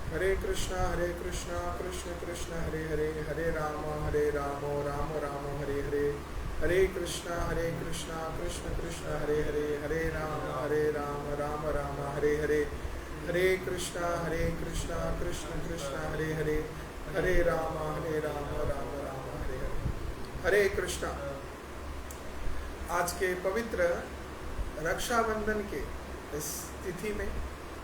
हरे कृष्णा कृष्ण कृष्ण हरे हरे, हरे राम राम राम हरे हरे, हरे कृष्णा कृष्ण कृष्ण हरे हरे, हरे राम राम राम हरे हरे, हरे कृष्णा कृष्ण कृष्ण हरे हरे, हरे राम राम राम हरे हरे। हरे कृष्णा। आज के पवित्र रक्षाबंधन के इस तिथि में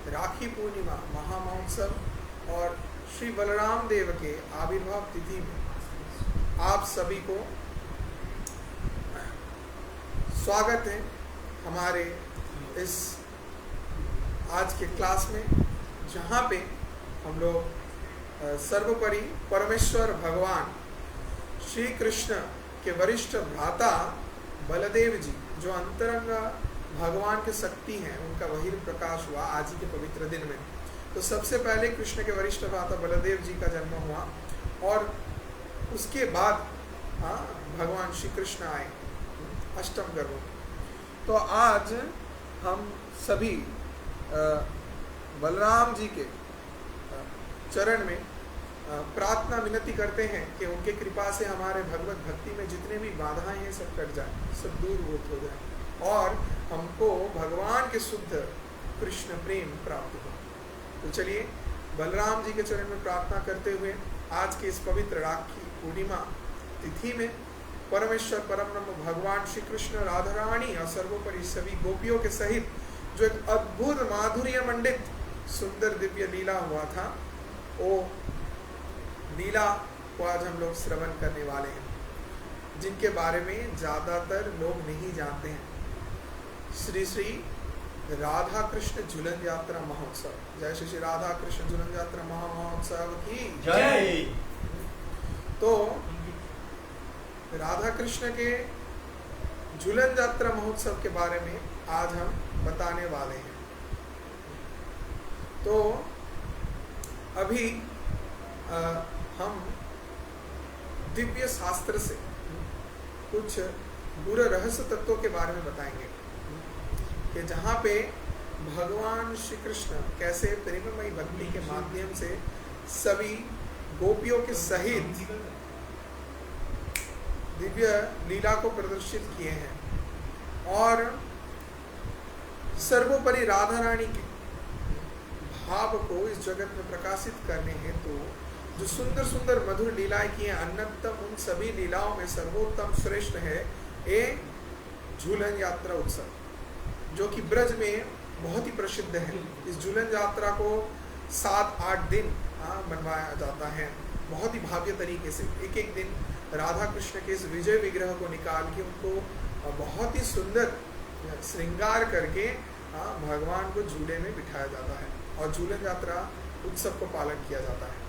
राखी पूर्णिमा महामहोत्सव और श्री बलराम देव के आविर्भाव तिथि में आप सभी को स्वागत है हमारे इस आज के क्लास में, जहाँ पे हम लोग सर्वोपरि परमेश्वर भगवान श्री कृष्ण के वरिष्ठ भ्राता बलदेव जी, जो अंतरंग भगवान के शक्ति हैं, उनका बहिर्प्रकाश हुआ आज ही के पवित्र दिन में। तो सबसे पहले कृष्ण के वरिष्ठ भ्राता बलदेव जी का जन्म हुआ और उसके बाद भगवान श्री कृष्ण आए अष्टम गर्भ। तो आज हम सभी बलराम जी के चरण में प्रार्थना विनती करते हैं कि उनके कृपा से हमारे भगवत भक्ति में जितने भी बाधाएं हैं सब कट जाए, सब दूर हो जाए और हमको भगवान के शुद्ध कृष्ण प्रेम प्राप्त हो। तो चलिए बलराम जी के चरण में प्रार्थना करते हुए आज के इस पवित्र राखी पूर्णिमा तिथि में परमेश्वर परम ब्रह्म भगवान श्री कृष्ण, राधा रानी और सर्वोपरि सभी गोपियों के सहित जो एक अद्भुत माधुर्य मंडित सुंदर दिव्य लीला हुआ था, वो लीला को आज हम लोग श्रवण करने वाले हैं, जिनके बारे में ज्यादातर लोग नहीं जानते हैं। श्री श्री राधा कृष्ण झूलन यात्रा महोत्सव। जय श्री श्री राधा कृष्ण झूलन यात्रा महोत्सव की जय। तो राधा कृष्ण के झूलन यात्रा महोत्सव के बारे में आज हम बताने वाले हैं। तो अभी हम दिव्य शास्त्र से कुछ गुरु रहस्य तत्वों के बारे में बताएंगे कि जहाँ पे भगवान श्री कृष्ण कैसे प्रेममयी भक्ति के माध्यम से सभी गोपियों के सहित दिव्य लीला को प्रदर्शित किए हैं और सर्वोपरि राधा रानी के भाव को इस जगत में प्रकाशित करने हेतु जो सुंदर सुंदर मधुर लीलाएं की हैं, अन्नतम उन सभी लीलाओं में सर्वोत्तम श्रेष्ठ है ये झूलन यात्रा उत्सव, जो कि ब्रज में बहुत ही प्रसिद्ध है। इस झूलन यात्रा को 7-8 दिन मनवाया जाता है बहुत ही भव्य तरीके से। एक एक दिन राधा कृष्ण के इस विजय विग्रह को निकाल के उनको बहुत ही सुंदर श्रृंगार करके भगवान को झूले में बिठाया जाता है और झूलन यात्रा उत्सव को पालन किया जाता है।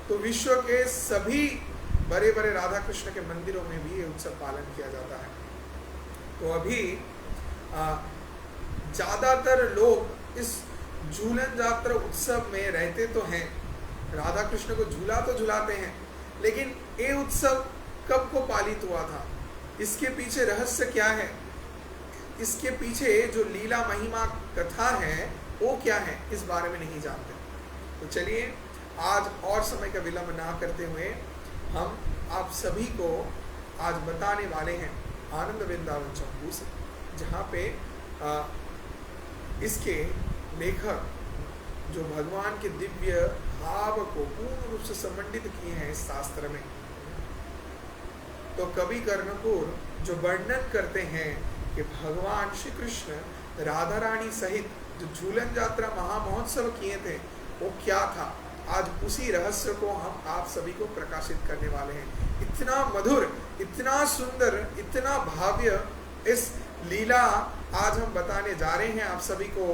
तो विश्व के सभी बड़े बड़े राधा कृष्ण के मंदिरों में भी ये उत्सव पालन किया जाता है। तो अभी ज्यादातर लोग इस झूलन यात्रा उत्सव में रहते तो हैं, राधा कृष्ण को झूला तो झुलाते हैं, लेकिन ये उत्सव कब को पालित हुआ था, इसके पीछे रहस्य क्या है, इसके पीछे जो लीला महिमा कथा है वो क्या है, इस बारे में नहीं जानते। तो चलिए आज और समय का विलंब ना करते हुए हम आप सभी को आज बताने वाले हैं आनंद वृंदावन चंबू से, जहाँ पे इसके लेखक जो भगवान के दिव्य भाव को पूर्ण रूप से संबंधित किए हैं इस शास्त्र में। तो कवि कर्णपुर जो वर्णन करते हैं कि भगवान श्री कृष्ण राधा रानी सहित जो झूलन यात्रा महामहोत्सव किए थे वो क्या था, आज उसी रहस्य को हम आप सभी को प्रकाशित करने वाले हैं। इतना मधुर, इतना सुंदर, इतना भाव्य इस लीला आज हम बताने जा रहे हैं आप सभी को।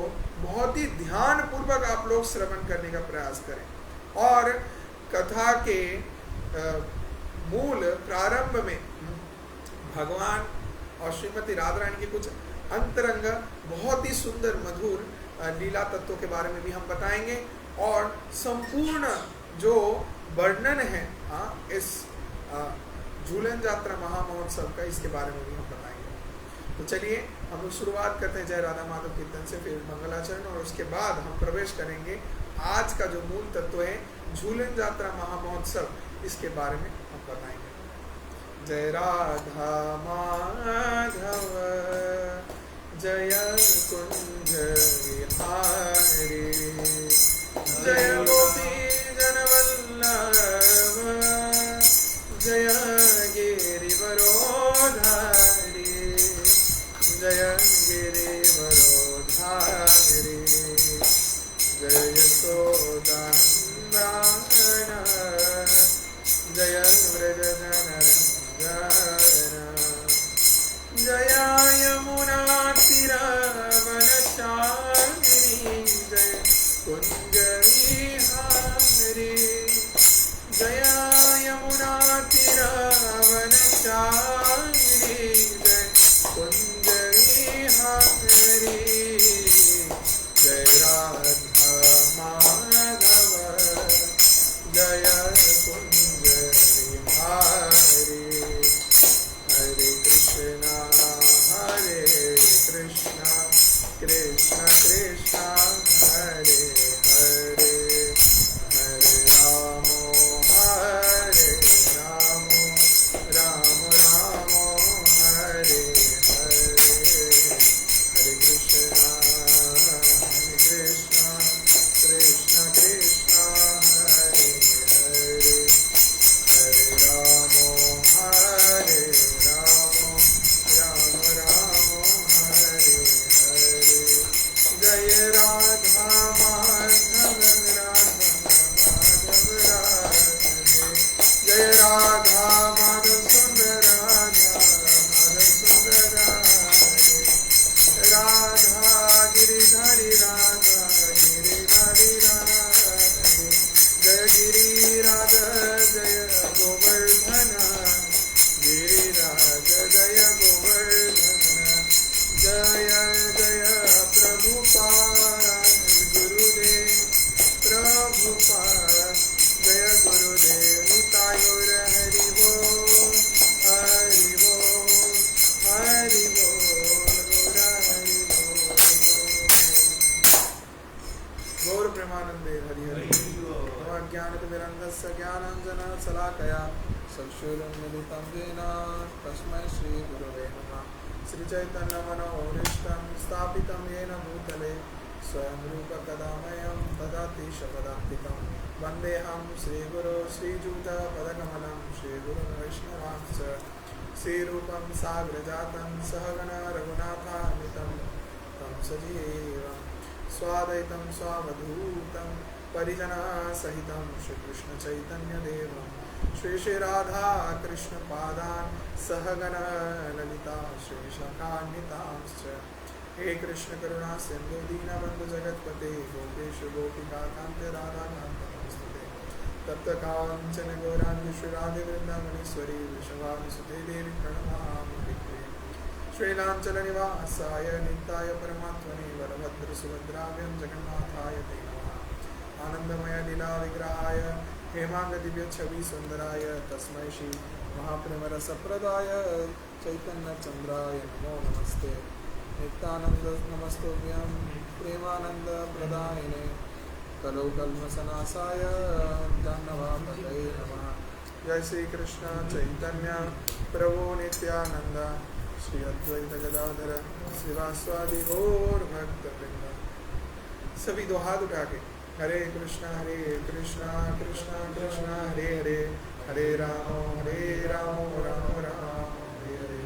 बहुत ही ध्यान पूर्वक आप लोग श्रवण करने का प्रयास करें और कथा के मूल प्रारंभ में भगवान और श्रीमती राधा रानी के कुछ अंतरंग बहुत ही सुंदर मधुर लीला तत्वों के बारे में भी हम बताएंगे और संपूर्ण जो वर्णन है इस झूलन यात्रा महामहोत्सव का, इसके बारे में भी हम बताएंगे। तो चलिए हम लोग शुरुआत करते हैं जय राधा माधव कीर्तन से, फिर मंगलाचरण और उसके बाद हम प्रवेश करेंगे आज का जो मूल तत्व है झूलन यात्रा महामहोत्सव, इसके बारे में हम बताएंगे। जय राधा माधव जय कुंज विहारी, जय गोपी जन वल्लभ जय गिरिवरोधारी, जय गिरिवरोधारी, जय यशोदानंदन जय व्रजजनरंजन, जय यमुना तीरवनचारिणी, जय कुंज विहारी, जय यमुना तीरवनचारिणी, जय कुंज विहारी, जय राधा माधव जय कुंज विहारी। हरे कृष्णा कृष्ण कृष्ण हरे हरे, हरे राम राम राम हरे हरे, हरे कृष्णा कृष्ण कृष्ण कृष्ण हरे हरे, हरे राम राम राम हरे हरे, जय राधा माधव राधे, जय राधा माधव सुंदर राधा राधे, राधा गिरिधारी राधा गिरिधारी राधे, जय गिरिराज जय गोवर्धन गिरिराज जय गोवर्धन, जय जय प्रभुपाद गुरुदेव प्रभुपाद, जय गुरुदेव निताय गौर हरि बोल हरि बोल हरि बोल गौर हरि बोल। गौर प्रेमानंदे हरि हरि ज्ञानतिमिरन्धस्य ज्ञानाञ्जन शलाकया चक्षुरुन्मिलितं येन तस्मै श्रीगुरवे नमः। श्रीचैतन्यमनोभीष्टं स्थापितं येन भूतले स्वयं रूप कदा मह्यं ददाति शपदान्तिकं, वन्देऽहं श्रीगुरो श्रीयुतपदकमलं श्रीगुरुं वैष्णवांश्च, श्रीरूपं साग्रजातं सहगण रघुनाथान्वितं तं सजीवं स्वाद्वैतं स्वावधूतं परिजनसहितं श्रीकृष्णचैतन्यदेवं श्रीराधा कृष्णपादान् सहगण ललिता श्रीशाखान्वितांश्च। हे कृष्ण करुणा सिंधु दीनबंधु जगत्पते गोपेश गोपिकान्त राधाकान्त नमोस्तुते। तप्त कांचन गौरांगी श्रीराधे वृंदावनेश्वरी वृषभानुसुते देवी प्रणमामि प्रिये। श्रीलांचल निवासाय नित्याय परमात्मने वरभद्र सुभद्राभ्यां जगन्नाथाय ते नमः। आनंदमय लीला विग्रहाय हेमांग दिव्य छवि सुंदराय तस्मै श्री महाप्रेम रसप्रदाय चैतन्य चंद्राय नमो नमस्ते। नित्यानंद नमस्तुभ्यं प्रेमानंद प्रदायिने कलौ कल्मषनाशाय धन्यवादये नमः। जय श्री कृष्ण चैतन्य प्रभु नित्यानंद श्री अद्वैत गदाधर श्रीवासादि गौर भक्तवृंद। सभी दो हाथ उठा के हरे कृष्णा कृष्णा कृष्णा हरे हरे, हरे राम राम राम हरे हरे,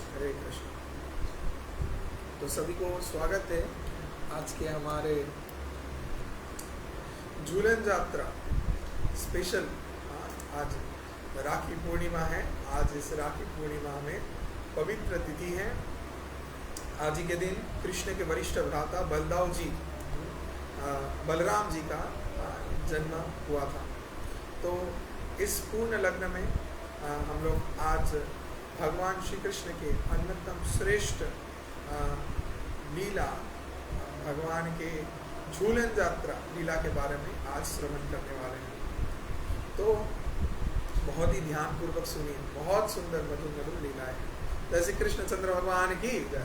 हरे कृष्ण। तो सभी को स्वागत है आज के हमारे झूलन यात्रा स्पेशल। आज राखी पूर्णिमा है। आज इस राखी पूर्णिमा में पवित्र तिथि है। आज ही के दिन कृष्ण के वरिष्ठ भ्राता बलराम जी का जन्म हुआ था। तो इस पूर्ण लग्न में हम लोग आज भगवान श्री कृष्ण के अन्यतम श्रेष्ठ लीला भगवान के झूलन यात्रा लीला के बारे में आज श्रवण करने वाले हैं। तो बहुत ही ध्यान पूर्वक सुनिए, बहुत सुंदर मधुर मधुर लीला है। जैसे कृष्णचंद्र भगवान की जय,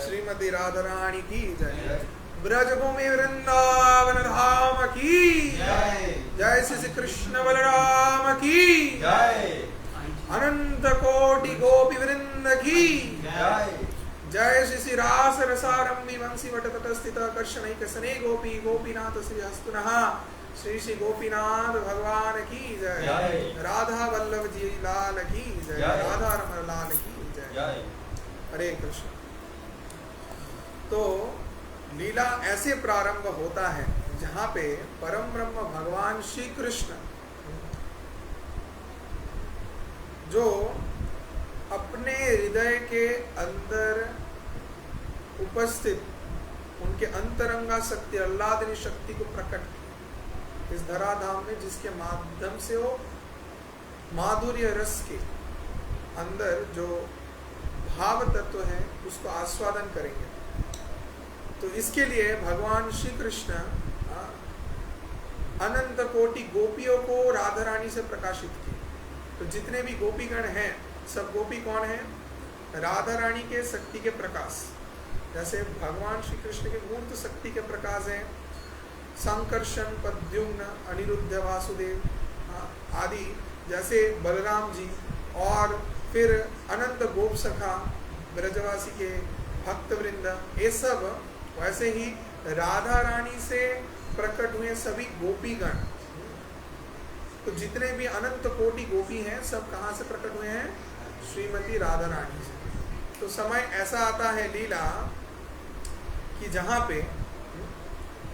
श्रीमती राधा रानी की जय, ब्रज भूमि वृंदावन धाम की जय, श्री कृष्ण बलराम की जय, अनंत कोटि गोपी वृंद की जय, श्री रास रसारंभी वंशी वट तटस्थित कर्षणैक सने गोपी गोपीनाथ श्री हस्तुनः श्री श्री गोपीनाथ भगवान की जय, राधा वल्लभ जी लाल की जय, राधा रमण लाल की जय। हरे कृष्ण। तो लीला ऐसे प्रारंभ होता है जहाँ पे परम ब्रह्म भगवान श्री कृष्ण जो अपने हृदय के अंदर उपस्थित उनके अंतरंगा शक्ति आह्लादनी शक्ति को प्रकट किया इस धराधाम में, जिसके माध्यम से वो माधुर्य रस के अंदर जो भाव तत्व है उसको आस्वादन करेंगे। तो इसके लिए भगवान श्री कृष्ण अनंत कोटि गोपियों को राधा रानी से प्रकाशित किए। तो जितने भी गोपीगण हैं सब गोपी कौन है? राधा रानी के शक्ति के प्रकाश। जैसे भगवान श्री कृष्ण के मूर्त शक्ति के प्रकाश हैं संकर्षण, प्रद्युम्न, अनिरुद्ध, वासुदेव आदि, जैसे बलराम जी, और फिर अनंत गोप सखा ब्रजवासी के भक्त वृंद, ये सब वैसे ही राधा रानी से प्रकट हुए सभी गोपीगण। तो जितने भी अनंत कोटि गोपी हैं सब कहाँ से प्रकट हुए हैं? श्रीमती राधा रानी से। तो समय ऐसा आता है लीला कि जहाँ पे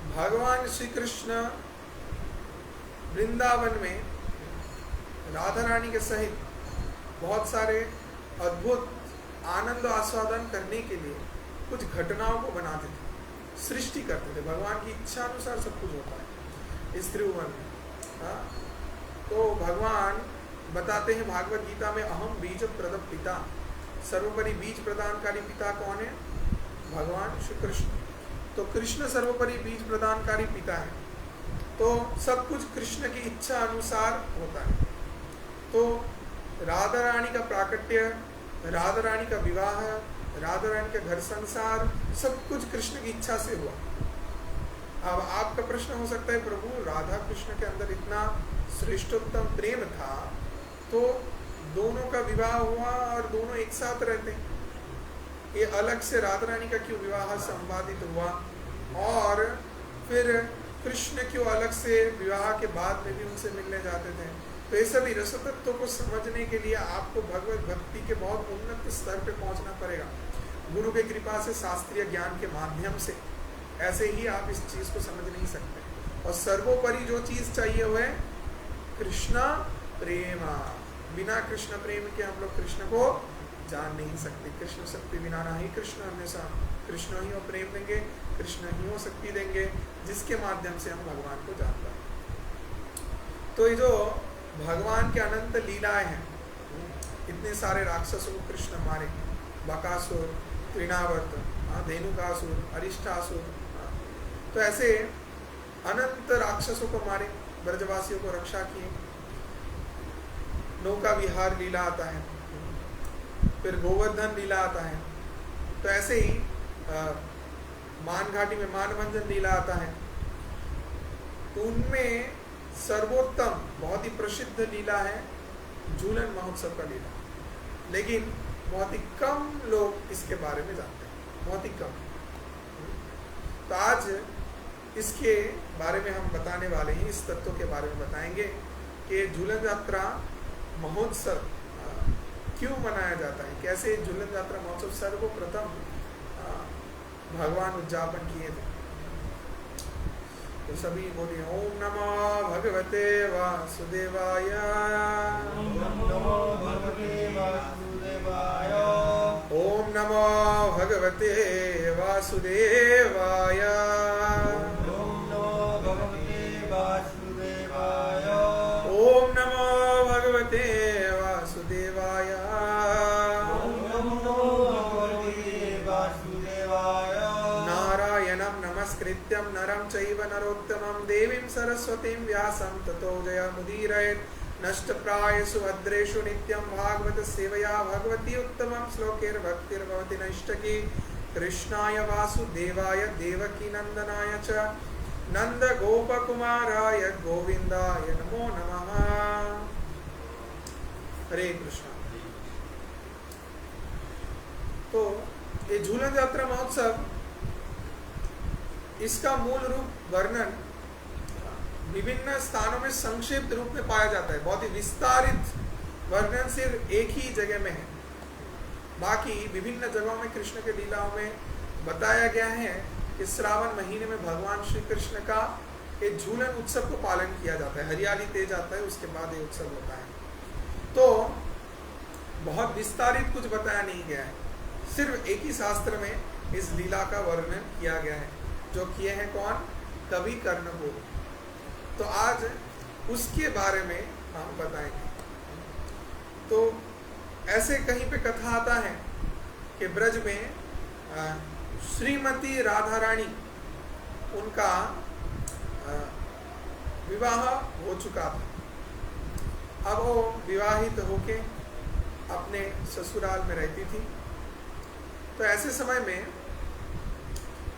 भगवान श्री कृष्ण वृंदावन में राधा रानी के सहित बहुत सारे अद्भुत आनंद आस्वादन करने के लिए कुछ घटनाओं को बनाते थे, सृष्टि करते थे। भगवान की इच्छा अनुसार सब कुछ होता है इस त्रिभुवन में। तो भगवान बताते हैं भागवत गीता में, अहम बीज प्रदप पिता, सर्वोपरि बीज प्रदानकारी पिता कौन है? भगवान श्री कृष्ण। तो कृष्ण सर्वोपरि बीज प्रदानकारी पिता है। तो सब कुछ कृष्ण की इच्छा अनुसार होता है। तो राधा रानी का प्राकट्य, राधा रानी का विवाह, राधा रानी का घर संसार, सब कुछ कृष्ण की इच्छा से हुआ। अब आपका प्रश्न हो सकता है, प्रभु राधा कृष्ण के अंदर इतना श्रेष्ठोत्तम प्रेम था तो दोनों का विवाह हुआ और दोनों एक साथ रहते हैं, ये अलग से राधा रानी का क्यों विवाह संवादित हुआ? और फिर कृष्ण क्यों अलग से विवाह के बाद में भी उनसे मिलने जाते थे? तो ये सभी रस तत्वों को समझने के लिए आपको भगवत भक्ति के बहुत उन्नत स्तर पे पहुंचना पड़ेगा। गुरु की कृपा से, शास्त्रीय ज्ञान के माध्यम से ऐसे ही आप इस चीज को समझ नहीं सकते। और सर्वोपरि जो चीज चाहिए वो है कृष्ण प्रेम। बिना कृष्ण प्रेम के हम लोग कृष्ण को जान नहीं सकते। कृष्ण शक्ति बिना ना ही कृष्ण, हमेशा कृष्ण ही वो प्रेम देंगे, कृष्ण ही वो शक्ति देंगे जिसके माध्यम से हम भगवान को जान पाए। तो ये जो भगवान के अनंत लीलाएं हैं, इतने सारे राक्षसों को कृष्ण मारे, बकासुर, तृणावर्त, धेनुकासुर, अरिष्टासुर, तो ऐसे अनंत राक्षसों को मारे, ब्रजवासियों को रक्षा किए। नौका विहार लीला आता है, फिर गोवर्धन लीला आता है। तो ऐसे ही मान घाटी में मानभंजन लीला आता है। तो उनमें सर्वोत्तम बहुत ही प्रसिद्ध लीला है झूलन महोत्सव का लीला, लेकिन बहुत ही कम लोग इसके बारे में जानते हैं, बहुत ही कम। तो आज इसके बारे में हम बताने वाले हैं, इस तत्व के बारे में बताएंगे कि झूलन यात्रा महोत्सव क्यों मनाया जाता है, कैसे झूलन यात्रा महोत्सव सर्वप्रथम भगवान उद्यापन किए थे। तो सभी बोलिए ओम नमो भगवते वासुदेवाय, ओम नमो भगवते वासुदेवाय, ओम नमो भगवते वासुदेवाय, ओम नमो भगवते वासुदेवाय, ओम नमो भगवते वासुदेवाय, ओम नमो भगवते वासुदेवाय। नारायणं नमस्कृत्यं नरं चैव नरोत्तमं देवीं सरस्वतीं व्यासं ततो जयमुदीरयेत्। नष्टप्रायेषु भद्रेषु नित्यं भागवत सेवया भगवती उत्तमं श्लोकैर्भक्तिर्भवति नैष्टकी। कृष्णाय वासुदेवाय देवकी नंदनाय च नंद गोप कुमाराय गोविंदाय नमो नमः। हरे कृष्ण। तो ये झूलन यात्रा महोत्सव, इसका मूल रूप वर्णन विभिन्न स्थानों में संक्षिप्त रूप में पाया जाता है। बहुत ही विस्तारित वर्णन सिर्फ एक ही जगह में है। बाकी विभिन्न जगहों में कृष्ण के लीलाओं में बताया गया है कि श्रावण महीने में भगवान श्री कृष्ण का एक झूलन उत्सव को पालन किया जाता है। हरियाली तेज आता है, उसके बाद ये उत्सव होता है। तो बहुत विस्तारित कुछ बताया नहीं गया है, सिर्फ एक ही शास्त्र में इस लीला का वर्णन किया गया है, जो किए हैं कौन? कवि कर्णपुर। तो आज उसके बारे में हम बताएंगे। तो ऐसे कहीं पे कथा आता है कि ब्रज में श्रीमती राधा रानी, उनका विवाह हो चुका था। अब वो विवाहित होके अपने ससुराल में रहती थी। तो ऐसे समय में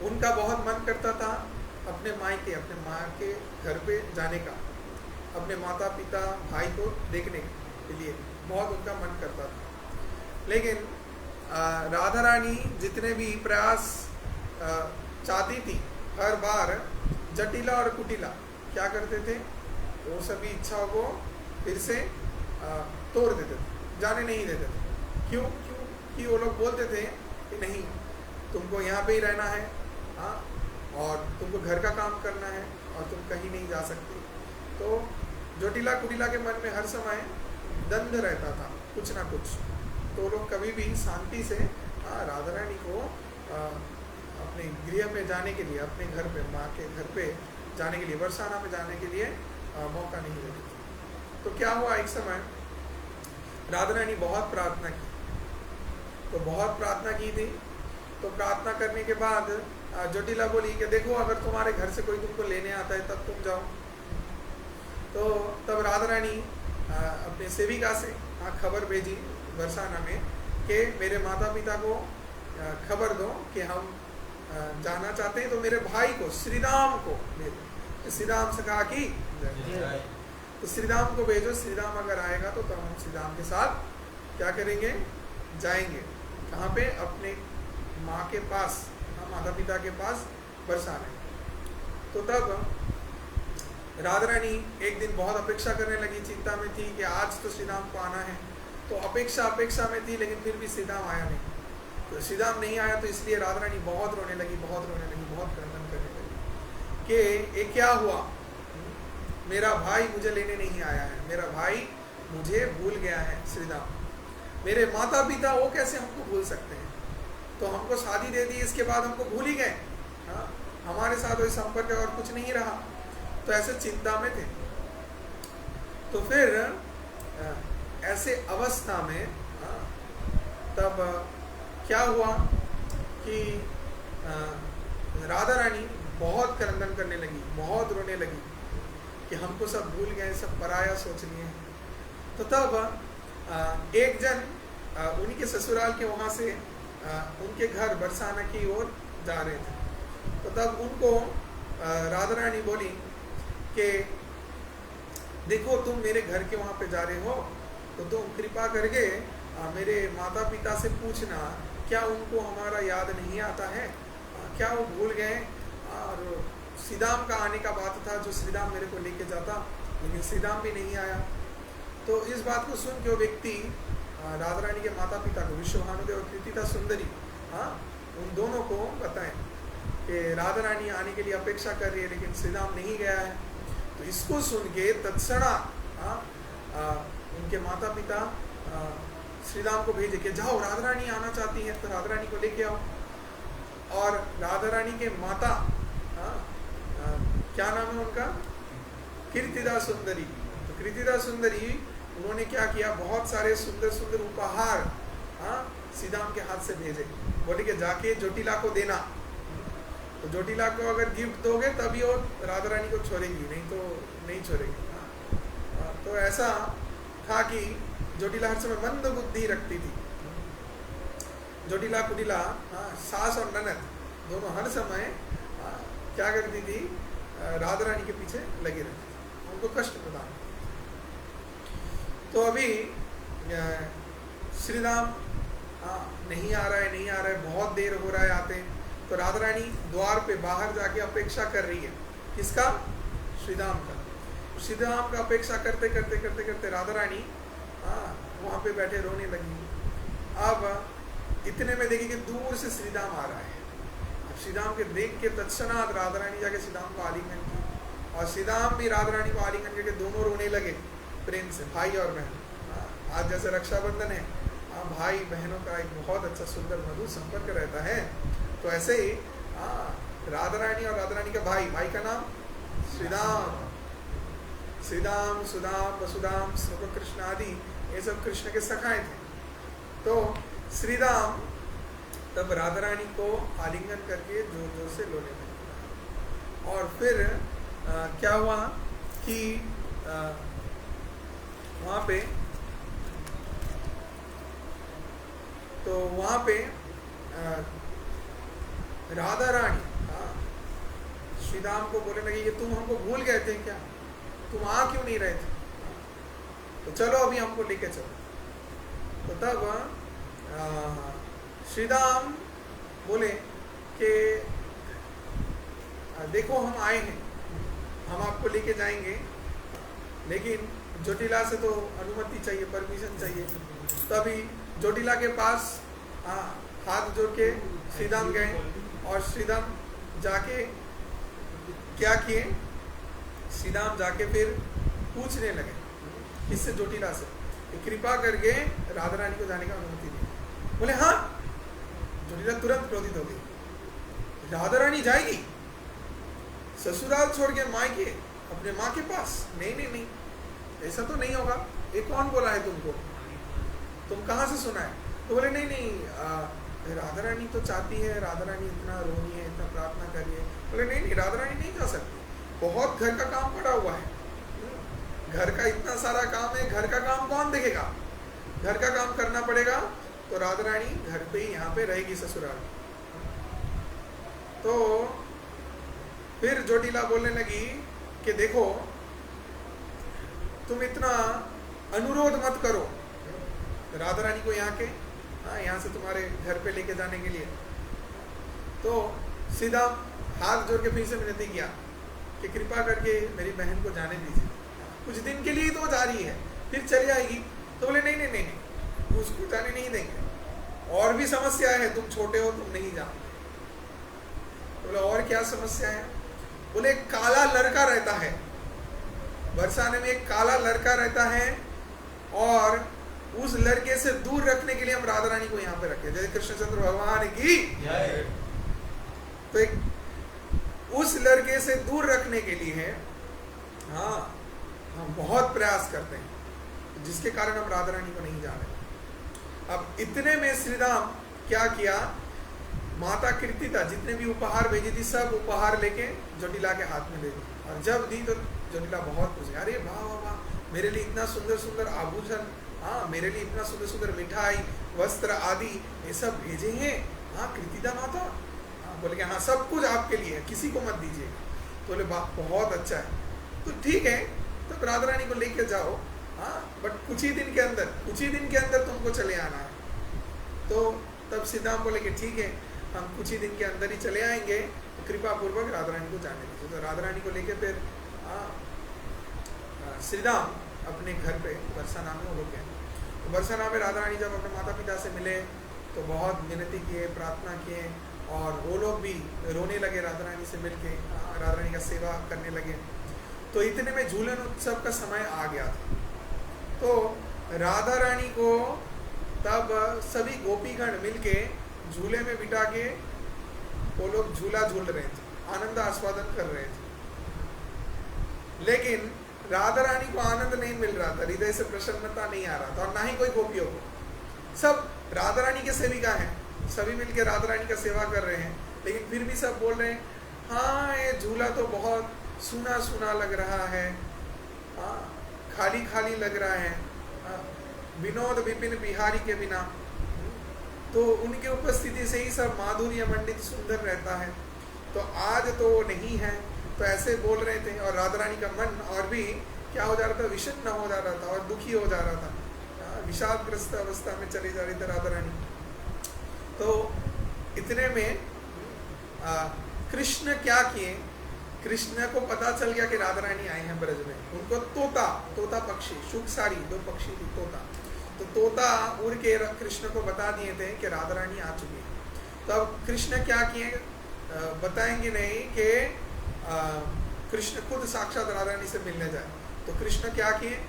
उनका बहुत मन करता था अपने मायके, अपने माँ के घर पे जाने का, अपने माता पिता भाई को देखने के लिए बहुत उनका मन करता था। लेकिन राधा रानी जितने भी प्रयास चाहती थी, हर बार जटिला और कुटिला क्या करते थे? वो सभी इच्छाओं को फिर से तोड़ देते थे, जाने नहीं देते थे। क्यों? क्योंकि वो लोग बोलते थे कि नहीं, तुमको यहाँ पे ही रहना है, हाँ, और तुमको घर का काम करना है और तुम कहीं नहीं जा सकती। तो जटिला कुटिला के मन में हर समय दंड रहता था, कुछ ना कुछ। तो लोग कभी भी शांति से राधा रानी को अपने गृह में जाने के लिए, अपने घर पे, माँ के घर पे जाने के लिए, बरसाना में जाने के लिए मौका नहीं देते थे। तो क्या हुआ, एक समय राधा रानी बहुत प्रार्थना की। तो बहुत प्रार्थना की थी। तो प्रार्थना करने के बाद जटिला बोली कि देखो, अगर तुम्हारे घर से कोई तुमको लेने आता है तब तुम जाओ। तो तब राधा रानी अपने सेविका से खबर भेजी बरसाना में कि मेरे माता पिता को खबर दो कि हम जाना चाहते हैं, तो मेरे भाई को, श्रीराम को भेजो। श्रीराम से कहा कि तो श्रीराम को भेजो, श्रीराम अगर आएगा तो तब हम श्रीराम के साथ क्या करेंगे? जाएंगे। कहाँ पे? अपने माँ के पास, माता पिता के पास बरसाने। तो तब राधा रानी एक दिन बहुत अपेक्षा करने लगी, चिंता में थी कि आज तो श्रीराम को आना है। तो अपेक्षा में थी, लेकिन फिर भी श्रीराम आया नहीं। तो श्रीराम नहीं आया तो इसलिए राधा रानी बहुत रोने लगी, बहुत क्रंदन करने लगी कि ये क्या हुआ, मेरा भाई मुझे लेने नहीं आया है, मेरा भाई मुझे भूल गया है श्रीराम। मेरे माता पिता वो कैसे हमको भूल सकते हैं? तो हमको शादी दे दी, इसके बाद हमको भूल ही गए, हाँ, हमारे साथ कोई संपर्क और कुछ नहीं रहा। तो ऐसे चिंता में थे। तो फिर ऐसे अवस्था में तब क्या हुआ कि राधा रानी बहुत क्रंदन करने लगी, बहुत रोने लगी कि हमको सब भूल गए, सब पराया सोच लिए। तो तब एक जन उन्हीं के ससुराल के वहाँ से उनके घर बरसाना की ओर जा रहे थे। तो तब उनको राधा रानी बोली कि देखो, तुम मेरे घर के वहाँ पे जा रहे हो, तो तुम कृपा करके मेरे माता पिता से पूछना, क्या उनको हमारा याद नहीं आता है? क्या वो भूल गए? और श्रीराम का आने का बात था, जो श्रीराम मेरे को लेके जाता, लेकिन श्रीराम भी नहीं आया। तो इस बात को सुन के वो व्यक्ति राधा रानी के माता पिता को, विश्वभानुदेव और कीर्तिदा सुंदरी, हाँ, उन दोनों को बताएं कि राधा रानी आने के लिए अपेक्षा कर रही है, लेकिन श्रीराम नहीं गया है। तो इसको सुन के तत्क्षणा उनके माता पिता श्रीराम को भेजे कि जाओ, राधा रानी आना चाहती है, तो राधा रानी को लेके आओ। और राधा रानी के माता, क्या नाम है उनका? कीर्तिदा सुंदरी। तो कीर्तिदा सुंदरी, उन्होंने क्या किया, बहुत सारे सुंदर सुंदर उपहार श्रीराम के हाथ से भेजे। बोले कि जाके जटिला को देना, तो जटिला को अगर गिफ्ट दोगे तभी वो राधा रानी को छोड़ेगी, नहीं तो नहीं छोड़ेगी। तो ऐसा था कि जटिला हर समय मंद बुद्धि रखती थी। जटिला कुटिला, सास और ननद दोनों हर समय क्या करती थी राधा रानी के पीछे लगे रहते थे, उनको कष्ट प्रदान। तो अभी श्री राम नहीं आ रहा है, बहुत देर हो रहा है आते। तो राधा रानी द्वार पे बाहर जाके अपेक्षा कर रही है, किसका? श्री राम का। श्री राम का अपेक्षा करते करते करते करते राधा रानी वहाँ पे बैठे रोने लगी। अब इतने में देखी कि दूर से श्री राम आ रहा है। अब श्री राम के देख के तत्क्षणात राधा रानी जाके श्री राम को आलिंगन की, और श्री राम भी राधा रानी को आलिंगन करके दोनों रोने लगे प्रेम से, भाई और बहन। आज जैसे रक्षाबंधन है, भाई बहनों का एक बहुत अच्छा सुंदर मधुर संपर्क रहता है, तो ऐसे ही राधा रानी और राधा रानी का भाई का नाम श्री राम। श्री राम, सुदाम, वसुदाम, स्वरूप कृष्ण आदि ये सब कृष्ण के सखाए थे। तो श्री राम तब राधा रानी को आलिंगन करके जोर जोर से रोने लगे। और फिर क्या हुआ कि वहाँ पे राधा रानी श्री राम को बोलने लगी, ये तुम हमको भूल गए थे क्या? तुम आ क्यों नहीं रहे थे? तो चलो अभी हमको लेके चलो। तो तब श्री राम बोले कि देखो हम आए हैं, हम आपको लेके जाएंगे, लेकिन जोटिला से तो अनुमति चाहिए, परमिशन चाहिए। तभी जोटिला के पास हाथ जोड़ के श्री राम गए, और श्री राम जाके क्या किए? श्री राम जाके फिर पूछने लगे, किससे? जोटिला से, कृपा करके राधा रानी को जाने का अनुमति दी। बोले हाँ। जोटिला तुरंत क्रोधित हो गई, राधा रानी जाएगी ससुराल छोड़ के मायके अपने माँ के पास? नहीं, ऐसा तो नहीं होगा। ये कौन बोला है तुमको? तुम कहाँ से सुना है? तो बोले नहीं, राधा रानी तो चाहती है, राधा रानी इतना रोनी है, इतना प्रार्थना कर रही है। बोले नहीं, राधा रानी नहीं जा सकती, बहुत घर का काम पड़ा हुआ है, घर का इतना सारा काम है, घर का काम कौन देखेगा? घर का काम करना पड़ेगा, तो राधा रानी घर पे ही यहाँ पे रहेगी ससुराल। तो फिर जोटिला बोलने लगी कि देखो तुम इतना अनुरोध मत करो राधा रानी को यहाँ से तुम्हारे घर पे लेके जाने के लिए। तो सीधा हाथ जोड़ के फिर से विनती किया कि कृपा करके मेरी बहन को जाने दीजिए, कुछ दिन के लिए तो जा रही है, फिर चली आएगी। तो बोले नहीं, उसको जाने नहीं देंगे, और भी समस्या है, तुम छोटे हो, तुम नहीं जाओ। तो बोले और क्या समस्या है? बोले एक काला लड़का रहता है, बरसाने में एक काला लड़का रहता है, और उस लड़के से दूर रखने के लिए हम राधा रानी को यहाँ पे रखे, जैसे कृष्णचंद्र भगवान की। तो एक उस लड़के से दूर रखने के लिए हम बहुत प्रयास करते हैं, जिसके कारण हम राधा रानी को नहीं जा रहे। अब इतने में श्री राम क्या किया? माता कृतिका जितने भी उपहार भेजी थी, सब उपहार लेके जोटिला के हाथ में दे दी। और जब दी तो जोटिला बहुत खुश, अरे वाह, मेरे लिए इतना सुंदर सुंदर आभूषण, मेरे लिए इतना सुंदर सुंदर मिठाई, वस्त्र आदि ये सब भेजे हैं कृतिका माता। बोले कि हाँ, सब कुछ आपके लिए है, किसी को मत दीजिए। तो बोले बहुत अच्छा है, तो ठीक है, तो राधा रानी को लेके जाओ, बट कुछ ही दिन के अंदर तुमको चले आना है। तो तब श्री राम बोले कि ठीक है, हम कुछ ही दिन के अंदर ही चले आएंगे, तो कृपा पूर्वक राधा रानी को जाने दीजिए। तो राधा रानी को लेके फिर श्री राम अपने घर पे बरसाना में वो लोग गए। तो बरसाना में राधा रानी जब अपने माता पिता से मिले तो बहुत विनती किए, प्रार्थना किए, और वो लोग भी रोने लगे राधा रानी से मिलके, राधा रानी का सेवा करने लगे। तो इतने में झूलन उत्सव का समय आ गया था। तो राधा रानी को तब सभी गोपीगण मिलके झूले में बिठा के वो लोग झूला झूल रहे थे, आनंद आस्वादन कर रहे थे। लेकिन राधा रानी को आनंद नहीं मिल रहा था, हृदय से प्रसन्नता नहीं आ रहा था, और ना ही कोई गोपियों को। सब राधा रानी के सेविका हैं, सभी मिलके राधा रानी का सेवा कर रहे हैं, लेकिन फिर भी सब बोल रहे हैं हाँ ये झूला तो बहुत सूना सूना लग रहा है, खाली खाली लग रहा है, विनोद विपिन बिहारी के बिना। तो उनकी उपस्थिति से ही सब माधुर्य मंडित सुंदर रहता है। तो आज तो वो नहीं है, तो ऐसे बोल रहे थे, और राधा रानी का मन और भी क्या हो जा रहा था, विषन्न हो जा रहा था और दुखी हो जा रहा था, विषादग्रस्त अवस्था में चली जा रही थी राधा रानी। तो इतने में कृष्ण क्या किए, कृष्ण को पता चल गया कि राधा रानी आए हैं ब्रज में। उनको तोता पक्षी, शुक साड़ी, 2 पक्षी थी, तोता उड़ के कृष्ण को बता दिए थे कि राधा रानी आ चुकी है। तो अब कृष्ण क्या किए बताएंगे नहीं कि कृष्ण खुद साक्षात राधा रानी से मिलने जाए। तो कृष्ण क्या किए,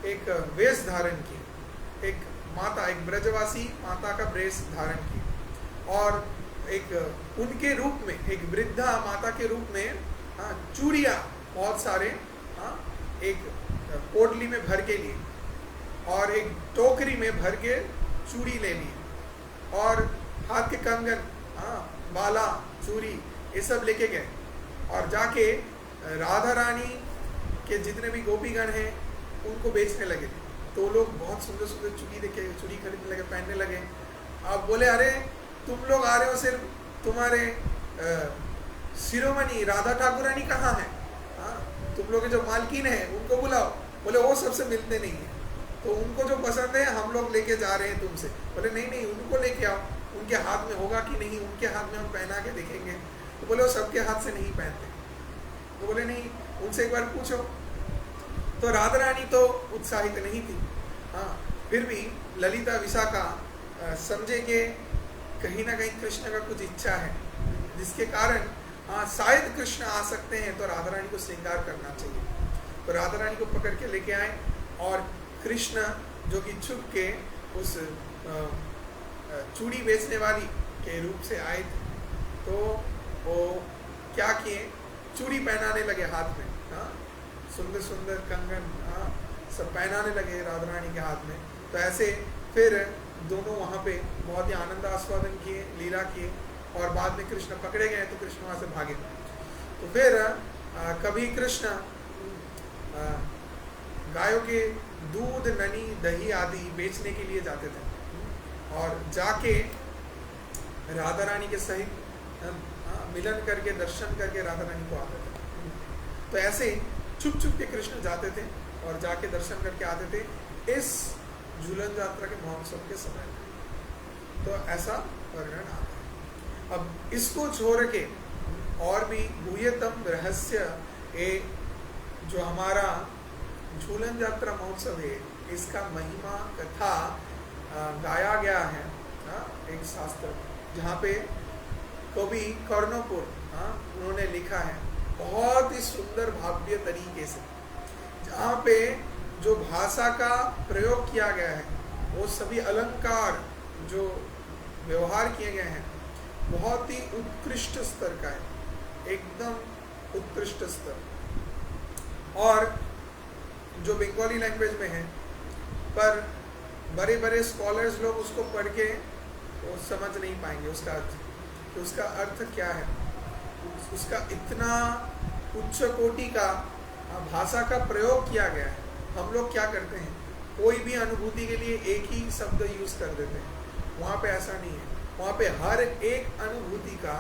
एक वेश धारण किए, एक माता, एक ब्रजवासी माता का वेश धारण किए, और एक उनके रूप में, एक वृद्धा माता के रूप में चूड़ियाँ बहुत सारे एक पोटली में भर के लिए, और एक टोकरी में भर के चूड़ी ले ली, और हाथ के कंगन, बाला, चूड़ी, ये सब लेके गए, और जाके राधा रानी के जितने भी गोपीगण हैं उनको बेचने लगे। तो लोग बहुत सुंदर सुंदर चूड़ी देखे, चूड़ी खरीदने लगे, पहनने लगे। अब बोले, अरे तुम लोग आ रहे हो, सिर्फ तुम्हारे शिरोमणि राधा ठाकुरानी कहाँ है? तुम लोग जो मालकिन है उनको बुलाओ। बोले वो सबसे मिलते नहीं है, तो उनको जो पसंद है हम लोग लेके जा रहे हैं तुमसे। बोले नहीं, उनको लेके आओ, उनके हाथ में होगा कि नहीं, उनके हाथ में हम पहना के देखेंगे। तो बोले वो सबके हाथ से नहीं पहनते। तो बोले नहीं, उनसे एक बार पूछो। तो राधा रानी तो उत्साहित नहीं थी। फिर भी ललिता विशाखा समझे कि कहीं ना कहीं कृष्ण का कुछ इच्छा है, जिसके कारण शायद कृष्ण आ सकते हैं, तो राधा रानी को श्रृंगार करना चाहिए। तो राधा रानी को पकड़ के लेके आए, और कृष्ण जो कि छुप के उस चूड़ी बेचने वाली के रूप से आए थे। तो वो क्या किए, चूड़ी पहनाने लगे हाथ में, सुंदर सुंदर कंगन सब पहनाने लगे राधा रानी के हाथ में। तो ऐसे फिर दोनों वहाँ पे बहुत ही आनंद आस्वादन किए, लीला किए, और बाद में कृष्ण पकड़े गए तो कृष्ण वहाँ से भागे। तो फिर कभी कृष्ण गायों के दूध, ननी, दही आदि बेचने के लिए जाते थे, और जाके राधा रानी के सहित मिलन करके, दर्शन करके राधा रानी को आते थे। तो ऐसे छुप छुप के कृष्ण जाते थे और जाके दर्शन करके आते थे इस झूलन यात्रा के महोत्सव के समय। तो ऐसा वर्णन आता है। अब इसको छोड़ के और भी गुह्यतम रहस्य, जो हमारा झूलन यात्रा महोत्सव है, इसका महिमा कथा गाया गया है एक शास्त्र, जहाँ पे कवि कर्णपुर उन्होंने लिखा है बहुत ही सुंदर भाव्य तरीके से, जहाँ पे जो भाषा का प्रयोग किया गया है, वो सभी अलंकार जो व्यवहार किए गए हैं बहुत ही उत्कृष्ट स्तर का है, एकदम उत्कृष्ट स्तर। और जो बंगाली लैंग्वेज में है, पर बड़े बड़े स्कॉलर्स लोग उसको पढ़ के वो समझ नहीं पाएंगे उसका अर्थ, कि उसका अर्थ क्या है। उसका इतना उच्च कोटि का भाषा का प्रयोग किया गया है। हम लोग क्या करते हैं, कोई भी अनुभूति के लिए एक ही शब्द यूज कर देते हैं, वहाँ पे ऐसा नहीं है। वहाँ पे हर एक अनुभूति का,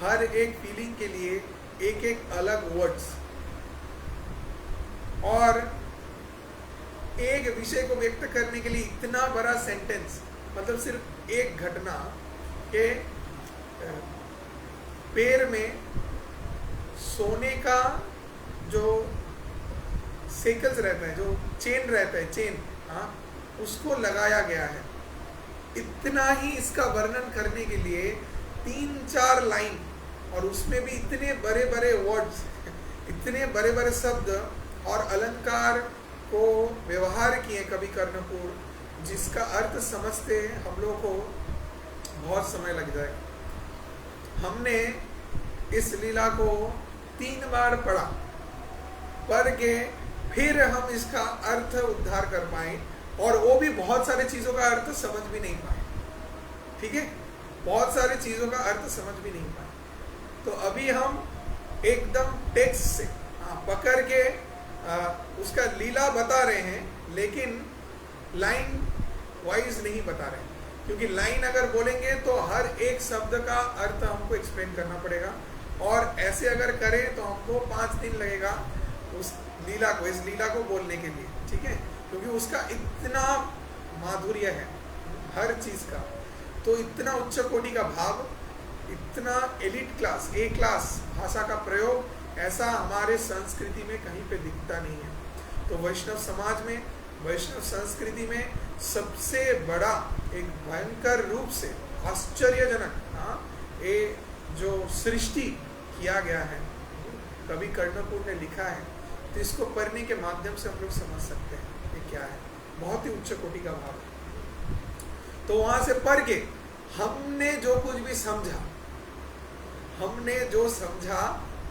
हर एक फीलिंग के लिए एक एक अलग वर्ड्स, और एक विषय को व्यक्त करने के लिए इतना बड़ा सेंटेंस, मतलब सिर्फ एक घटना के पैर में सोने का जो सेकल्स रहता है, जो चेन रहता है, चेन, उसको लगाया गया है। इतना ही इसका वर्णन करने के लिए 3-4 लाइन, और उसमें भी इतने बड़े बड़े वर्ड्स, इतने बड़े बड़े शब्द और अलंकार को व्यवहार किए कवि कर्णपुर, जिसका अर्थ समझते हम लोग को बहुत समय लग जाए। हमने इस लीला को 3 बार पढ़ के फिर हम इसका अर्थ उद्धार कर पाए, और वो भी बहुत सारे चीज़ों का अर्थ समझ भी नहीं पाए। ठीक है, बहुत सारे चीज़ों का अर्थ समझ भी नहीं पाए। तो अभी हम एकदम टेक्स्ट से पकड़ के उसका लीला बता रहे हैं, लेकिन लाइन वाइज नहीं बता रहे, क्योंकि लाइन अगर बोलेंगे तो हर एक शब्द का अर्थ हमको एक्सप्लेन करना पड़ेगा, और ऐसे अगर करें तो हमको 5 दिन लगेगा उस लीला को, इस लीला को बोलने के लिए, ठीक है, क्योंकि उसका इतना माधुर्य है हर चीज का, तो इतना उच्च कोटि का भाव, इतना एलिट क्लास, ए क्लास भाषा का प्रयोग ऐसा हमारे संस्कृति में कहीं पे दिखता नहीं है। तो वैष्णव समाज में, वैष्णव संस्कृति में सबसे बड़ा एक भयंकर रूप से आश्चर्यजनक, ये जो सृष्टि किया गया है, कवि कर्णपुर ने लिखा है, तो इसको पढ़ने के माध्यम से हम लोग समझ सकते हैं ये क्या है। बहुत ही उच्च कोटि का भाव है। तो वहां से पढ़ के हमने जो कुछ भी समझा, हमने जो समझा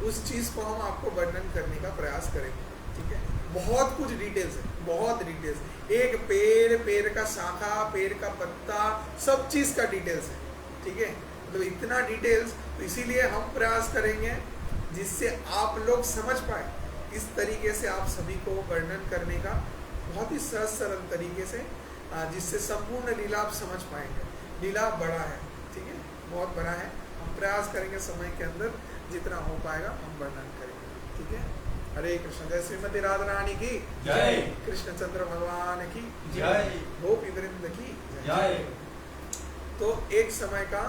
उस चीज को हम आपको वर्णन करने का प्रयास करेंगे, ठीक है। बहुत कुछ डिटेल्स है, बहुत डिटेल्स, एक पेड़, पेड़ का शाखा, पेड़ का पत्ता, सब चीज का डिटेल्स है, ठीक है। मतलब इतना डिटेल्स, तो इसीलिए हम प्रयास करेंगे जिससे आप लोग समझ पाए, इस तरीके से आप सभी को वर्णन करने का, बहुत ही सहज सरल तरीके से, जिससे संपूर्ण लीला आप समझ पाएंगे। लीला बड़ा है, ठीक है, बहुत बड़ा है। हम प्रयास करेंगे समय के अंदर जितना हो पाएगा हम वर्णन करेंगे, ठीक है। हरे कृष्ण। जय श्रीमती राधा रानी की जय, कृष्णचंद्र भगवान की जय, गोपी वृंद की जय। तो एक समय का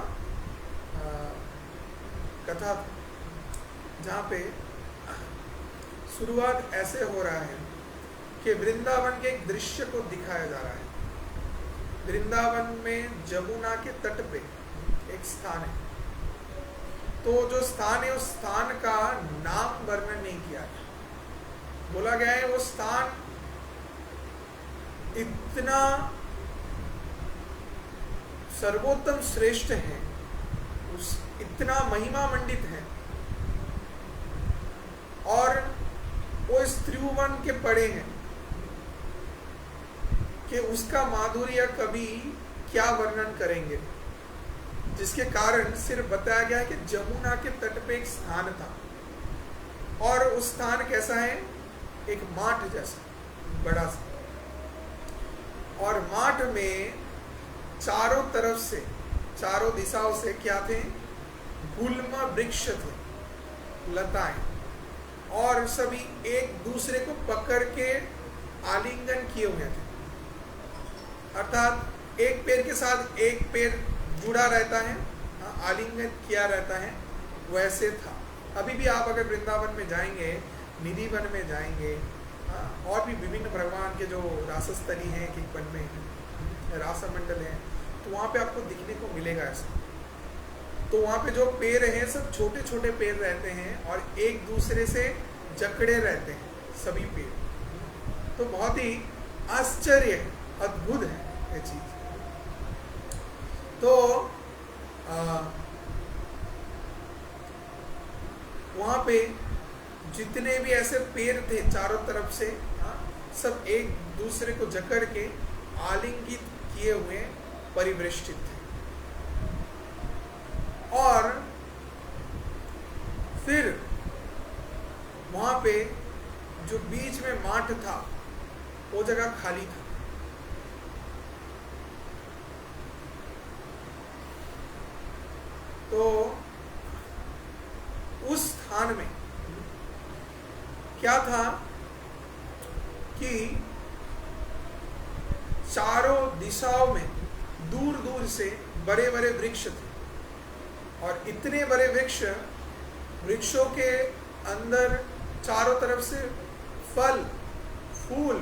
कथा था जहाँ पे शुरुआत ऐसे हो रहा है कि वृंदावन के एक दृश्य को दिखाया जा रहा है। वृंदावन में जमुना के तट पे एक स्थान है, तो जो स्थान है उस स्थान का नाम वर्णन नहीं किया है। बोला गया है वो स्थान इतना सर्वोत्तम श्रेष्ठ है, उस इतना महिमा मंडित है, और वो इस त्रिभुवन के पड़े हैं कि उसका माधुर्य कभी क्या वर्णन करेंगे, जिसके कारण सिर्फ बताया गया है कि जमुना के तट पे एक स्थान था, और उस स्थान कैसा है, एक माठ जैसा बड़ा सा, और माठ में चारों तरफ से, चारों दिशाओं से क्या थे, गुल्म वृक्ष थे, लताएं, और सभी एक दूसरे को पकड़ के आलिंगन किए हुए थे, अर्थात एक पैर के साथ एक पैर जुड़ा रहता है, आलिंगन किया रहता है, वैसे था। अभी भी आप अगर वृंदावन में जाएंगे, निधि वन में जाएंगे, और भी विभिन्न भगवान के जो रासस्थली हैं, कि वन में रासमंडल है, तो वहाँ पे आपको दिखने को मिलेगा ऐसा। तो वहाँ पे जो पेड़ हैं सब छोटे छोटे पेड़ रहते हैं और एक दूसरे से जकड़े रहते हैं सभी पेड़, तो बहुत ही आश्चर्य है, अद्भुत है ये चीज। तो वहाँ पे जितने भी ऐसे पेड़ थे चारों तरफ से, सब एक दूसरे को जकड़ के आलिंगित किए हुए परिवेष्टित थे, और फिर वहां पे जो बीच में माठ था वो जगह खाली था। तो उस स्थान में क्या था कि चारों दिशाओं में दूर दूर से बड़े बड़े वृक्ष थे, और इतने बड़े वृक्षों के अंदर चारों तरफ से फल, फूल,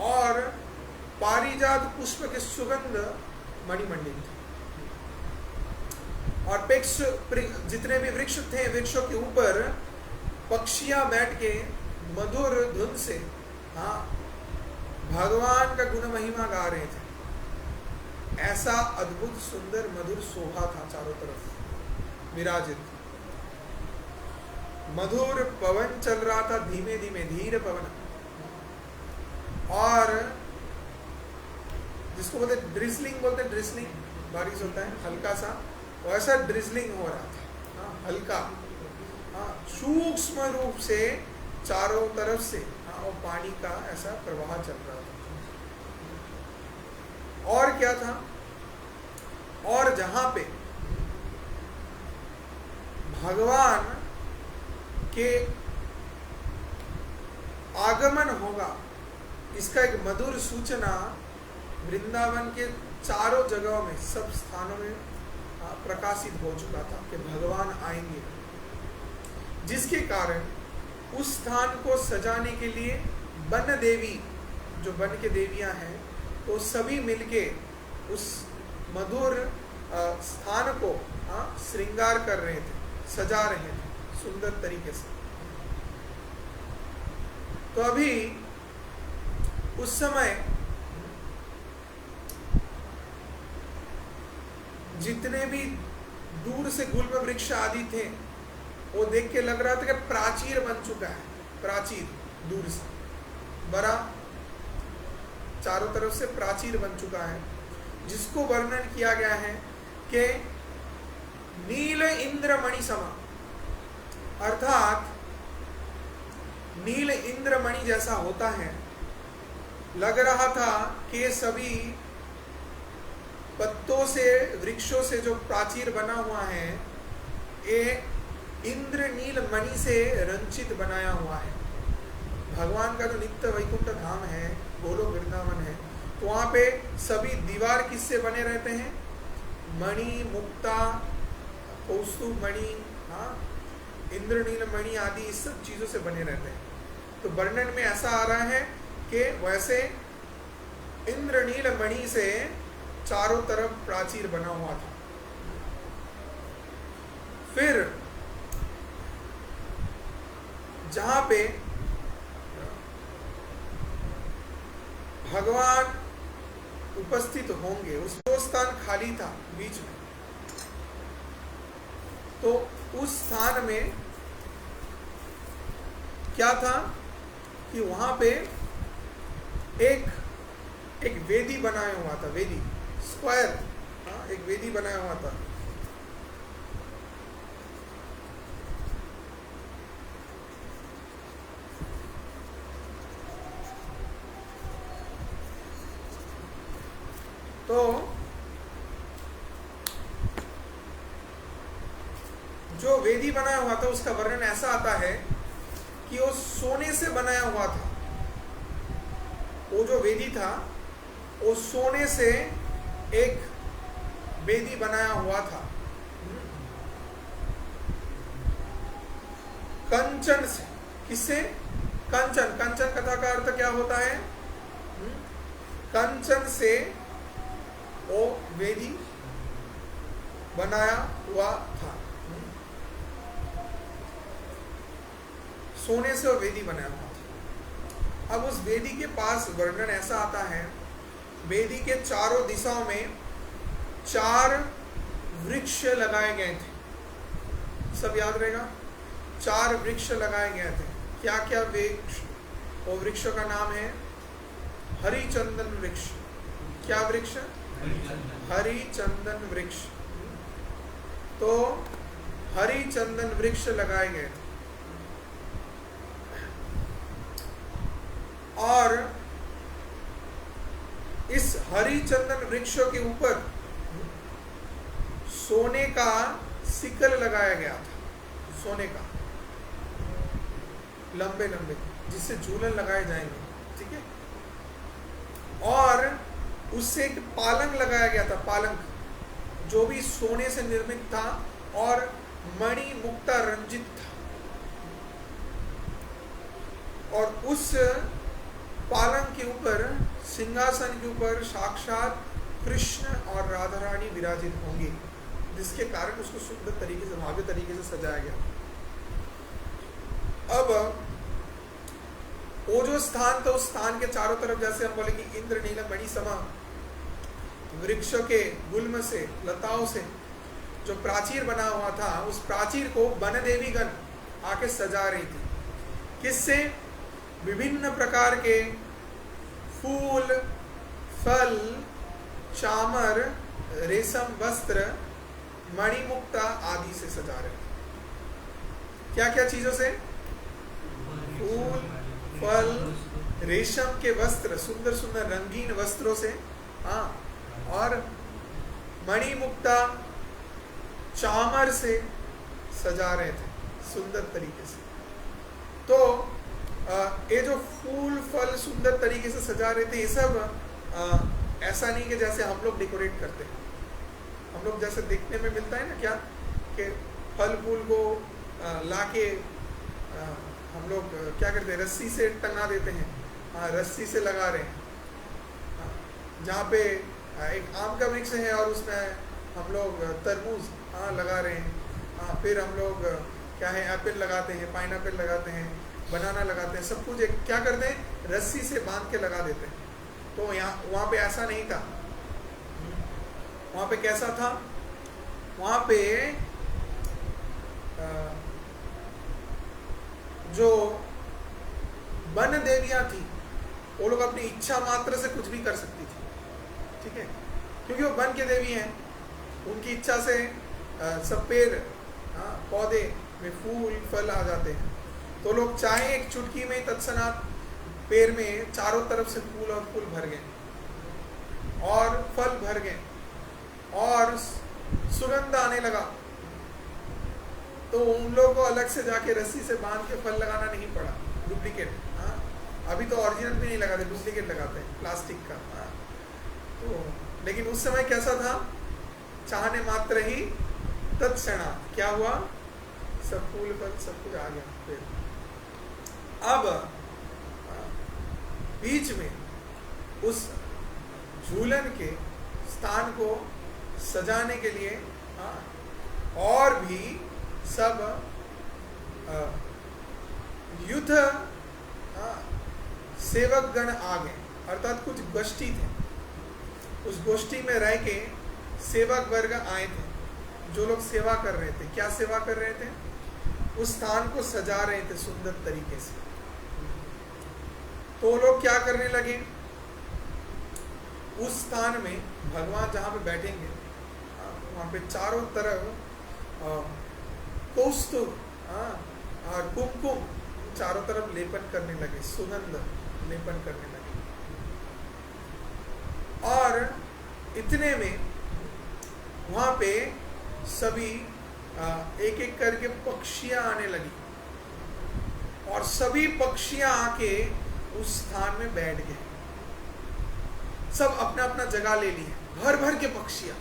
और पारिजात पुष्प के सुगंध मणिमंडित थे, और जितने भी वृक्ष थे, वृक्षों के ऊपर पक्षियां बैठ के मधुर धुन से भगवान का गुण महिमा गा रहे थे। ऐसा अद्भुत सुंदर मधुर शोभा था चारों तरफ विराजित। मधुर पवन चल रहा था, धीमे धीमे धीर पवन, और जिसको बोलते ड्रिजलिंग बोलते, ड्रिजलिंग बारिश होता है हल्का सा, वैसा ड्रिजलिंग हो रहा था, हल्का, सूक्ष्म रूप से चारों तरफ से वो पानी का ऐसा प्रवाह चल रहा था। और क्या था, और जहां पे भगवान के आगमन होगा, इसका एक मधुर सूचना वृंदावन के चारों जगहों में, सब स्थानों में प्रकाशित हो चुका था कि भगवान आएंगे, जिसके कारण उस स्थान को सजाने के लिए वन देवी, जो वन के देवियां हैं, तो सभी मिलके उस मधुर स्थान को श्रृंगार कर रहे थे, सजा रहे थे सुंदर तरीके से। तो अभी उस समय जितने भी दूर से गुल्म वृक्ष आदि थे, वो देख के लग रहा था कि प्राचीर बन चुका है, प्राचीर दूर से बड़ा, चारों तरफ से प्राचीर बन चुका है, जिसको वर्णन किया गया है कि नील इंद्रमणि समा, अर्थात नील इंद्रमणि जैसा होता है। लग रहा था कि सभी पत्तों से, वृक्षों से जो प्राचीर बना हुआ है, ये इंद्रनील मणि से रंचित बनाया हुआ है। भगवान का जो नित्य वैकुंठ धाम है, गोलोक वृंदावन है, तो वहाँ पे सभी दीवार किससे बने रहते हैं? मणि, मुक्ता, कौस्तुभ मणि, इंद्रनील मणि आदि इस सब चीजों से बने रहते हैं। तो वर्णन में ऐसा आ रहा है कि वैसे इंद्रनील मणि से चारों तरफ प्राचीर बना हुआ था। फिर जहां पे भगवान उपस्थित होंगे, उस स्थान खाली था बीच में, तो उस स्थान में क्या था कि वहां पे एक वेदी बनाया हुआ था, वेदी स्क्वायर, एक वेदी बनाया हुआ था। तो जो वेदी बनाया हुआ था उसका वर्णन ऐसा आता है कि वो सोने से बनाया हुआ था। वो जो वेदी था वो सोने से एक वेदी बनाया हुआ था, कंचन से। किससे? कंचन। कंचन कथा का अर्थ क्या होता है? कंचन से वो वेदी बनाया हुआ था, सोने से वो वेदी बनाया हुआ था। अब उस वेदी के पास वर्णन ऐसा आता है, वेदी के चारों दिशाओं में 4 वृक्ष लगाए गए थे। सब याद रहेगा, 4 वृक्ष लगाए गए थे। क्या क्या वृक्ष? वो वृक्षों का नाम है हरिचंदन वृक्ष। क्या वृक्ष? हरिचंदन वृक्ष। तो हरिचंदन वृक्ष लगाए गए थे। और इस हरिचंदन वृक्षों के ऊपर सोने का सिकल लगाया गया था, सोने का, लंबे लंबे, जिससे झूलन लगाए जाएंगे, ठीक है। और उससे एक पालंग लगाया गया था, पालंग, जो भी सोने से निर्मित था और मणि मुक्ता रंजित था। और उस पालंग के ऊपर, सिंहासन के ऊपर साक्षात कृष्ण और राधा रानी विराजित होंगे, जिसके कारण उसको सुंदर तरीके से, भव्य तरीके से सजाया गया। अब वो जो स्थान था, उस स्थान के चारों तरफ, जैसे हम बोले कि इंद्रनील मणि समा, वृक्षों के गुल्म से, लताओं से जो प्राचीर बना हुआ था, उस प्राचीर को वन देवीगण आके सजा रही थी। किससे? विभिन्न प्रकार के फूल, फल, चामर, रेशम वस्त्र, मणिमुक्ता आदि से सजा रहे थे। क्या क्या चीजों से? फूल, फल, रेशम के वस्त्र, सुंदर सुंदर रंगीन वस्त्रों से, और मणिमुक्ता, चामर से सजा रहे थे सुंदर तरीके से। तो ये जो फूल फल सुंदर तरीके से सजा रहे थे, ये सब ऐसा नहीं कि जैसे हम लोग डेकोरेट करते हैं। हम लोग जैसे देखने में मिलता है ना क्या, कि फल फूल को लाके हम लोग क्या करते हैं, रस्सी से टंगा देते हैं। हाँ, रस्सी से लगा रहे हैं। जहाँ पे एक आम का वृक्ष है और उसमें हम लोग तरबूज लगा रहे हैं। फिर हम लोग क्या है, एप्पल लगाते हैं, पाइनएप्पल लगाते हैं, बनाना लगाते हैं, सब कुछ एक क्या करते हैं, रस्सी से बांध के लगा देते हैं। तो यहाँ वहाँ पे ऐसा नहीं था। वहाँ पे कैसा था, वहाँ पे जो वन देवियाँ थी, वो लोग अपनी इच्छा मात्र से कुछ भी कर सकती थी, ठीक है, क्योंकि वो वन के देवी हैं। उनकी इच्छा से सब पेड़ पौधे में फूल फल आ जाते हैं। तो लोग चाहे एक चुटकी में तत्क्षणात पेड़ में चारों तरफ से फूल और फूल भर गए और फल भर गए और सुगंध आने लगा। तो उन लोगों को अलग से जाके रस्सी से बांध के फल लगाना नहीं पड़ा, डुप्लीकेट। अभी तो ओरिजिनल भी नहीं लगाते, डुप्लीकेट लगाते हैं प्लास्टिक का। तो लेकिन उस समय कैसा था, चाहने मात्र ही तत्क्षणात क्या हुआ, सब फूल फल सब कुछ आ गया फिर। अब बीच में उस झूलन के स्थान को सजाने के लिए और भी सब युद्ध सेवक गण आ गए, अर्थात कुछ गोष्ठी थे। उस गोष्ठी में रह के सेवक वर्ग आए थे, जो लोग सेवा कर रहे थे। क्या सेवा कर रहे थे, उस स्थान को सजा रहे थे सुंदर तरीके से। तो लोग क्या करने लगे, उस स्थान में भगवान जहाँ पे बैठेंगे वहाँ पे चारों तरफ कौस्तुभ और कुमकुम चारों तरफ लेपन करने लगे, सुगंध लेपन करने लगे। और इतने में वहाँ पे सभी एक एक करके पक्षियाँ आने लगी और सभी पक्षियाँ आके उस स्थान में बैठ गए। सब अपना अपना जगह ले लिए, भर भर के पक्षियाँ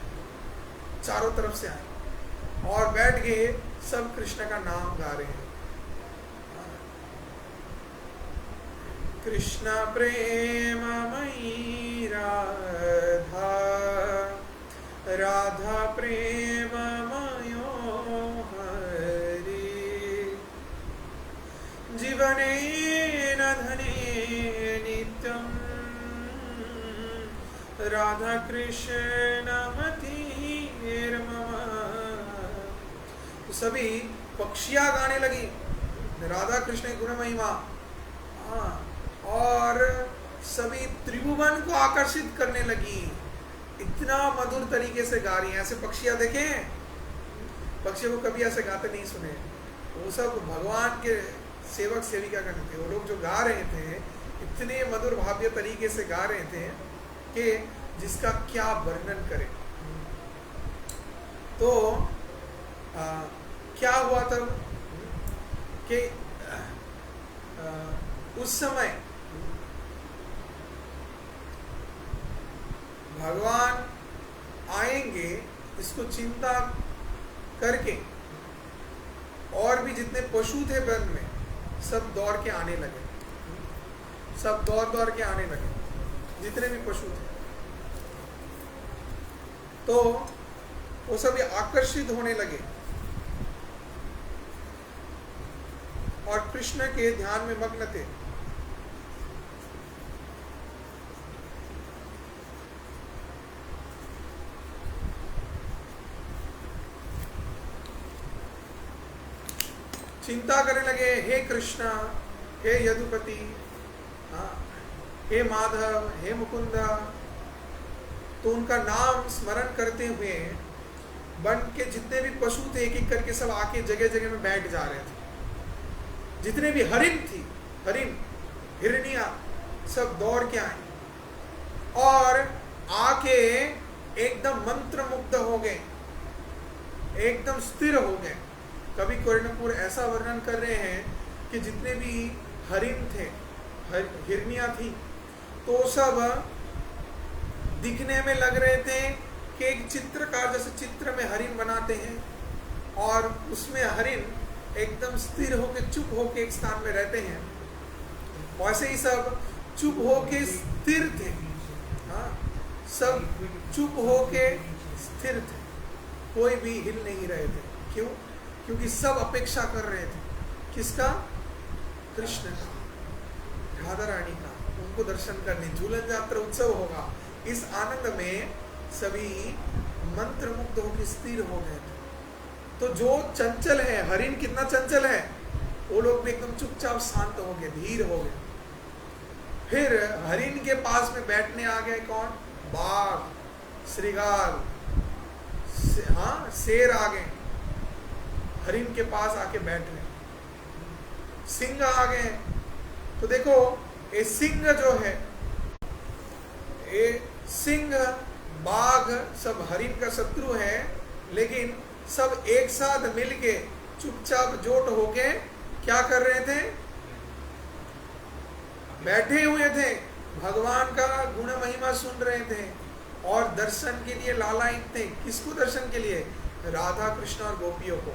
चारों तरफ से आए और बैठ गए। सब कृष्ण का नाम गा रहे हैं, कृष्ण प्रेममयी राधा, राधा प्रेममयो हरि, जीवनेन धने नित्यं, राधा कृष्ण मतिर्मम। तो सभी पक्षियाँ गाने लगी राधा कृष्ण की गुण महिमा, और सभी त्रिभुवन को आकर्षित करने लगी। इतना मधुर तरीके से गा रही हैं। ऐसे पक्षियाँ देखें, पक्षियों को कभी ऐसे गाते नहीं सुने। वो सब भगवान के सेवक सेविका करते थे। वो लोग जो गा रहे थे, इतने मधुर भाव्य तरीके से गा रहे थे कि जिसका क्या वर्णन करें। तो क्या हुआ तब कि उस समय भगवान आएंगे इसको चिंता करके, और भी जितने पशु थे वन में सब दौड़ के आने लगे, सब दौड़ दौड़ के आने लगे, जितने भी पशु थे। तो वो सभी आकर्षित होने लगे और कृष्ण के ध्यान में मग्न थे। चिंता करने लगे, हे कृष्ण, हे यदुपति, हे माधव, हे मुकुंद। तो उनका नाम स्मरण करते हुए वन के जितने भी पशु थे एक एक करके सब आके जगह जगह में बैठ जा रहे थे। जितने भी हरिण थी, हरिण हिरनिया सब दौड़ के आए और आके एकदम मंत्र मुग्ध हो गए, एकदम स्थिर हो गए कवि कर्णपुर ऐसा वर्णन कर रहे हैं कि जितने भी हरिण थे, हिरनियां थी, तो सब दिखने में लग रहे थे कि एक चित्रकार जैसे चित्र में हरिण बनाते हैं और उसमें हरिण एकदम स्थिर होके चुप होके एक स्थान में रहते हैं, वैसे ही सब चुप होके स्थिर थे। हाँ, सब चुप होके स्थिर थे, कोई भी हिल नहीं रहे थे। क्यों? क्योंकि सब अपेक्षा कर रहे थे किसका? कृष्ण का, राधा रानी का, उनको दर्शन करने। झूलन यात्रा उत्सव होगा, इस आनंद में सभी मंत्र मुग्ध होकर स्थिर हो गए थे। तो जो चंचल है, हरिण कितना चंचल है, वो लोग भी एकदम चुपचाप शांत हो गए, धीर हो गए। फिर हरिण के पास में बैठने आ गए कौन? बाघ, श्रृगाल, हाँ शेर आ गए, हरिण के पास आके बैठ गए। सिंह आ गए। तो देखो ये सिंह जो है, ये सिंह बाघ सब हरिण का शत्रु है, लेकिन सब एक साथ मिलके चुपचाप जोट होके क्या कर रहे थे? बैठे हुए थे, भगवान का गुण महिमा सुन रहे थे और दर्शन के लिए लालायित थे। किसको दर्शन के लिए? राधा कृष्ण और गोपियों को।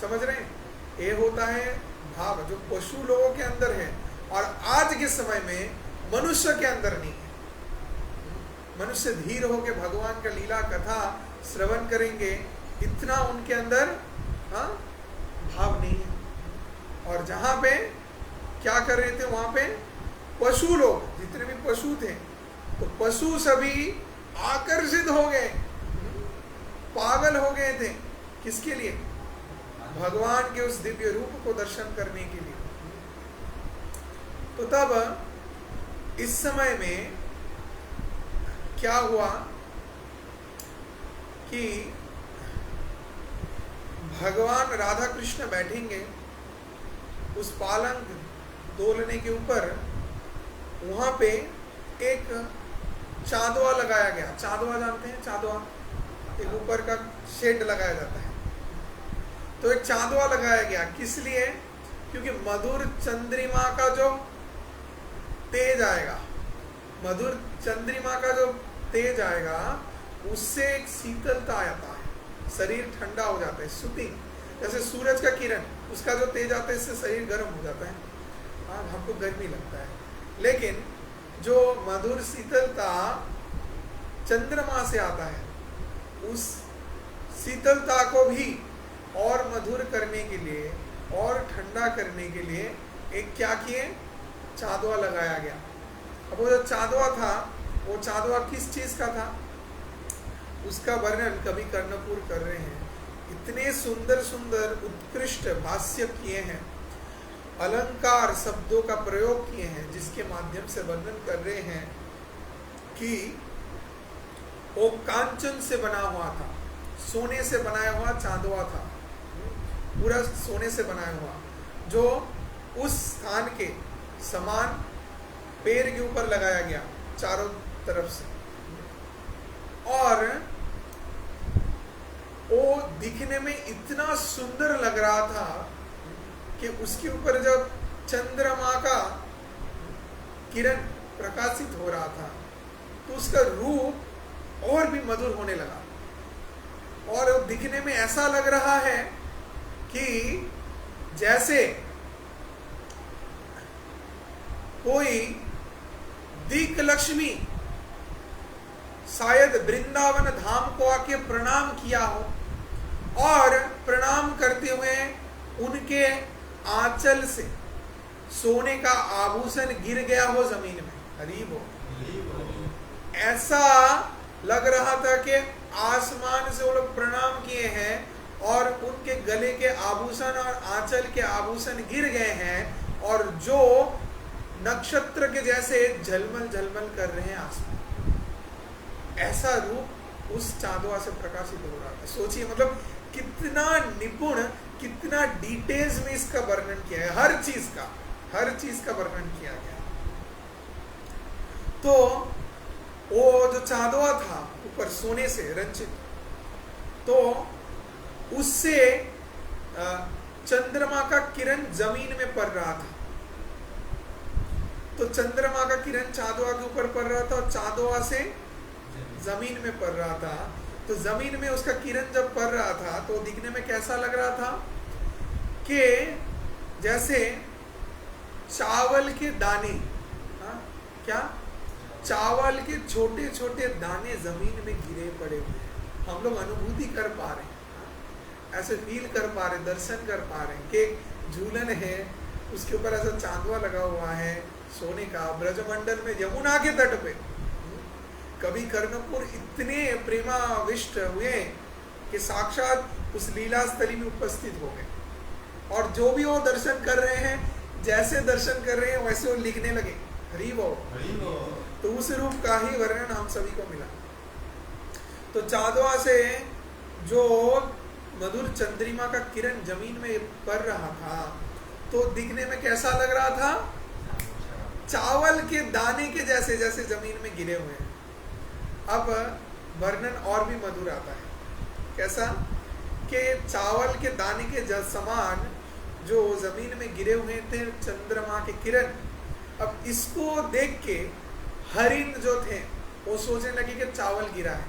समझ रहे हैं? ये होता है भाव जो पशु लोगों के अंदर है और आज के समय में मनुष्य के अंदर नहीं है। मनुष्य धीर होकर भगवान का लीला कथा श्रवण करेंगे, इतना उनके अंदर हाँ भाव नहीं है। और जहां पे क्या कर रहे थे, वहां पे पशु लोग, जितने भी पशु थे, तो पशु सभी आकर्षित हो गए, पागल हो गए थे। किसके लिए? भगवान के उस दिव्य रूप को दर्शन करने के लिए। तो तब इस समय में क्या हुआ कि भगवान राधा कृष्ण बैठेंगे उस पालंग दोलने के ऊपर, वहां पे एक चांदवा लगाया गया। चांदवा जानते हैं? चांदवा एक ऊपर का शेड लगाया जाता है। तो एक चांदवा लगाया गया, किस लिए? क्योंकि मधुर चंद्रिमा का जो तेज आएगा, मधुर चंद्रिमा का जो तेज आएगा, उससे एक शीतलता आता है, शरीर ठंडा हो जाता है। सूतिंग जैसे सूरज का किरण, उसका जो तेज आता है, इससे शरीर गर्म हो जाता है, हाँ हमको गर्मी लगता है। लेकिन जो मधुर शीतलता चंद्रमा से आता है, उस शीतलता को भी और मधुर करने के लिए और ठंडा करने के लिए एक क्या किए? चांदवा लगाया गया। अब वो जो चांदवा था, वो चांदवा किस चीज का था, उसका वर्णन कवि कर्णपुर कर रहे हैं। इतने सुंदर सुंदर उत्कृष्ट भाष्य किए हैं, अलंकार शब्दों का प्रयोग किए हैं, जिसके माध्यम से वर्णन कर रहे हैं कि वो कांचन से बना हुआ था, सोने से बनाया हुआ चांदवा था, पूरा सोने से बनाया हुआ, जो उस स्थान के समान पैर के ऊपर लगाया गया चारों तरफ से। और वो दिखने में इतना सुंदर लग रहा था कि उसके ऊपर जब चंद्रमा का किरण प्रकाशित हो रहा था, तो उसका रूप और भी मधुर होने लगा। और वो दिखने में ऐसा लग रहा है कि जैसे कोई दिक लक्ष्मी शायद वृंदावन धाम को आके प्रणाम किया हो और प्रणाम करते हुए उनके आंचल से सोने का आभूषण गिर गया हो जमीन में। हरी बोल। ऐसा लग रहा था कि आसमान से वो लोग प्रणाम किए हैं और उनके गले के आभूषण और आंचल के आभूषण गिर गए हैं और जो नक्षत्र के जैसे झलमल झलमल कर रहे हैं आसमान। ऐसा रूप उस चांदवा से प्रकाशित हो रहा था। सोचिए, मतलब कितना निपुण, कितना डिटेल्स में इसका वर्णन किया है, हर चीज का वर्णन किया गया। तो वो जो चांदवा था ऊपर सोने से रंजित, तो उससे चंद्रमा का किरण जमीन में पड़ रहा था। तो चंद्रमा का किरण चांदवा के ऊपर पड़ रहा था और चांदवा से जमीन में पड़ रहा था। तो जमीन में उसका किरण जब पड़ रहा था तो दिखने में कैसा लग रहा था कि जैसे चावल के दाने, क्या चावल के छोटे छोटे दाने जमीन में गिरे पड़े हुए हैं। हम लोग अनुभूति कर पा रहे हैं, ऐसे फील कर पा रहे, दर्शन कर पा रहे हैं कि झूलन है, उसके ऊपर ऐसा चांदवा लगा हुआ है सोने का, ब्रजमंडल में यमुना के तट पे। कभी कर्णपुर इतने प्रेमाविष्ट हुए कि साक्षात उस लीला स्थली में उपस्थित हो गए, और जो भी वो दर्शन कर रहे हैं, जैसे दर्शन कर रहे हैं वैसे वो लिखने लगे, हरि बोल। तो उस रूप का ही वर्णन हम सभी को मिला। तो चांदवा से जो मधुर चंद्रिमा का किरण जमीन में पड़ रहा था तो दिखने में कैसा लग रहा था, चावल के दाने के जैसे, जैसे जमीन में गिरे हुए हैं। अब वर्णन और भी मधुर आता है, कैसा कि चावल के दाने के समान जो जमीन में गिरे हुए थे चंद्रमा के किरण, अब इसको देख के हरिण जो थे वो सोचने लगे कि चावल गिरा है,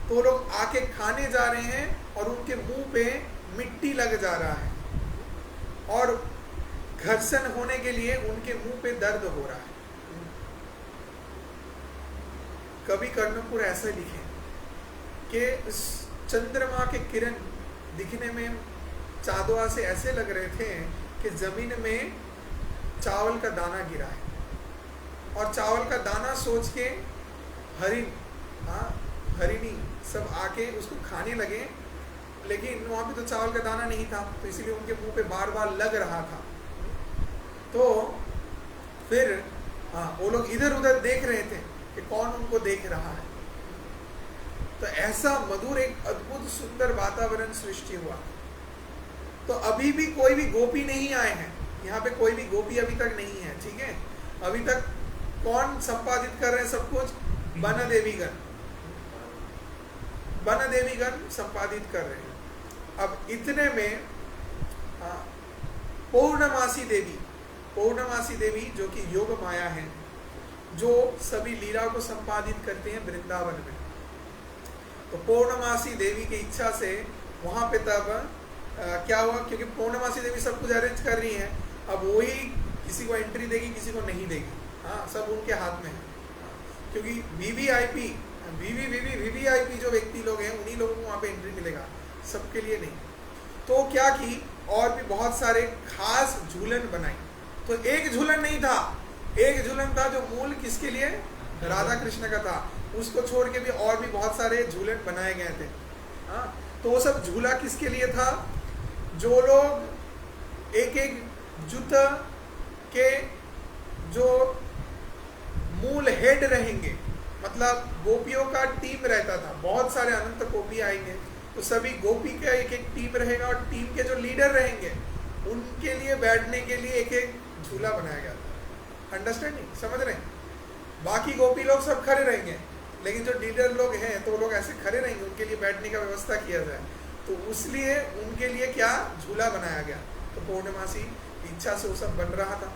तो लोग आके खाने जा रहे हैं और उनके मुंह पे मिट्टी लग जा रहा है और घर्षण होने के लिए उनके मुंह पे दर्द हो रहा है। कवि कर्णपुर ऐसे लिखे कि चंद्रमा के किरण दिखने में चांदवा से ऐसे लग रहे थे कि जमीन में चावल का दाना गिरा है, और चावल का दाना सोच के हरिण, हरिणी सब आके उसको खाने लगे, लेकिन वहां पे तो चावल का दाना नहीं था, तो इसीलिए उनके मुंह पे बार बार लग रहा था। तो फिर वो लोग इधर उधर देख रहे थे कि कौन उनको देख रहा है। तो ऐसा मधुर एक अद्भुत सुंदर वातावरण सृष्टि हुआ। तो अभी भी कोई भी गोपी नहीं आए हैं, यहाँ पे कोई भी गोपी अभी तक नहीं है, ठीक है। अभी तक कौन संपादित कर रहे हैं सब कुछ, बन देवीगण, बन देवीगण संपादित कर रहे हैं। अब इतने में पौर्णमासी देवी, पौर्णमासी देवी जो कि योग माया है, जो सभी लीला को संपादित करते हैं वृंदावन में। तो पौर्णमासी देवी की इच्छा से वहां पे तब क्या हुआ, क्योंकि पौर्णमासी देवी सब कुछ अरेंज कर रही है, अब वही किसी को एंट्री देगी किसी को नहीं देगी, सब उनके हाथ में है। क्योंकि वीवीआईपी जो व्यक्ति लोग हैं उन्हीं लोगों को वहाँ पे एंट्री मिलेगा, सबके लिए नहीं। तो क्या की, और भी बहुत सारे खास झूलन बनाई। तो एक झूलन नहीं था, एक झूलन था जो मूल किसके लिए, राधा कृष्ण का था, उसको छोड़ के भी और भी बहुत सारे झूलन बनाए गए थे। तो वो सब झूला किसके लिए था, जो लोग एक एक जुत के जो मूल हेड रहेंगे, मतलब गोपियों का टीम रहता था, बहुत सारे अनंत गोपी आएंगे, तो सभी गोपी का एक एक टीम रहेगा और टीम के जो लीडर रहेंगे उनके लिए बैठने के लिए एक एक झूला बनाया गया था। अंडरस्टैंडिंग, समझ रहे हैं। बाकी गोपी लोग सब खड़े रहेंगे, लेकिन जो लीडर लोग हैं तो लोग ऐसे खड़े रहेंगे, उनके लिए बैठने का व्यवस्था किया जाए, तो उसलिए उनके लिए क्या झूला बनाया गया। तो पौर्णमासी इच्छा से वो सब बन रहा था।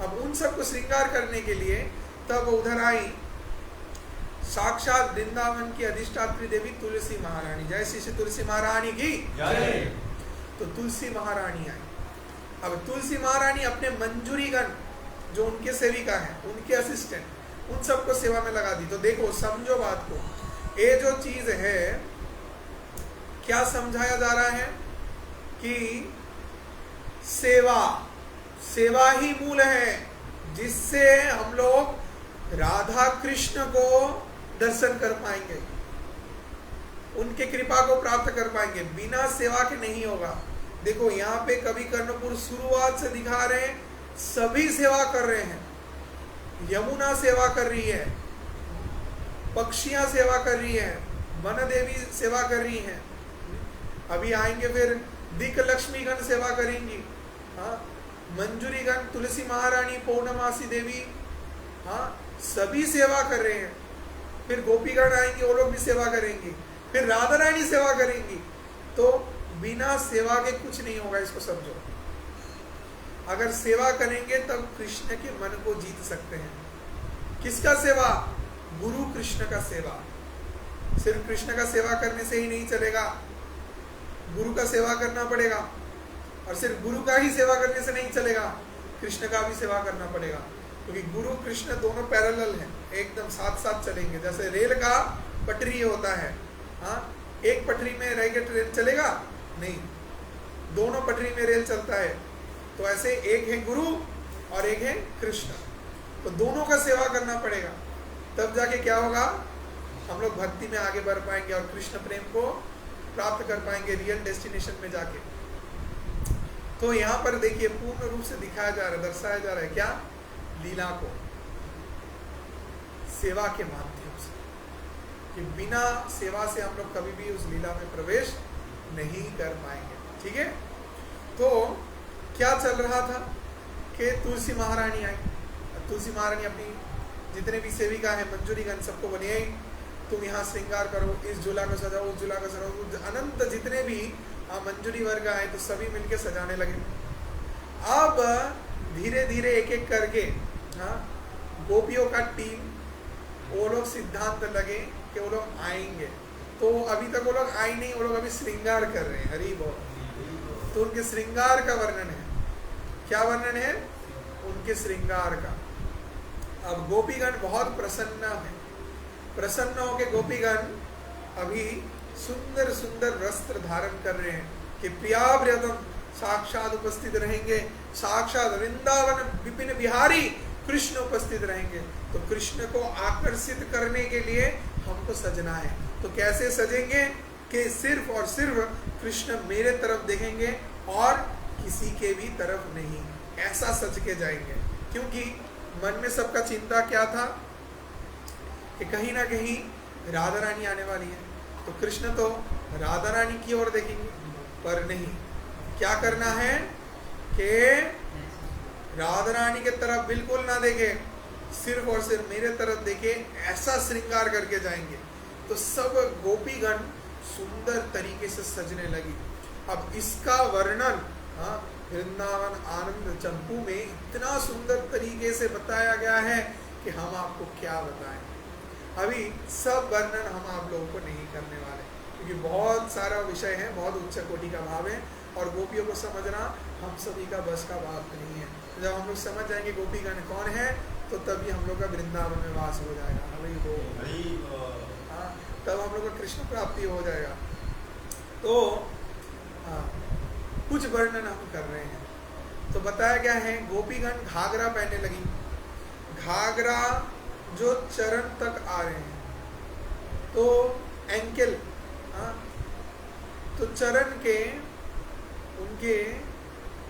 अब उन सबको श्रृंगार करने के लिए तब उधर आई साक्षात वृंदावन की अधिष्ठात्री देवी तुलसी महारानी। जय श्री तुलसी महारानी की जय। तो तुलसी महारानी आई। अब तुलसी महारानी अपने मंजूरीगण जो उनके सेविका है, उनके असिस्टेंट, उन सबको सेवा में लगा दी। तो देखो, समझो बात को, ये जो चीज है क्या समझाया जा रहा है कि सेवा, सेवा ही मूल है, जिससे हम लोग राधा कृष्ण को दर्शन कर पाएंगे, उनके कृपा को प्राप्त कर पाएंगे। बिना सेवा के नहीं होगा। देखो यहाँ पे कवि कर्णपुर शुरुआत से दिखा रहे हैं, सभी सेवा कर रहे हैं। यमुना सेवा कर रही है, पक्षियां सेवा कर रही है, वन देवी सेवा कर रही है, अभी आएंगे फिर दिक लक्ष्मीगण सेवा करेंगी, मंजूरीगण, तुलसी महारानी, पौर्णमासी देवी, सभी सेवा कर रहे हैं। फिर गोपीगण आएंगे, वो लोग भी सेवा करेंगी, फिर राधा रानी सेवा करेंगी। तो बिना सेवा के कुछ नहीं होगा, इसको समझो। अगर सेवा करेंगे तब कृष्ण के मन को जीत सकते हैं। किसका सेवा? गुरु कृष्ण का सेवा। सिर्फ कृष्ण का सेवा करने से ही नहीं चलेगा, गुरु का सेवा करना पड़ेगा। और सिर्फ गुरु का ही सेवा करने से नहीं चलेगा, कृष्ण का भी सेवा करना पड़ेगा। क्योंकि गुरु कृष्ण दोनों पैरेलल हैं, एकदम साथ साथ चलेंगे। जैसे रेल का पटरी होता है, हाँ, एक पटरी में रह के ट्रेन चलेगा नहीं, दोनों पटरी में रेल चलता है। तो ऐसे एक है गुरु और एक है कृष्ण, तो दोनों का सेवा करना पड़ेगा, तब जाके क्या होगा, हम लोग भक्ति में आगे बढ़ पाएंगे और कृष्ण प्रेम को प्राप्त कर पाएंगे रियल डेस्टिनेशन में जाके। तो यहाँ पर देखिए पूर्ण रूप से दिखाया जा रहा है, दर्शाया जा रहा है क्या? लीला को सेवा के माध्यम से, कि बिना सेवा से हम लोग कभी भी उस लीला में प्रवेश नहीं कर पाएंगे। ठीक है, तो क्या चल रहा था कि तुलसी महारानी आई। तुलसी महारानी अपनी जितने भी सेविका है मंजूरीगण सबको बनी आई, तुम यहाँ श्रृंगार करो, इस झूला को सजाओ, उस झूला को सजाओ, अनंत जितने भी मंजूरी वर्ग आए तो सभी मिलके सजाने लगे। अब धीरे धीरे एक एक करके गोपियों का टीम, वो लोग सिद्धांत लगे कि वो लोग आएंगे। तो अभी तक वो लोग आए नहीं, वो लोग अभी श्रृंगार कर रहे हैं, हरि बोल। तो उनके श्रृंगार का वर्णन है। क्या वर्णन है? उनके श्रृंगार का। अब गोपीगण बहुत प्रसन्न है, प्रसन्न होके गोपीगण अभी सुंदर सुंदर वस्त्र धारण कर रहे हैं कि प्रियाव्रतम साक्षात उपस्थित रहेंगे, साक्षात वृंदावन विपिन बिहारी कृष्ण उपस्थित रहेंगे। तो कृष्ण को आकर्षित करने के लिए हमको सजना है। तो कैसे सजेंगे कि सिर्फ और सिर्फ कृष्ण मेरे तरफ देखेंगे और किसी के भी तरफ नहीं, ऐसा सज के जाएंगे। क्योंकि मन में सबका चिंता क्या था कि कहीं ना कहीं राधा रानी आने वाली है, तो कृष्ण तो राधा रानी की ओर देखेंगे, पर नहीं, क्या करना है कि राधा रानी के तरफ बिल्कुल ना देखे, सिर्फ और सिर्फ मेरे तरफ देखे, ऐसा श्रृंगार करके जाएंगे। तो सब गोपीगण सुंदर तरीके से सजने लगी। अब इसका वर्णन वृंदावन आनंद चंपू में इतना सुंदर तरीके से बताया गया है कि हम आपको क्या बताएं। अभी सब वर्णन हम आप लोगों को नहीं करने वाले, क्योंकि बहुत सारा विषय है, बहुत उच्च कोटि का भाव है, और गोपियों को समझना हम सभी का बस का बात नहीं है। जब हम लोग समझ जाएंगे गोपीगण कौन है, तो तभी हम लोग का वृंदावन में वास हो जाएगा। तब हम लोग का कृष्ण प्राप्ति हो जाएगा। तो कुछ वर्णन हम कर रहे हैं। तो बताया गया है गोपीगण घाघरा पहनने लगी, घाघरा जो चरण तक आ रहे हैं, तो एंकल, तो चरण के उनके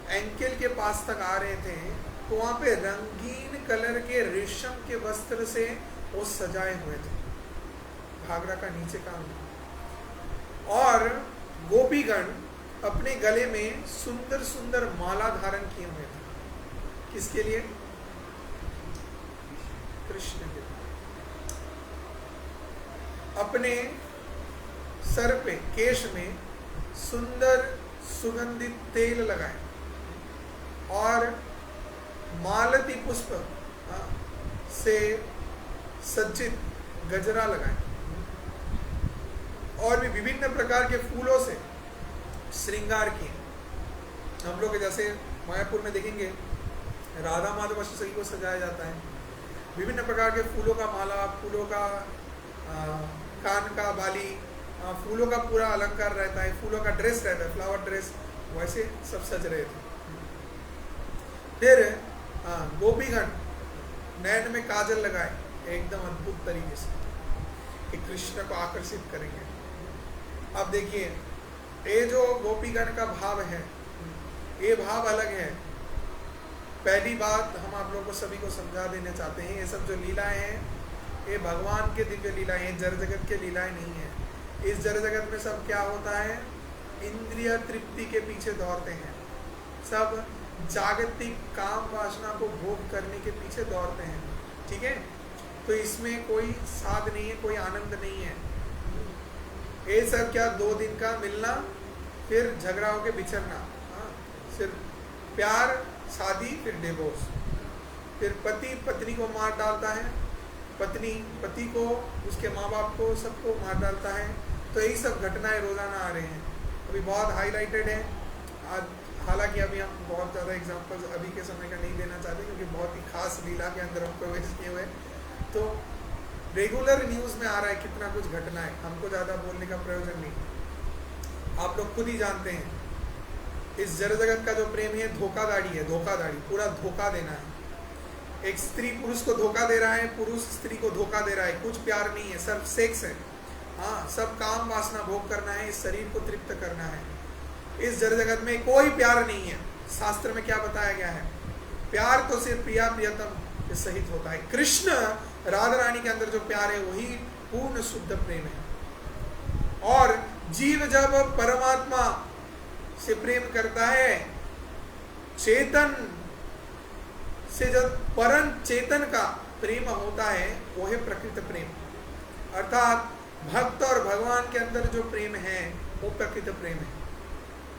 एंकल के पास तक आ रहे थे। तो वहां पे रंगीन कलर के रेशम के वस्त्र से वो सजाए हुए थे, घाघरा का नीचे का। और गोपीगण अपने गले में सुंदर सुंदर माला धारण किए हुए थे। किसके लिए? कृष्ण के लिए। अपने सर पे, केश में सुंदर सुगंधित तेल लगाए और मालती पुष्प से सज्जित गजरा लगाए और भी विभिन्न प्रकार के फूलों से श्रृंगार किए। हम लोग जैसे मायापुर में देखेंगे राधा माधव अष्टसखी को सजाया जाता है, विभिन्न प्रकार के फूलों का माला, फूलों का कान का बाली, फूलों का पूरा अलंकार रहता है, फूलों का ड्रेस रहता है, फ्लावर ड्रेस, वैसे सब सज रहे थे। फिर गोपीगण नैन में काजल लगाए एकदम अद्भुत तरीके से कि कृष्ण को आकर्षित करेंगे। अब देखिए ये जो गोपीगण का भाव है, ये भाव अलग है। पहली बात हम आप लोगों को सभी को समझा देना चाहते हैं, ये सब जो लीलाएं हैं ये भगवान के दिव्य लीलाएं हैं, जड़ जगत के लीलाएं नहीं है। इस जड़ जगत में सब क्या होता है, इंद्रिय तृप्ति के पीछे दौड़ते हैं, सब जागतिक काम वासना को भोग करने के पीछे दौड़ते हैं। ठीक है, तो इसमें कोई साध नहीं है, कोई आनंद नहीं है। ये सब क्या 2 दिन का मिलना फिर झगड़ा होके बिछड़ना, हाँ, सिर्फ प्यार, शादी, फिर डिवोर्स, फिर पति पत्नी को मार डालता है, पत्नी पति को, उसके माँ बाप को, सबको मार डालता है। तो यही सब घटनाएं रोजाना आ रहे हैं, अभी बहुत हाईलाइटेड है आज। हालांकि अभी हम बहुत ज़्यादा एग्जांपल्स अभी के समय का नहीं देना चाहते, क्योंकि बहुत ही खास लीला के अंदर हम प्रवेश किए हुए। तो रेगुलर न्यूज़ में आ रहा है कितना कुछ घटना है, हमको ज़्यादा बोलने का प्रयोजन नहीं। आप लोग खुद ही जानते हैं इस जड़ जगत का जो प्रेम है धोखाधड़ी है, धोखाधड़ी, पूरा धोखा देना है। एक स्त्री पुरुष को धोखा दे रहा है, पुरुष स्त्री को धोखा दे रहा है, कुछ प्यार नहीं है, सब सेक्स है, हाँ, सब काम वासना भोग करना है, इस शरीर को तृप्त करना है। इस जड़ जगत में कोई प्यार नहीं है। शास्त्र में क्या बताया गया है? प्यार तो सिर्फ प्रिया प्रियतम के सहित होता है। कृष्ण राधा रानी के अंदर जो प्यार है वही पूर्ण शुद्ध प्रेम है। और जीव जब परमात्मा से प्रेम करता है, चेतन से जब परम चेतन का प्रेम होता है, वो है प्रकृत प्रेम। अर्थात भक्त और भगवान के अंदर जो प्रेम है वो प्रकृत प्रेम है।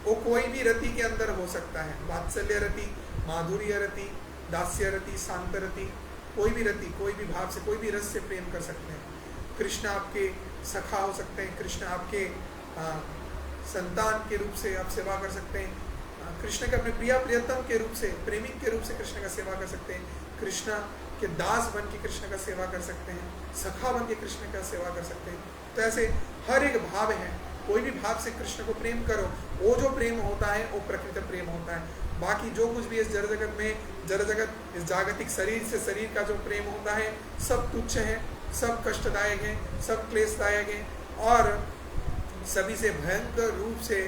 वो कोई भी रति के अंदर हो सकता है, वात्सल्य रति, माधुर्य रति, दास्य रति, शांत रति, कोई भी रति, कोई भी भाव से, कोई भी रस से प्रेम कर सकते हैं। कृष्ण आपके सखा हो सकते हैं, कृष्ण आपके संतान के रूप से आप सेवा कर सकते हैं, कृष्ण के अपने प्रिया प्रियतम के रूप से, प्रेमिक के रूप से कृष्ण का सेवा कर सकते हैं, कृष्ण के दास बन के कृष्ण का सेवा कर सकते हैं, सखा बन के कृष्ण का सेवा कर सकते हैं। तो ऐसे हर एक भाव है, कोई भी भाव से कृष्ण को प्रेम करो, वो जो प्रेम होता है वो प्रकृत प्रेम होता है। बाकी जो कुछ भी इस जड़ जगत में, जड़ जगत इस जागतिक शरीर से शरीर का जो प्रेम होता है सब तुच्छ है, सब कष्टदायक है, सब क्लेशदायक है, और सभी से भयंकर रूप से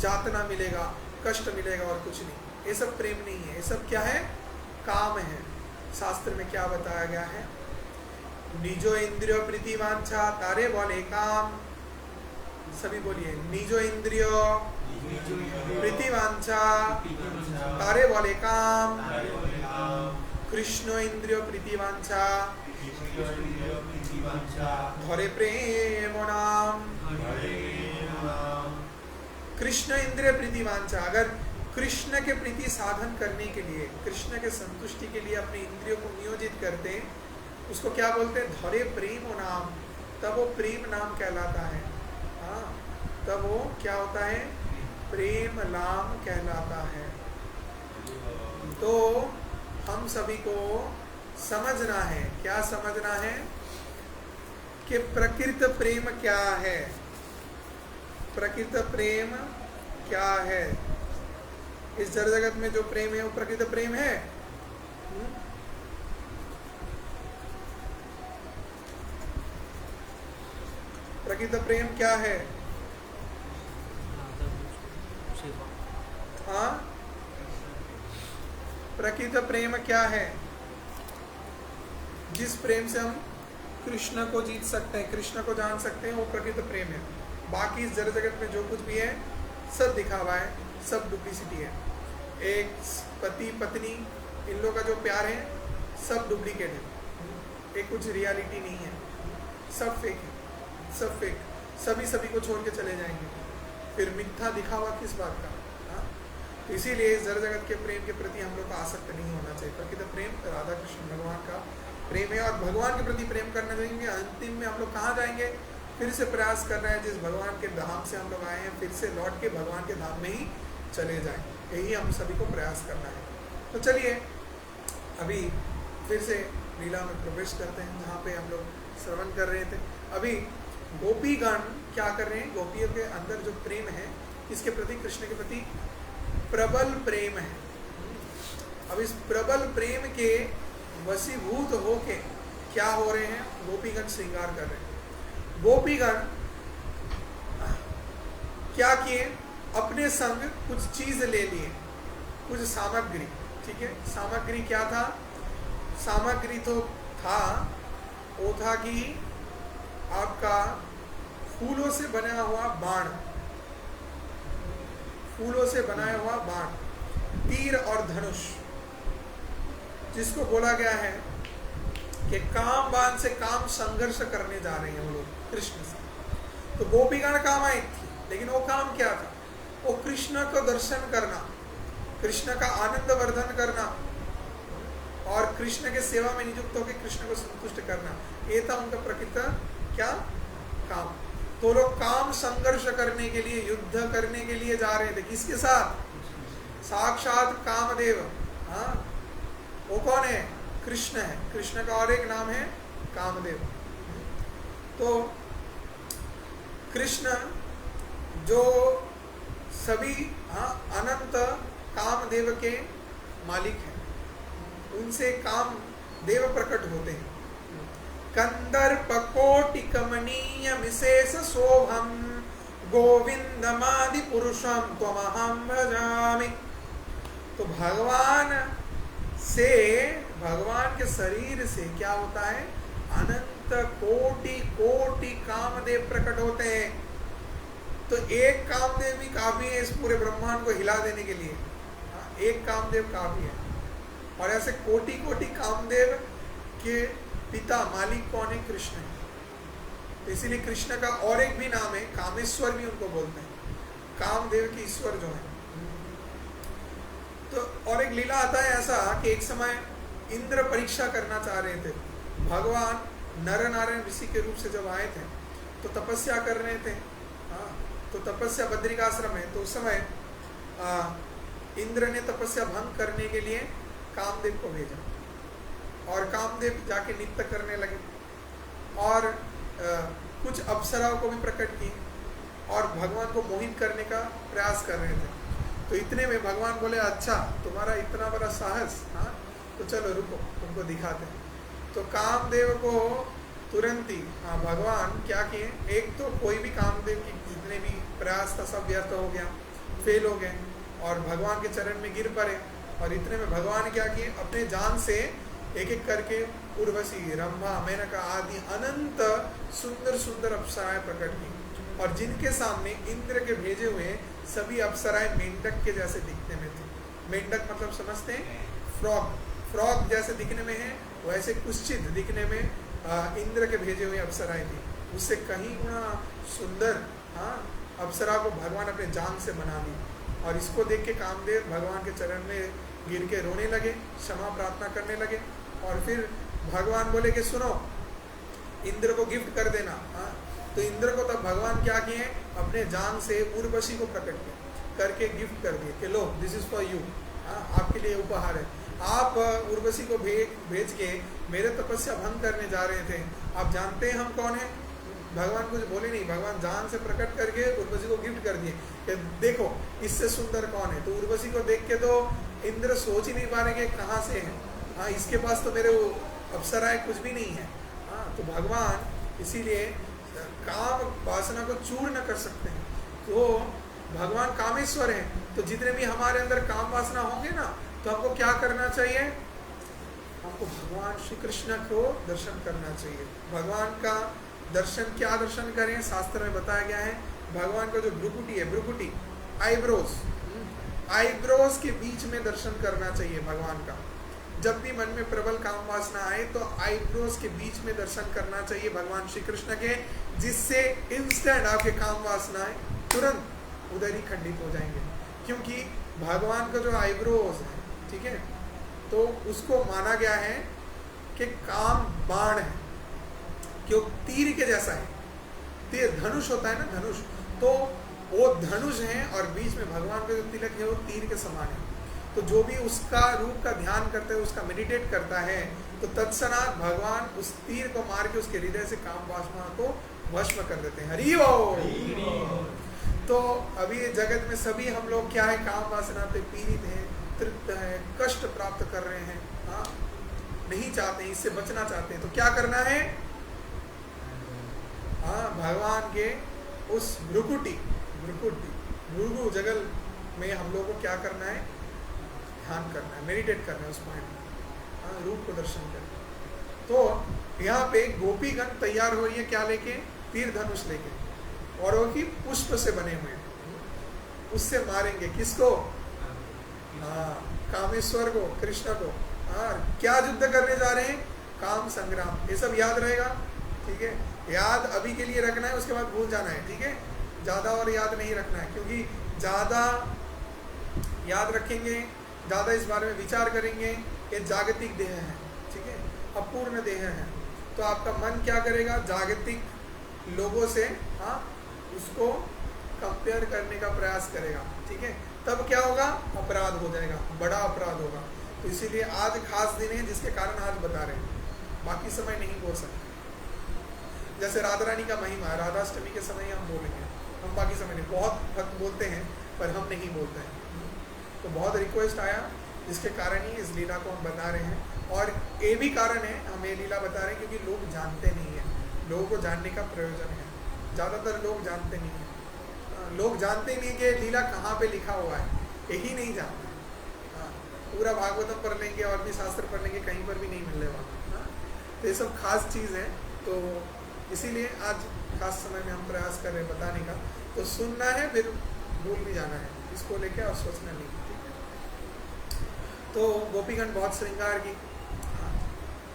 जातना मिलेगा, कष्ट मिलेगा, और कुछ नहीं। ये सब प्रेम नहीं है, ये सब क्या है? काम है। शास्त्र में क्या बताया गया है? निजो इंद्रियो प्रीति वांछा तारे बोले काम। सभी बोलिए, निजो इंद्रियो प्रीति वांछा तारे बोले काम, कृष्ण इंद्रियो प्रीति वांछा धरे प्रेम नाम। कृष्ण इंद्रिय प्रीति वांछा, अगर कृष्ण के प्रीति साधन करने के लिए, कृष्ण के संतुष्टि के लिए अपने इंद्रियों को नियोजित करते, उसको क्या बोलते हैं? धरे प्रेम नाम। तब वो प्रेम नाम कहलाता है। हाँ, तब वो क्या होता है? प्रेम नाम कहलाता है। तो हम सभी को समझना है, क्या समझना है? कि प्रकृत प्रेम क्या है, प्रकृत प्रेम क्या है। इस जड़ जगत में जो प्रेम है वो प्रकृत प्रेम है। प्रकृत प्रेम क्या है? हाँ, प्रकृत प्रेम क्या है? जिस प्रेम से हम कृष्ण को जीत सकते हैं, कृष्ण को जान सकते हैं, वो प्रकृत प्रेम है। बाकी इस जड़ जगत में जो कुछ भी है सब दिखावा है, सब डुप्लीसिटी है। एक पति पत्नी, इन लोगों का जो प्यार है सब डुप्लीकेट है, एक कुछ रियलिटी नहीं है, सब फेक है, सब फेक। सभी सभी को छोड़ के चले जाएंगे, फिर मिथ्या दिखावा किस बात का? तो इसीलिए इस जड़ जगत के प्रेम के प्रति हम लोग को आसक्त नहीं होना चाहिए। प्रकृत प्रेम राधा कृष्ण भगवान का प्रेम है, और भगवान के प्रति प्रेम करना चाहिए। अंतिम में हम लोग कहाँ जाएंगे? फिर से प्रयास करना है, जिस भगवान के धाम से हम लोग आए हैं फिर से लौट के भगवान के धाम में ही चले जाएं। यही हम सभी को प्रयास करना है। तो चलिए अभी फिर से लीला में प्रवेश करते हैं, जहाँ पे हम लोग श्रवण कर रहे थे। अभी गोपीगण क्या कर रहे हैं? गोपियों के अंदर जो प्रेम है, इसके प्रति, कृष्ण के प्रति प्रबल प्रेम है। अब इस प्रबल प्रेम के वशीभूत होके क्या हो रहे हैं? गोपीगण श्रृंगार कर रहे हैं। गोपीगण क्या किए? अपने संग कुछ चीज ले लिए, कुछ सामग्री। ठीक है, सामग्री क्या था? सामग्री तो था, वो था कि आपका फूलों से बना हुआ बाण, फूलों से बनाया हुआ बाण, तीर और धनुष, जिसको बोला गया है कि काम बाण से काम संघर्ष करने जा रहे हैं वो लोग कृष्ण से। तो गोपीगण काम आई थी, लेकिन वो काम क्या था? वो कृष्ण को दर्शन करना, कृष्ण का आनंद वर्धन करना और कृष्ण के सेवा में नियुक्त होकर कृष्ण को संतुष्ट करना, ये था उनका प्रकृत क्या काम। तो लोग काम संघर्ष करने के लिए, युद्ध करने के लिए जा रहे थे। किसके साथ? साक्षात कामदेव। हाँ, वो कौन है? कृष्ण है। कृष्ण का और एक नाम है कामदेव। तो कृष्ण जो सभी अनंत कामदेव के मालिक हैं, उनसे काम देव प्रकट होते हैं। कंदर्प कोटि कमनीय विशेष शोभम गोविंदमादि पुरुषम त्वमहं भजामि। तो भगवान से, भगवान के शरीर से क्या होता है? अनंत कोटि कोटि कामदेव प्रकट होते हैं। तो एक कामदेव भी काफी है इस पूरे ब्रह्मांड को हिला देने के लिए। एक कामदेव काफी है। और ऐसे कोटि कोटि कामदेव के पिता मालिक कौन है? कृष्ण है। तो इसीलिए कृष्ण का और एक भी नाम है कामेश्वर भी उनको बोलते हैं, कामदेव के ईश्वर जो है। तो और एक लीला आता है ऐसा कि एक समय इंद्र परीक्षा करना चाह रहे थे। भगवान नर नारायण ऋषि के रूप से जब आए थे तो तपस्या कर रहे थे। तो तपस्या बद्रिकाश्रम है। तो उस समय इंद्र ने तपस्या भंग करने के लिए कामदेव को भेजा और कामदेव जाके नृत्य करने लगे और कुछ अप्सराओं को भी प्रकट किए और भगवान को मोहित करने का प्रयास कर रहे थे। तो इतने में भगवान बोले, अच्छा तुम्हारा इतना बड़ा साहस, हाँ तो चलो रुको, तुमको दिखाते हैं। तो कामदेव को तुरंत ही भगवान क्या किए, एक तो कोई भी कामदेव की जितने भी प्रयास था सब व्यर्थ हो गया, फेल हो गए और भगवान के चरण में गिर पड़े। और इतने में भगवान क्या किए, अपने जान से एक एक करके उर्वशी, रंभा, मेनका आदि अनंत सुंदर सुंदर अप्सराएं प्रकट की और जिनके सामने इंद्र के भेजे हुए सभी अप्सराएं मेंढक के जैसे दिखने में थी। मेंढक मतलब समझते हैं? फ्रॉग। फ्रॉग जैसे दिखने में है, वैसे कुत्सित दिखने में इंद्र के भेजे हुए अप्सराएं थी। उससे कहीं गुना सुंदर अप्सरा को भगवान अपने जान से बना दी। और इसको देख के कामदेव भगवान के चरण में गिर के रोने लगे, क्षमा प्रार्थना करने लगे। और फिर भगवान बोले कि सुनो, इंद्र को गिफ्ट कर देना। तो इंद्र को तब भगवान क्या किए, अपने जान से उर्वशी को प्रकट किया करके गिफ्ट कर दिए कि लो दिस इज फॉर यू, आपके लिए उपहार है। आप उर्वशी को भेज के मेरे तपस्या भंग करने जा रहे थे। आप जानते हैं हम कौन है? भगवान कुछ बोले नहीं, भगवान जान से प्रकट करके उर्वशी को गिफ्ट कर दिए कि देखो इससे सुंदर कौन है। तो उर्वशी को देख के तो इंद्र सोच ही नहीं पा रहे कि कहाँ से है। इसके पास तो मेरे वो अप्सराएं कुछ भी नहीं है। तो भगवान इसीलिए काम वासना को चूर न कर सकते हैं। तो भगवान कामेश्वर है। तो जितने भी हमारे अंदर काम वासना होंगे ना, तो हमको क्या करना चाहिए? हमको भगवान श्री कृष्ण को दर्शन करना चाहिए। भगवान का दर्शन, क्या दर्शन करें? शास्त्र में बताया गया है भगवान का जो भ्रुकुटी है, भ्रुकुटी आईब्रोज, आईब्रोज के बीच में दर्शन करना चाहिए भगवान का। जब भी मन में प्रबल काम वासना आए तो आईब्रोज के बीच में दर्शन करना चाहिए भगवान श्री कृष्ण के, जिससे इंस्टेंट आपके काम वासनाएं तुरंत उधर ही खंडित हो जाएंगे। क्योंकि भगवान का जो आईब्रोज है, ठीक है, तो उसको माना गया है कि काम बाण है, क्यों? तीर के जैसा है। तीर धनुष होता है ना, धनुष, तो वो धनुष है और बीच में भगवान का जो तिलक है वो तीर के समान है। तो जो भी उसका रूप का ध्यान करता है, उसका मेडिटेट करता है, तो तत्क्षणात भगवान उस तीर को मार के उसके हृदय से काम वासना को भस्म कर देते हैं। हरि बोल। तो अभी जगत में सभी हम लोग क्या है, काम वासना पे पीड़ित हैं, तृप्त हैं, कष्ट प्राप्त कर रहे हैं, नहीं चाहते, इससे बचना चाहते हैं। तो क्या करना है? भगवान के उस भ्रुकुटी भृगु जगल में हम लोग को क्या करना है? ध्यान करना है, मेडिटेट करना है उस पॉइंट में, रूप को दर्शन करना। तो यहाँ पे गोपीगण तैयार हो रही है, क्या लेके? तीर धनुष लेके, और वो की पुष्प से बने हुए, उससे मारेंगे किसको? कामेश्वर को, कृष्ण को। क्या युद्ध करने जा रहे हैं? काम संग्राम। ये सब याद रहेगा, ठीक है? याद अभी के लिए रखना है, उसके बाद भूल जाना है, ठीक है? ज़्यादा और याद नहीं रखना है, क्योंकि ज़्यादा याद रखेंगे, ज़्यादा इस बारे में विचार करेंगे, ये जागतिक देह है, ठीक है, अपूर्ण देह है। तो आपका मन क्या करेगा, जागतिक लोगों से उसको कंपेयर करने का प्रयास करेगा, ठीक है। तब क्या होगा, अपराध हो जाएगा, बड़ा अपराध होगा। तो इसीलिए आज खास दिन है जिसके कारण आज बता रहे हैं, बाकी समय नहीं बोल सकते। जैसे राधा रानी का महिमा राधाष्टमी के समय हम बोलेंगे, हम बाकी समय नहीं। बहुत भक्त बोलते हैं पर हम नहीं बोलते हैं। तो बहुत रिक्वेस्ट आया, जिसके कारण ही इस लीला को हम बता रहे हैं। और ये भी कारण है हम ये लीला बता रहे हैं क्योंकि लोग जानते नहीं हैं, लोगों को जानने का प्रयोजन है। ज़्यादातर लोग जानते नहीं हैं, लोग जानते नहीं कि लीला कहाँ पे लिखा हुआ है, यही नहीं जानते। पूरा भागवतम पढ़ लेंगे और भी शास्त्र पढ़ लेंगे, कहीं पर भी नहीं मिलने वाला। तो ये सब खास चीज़ है, तो इसीलिए आज खास समय में हम प्रयास कर रहे हैं बताने का। तो सुनना है, फिर भूल भी जाना है, इसको लेके और सोचना नहीं, ठीक है। तो गोपीगण बहुत श्रृंगार की,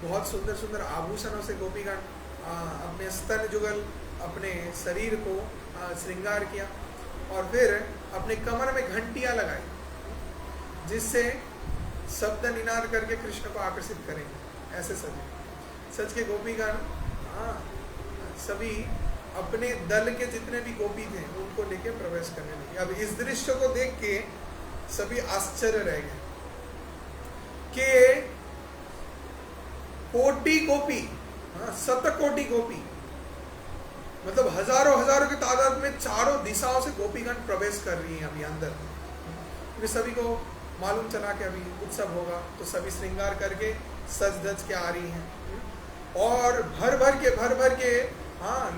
बहुत सुंदर सुंदर आभूषणों से गोपीगण अपने स्तन जुगल, अपने शरीर को श्रृंगार किया, और फिर अपने कमर में घंटियां लगाई, जिससे शब्द निनाद करके कृष्ण को आकर्षित करेंगे। ऐसे सज के गोपीगण सभी अपने दल के जितने भी गोपी थे उनको लेके प्रवेश करने लगे। अब इस दृश्य को देख के सभी आश्चर्य रह गए कि कोटि गोपी, 7 कोटि गोपी, मतलब हजारों हजारों की तादाद में चारों दिशाओं से गोपीगण प्रवेश कर रही हैं अभी अंदर। क्योंकि सभी को मालूम चला कि अभी उत्सव होगा, तो सभी श्रृंगार करके सज धज के आ रही हैं, और भर भर के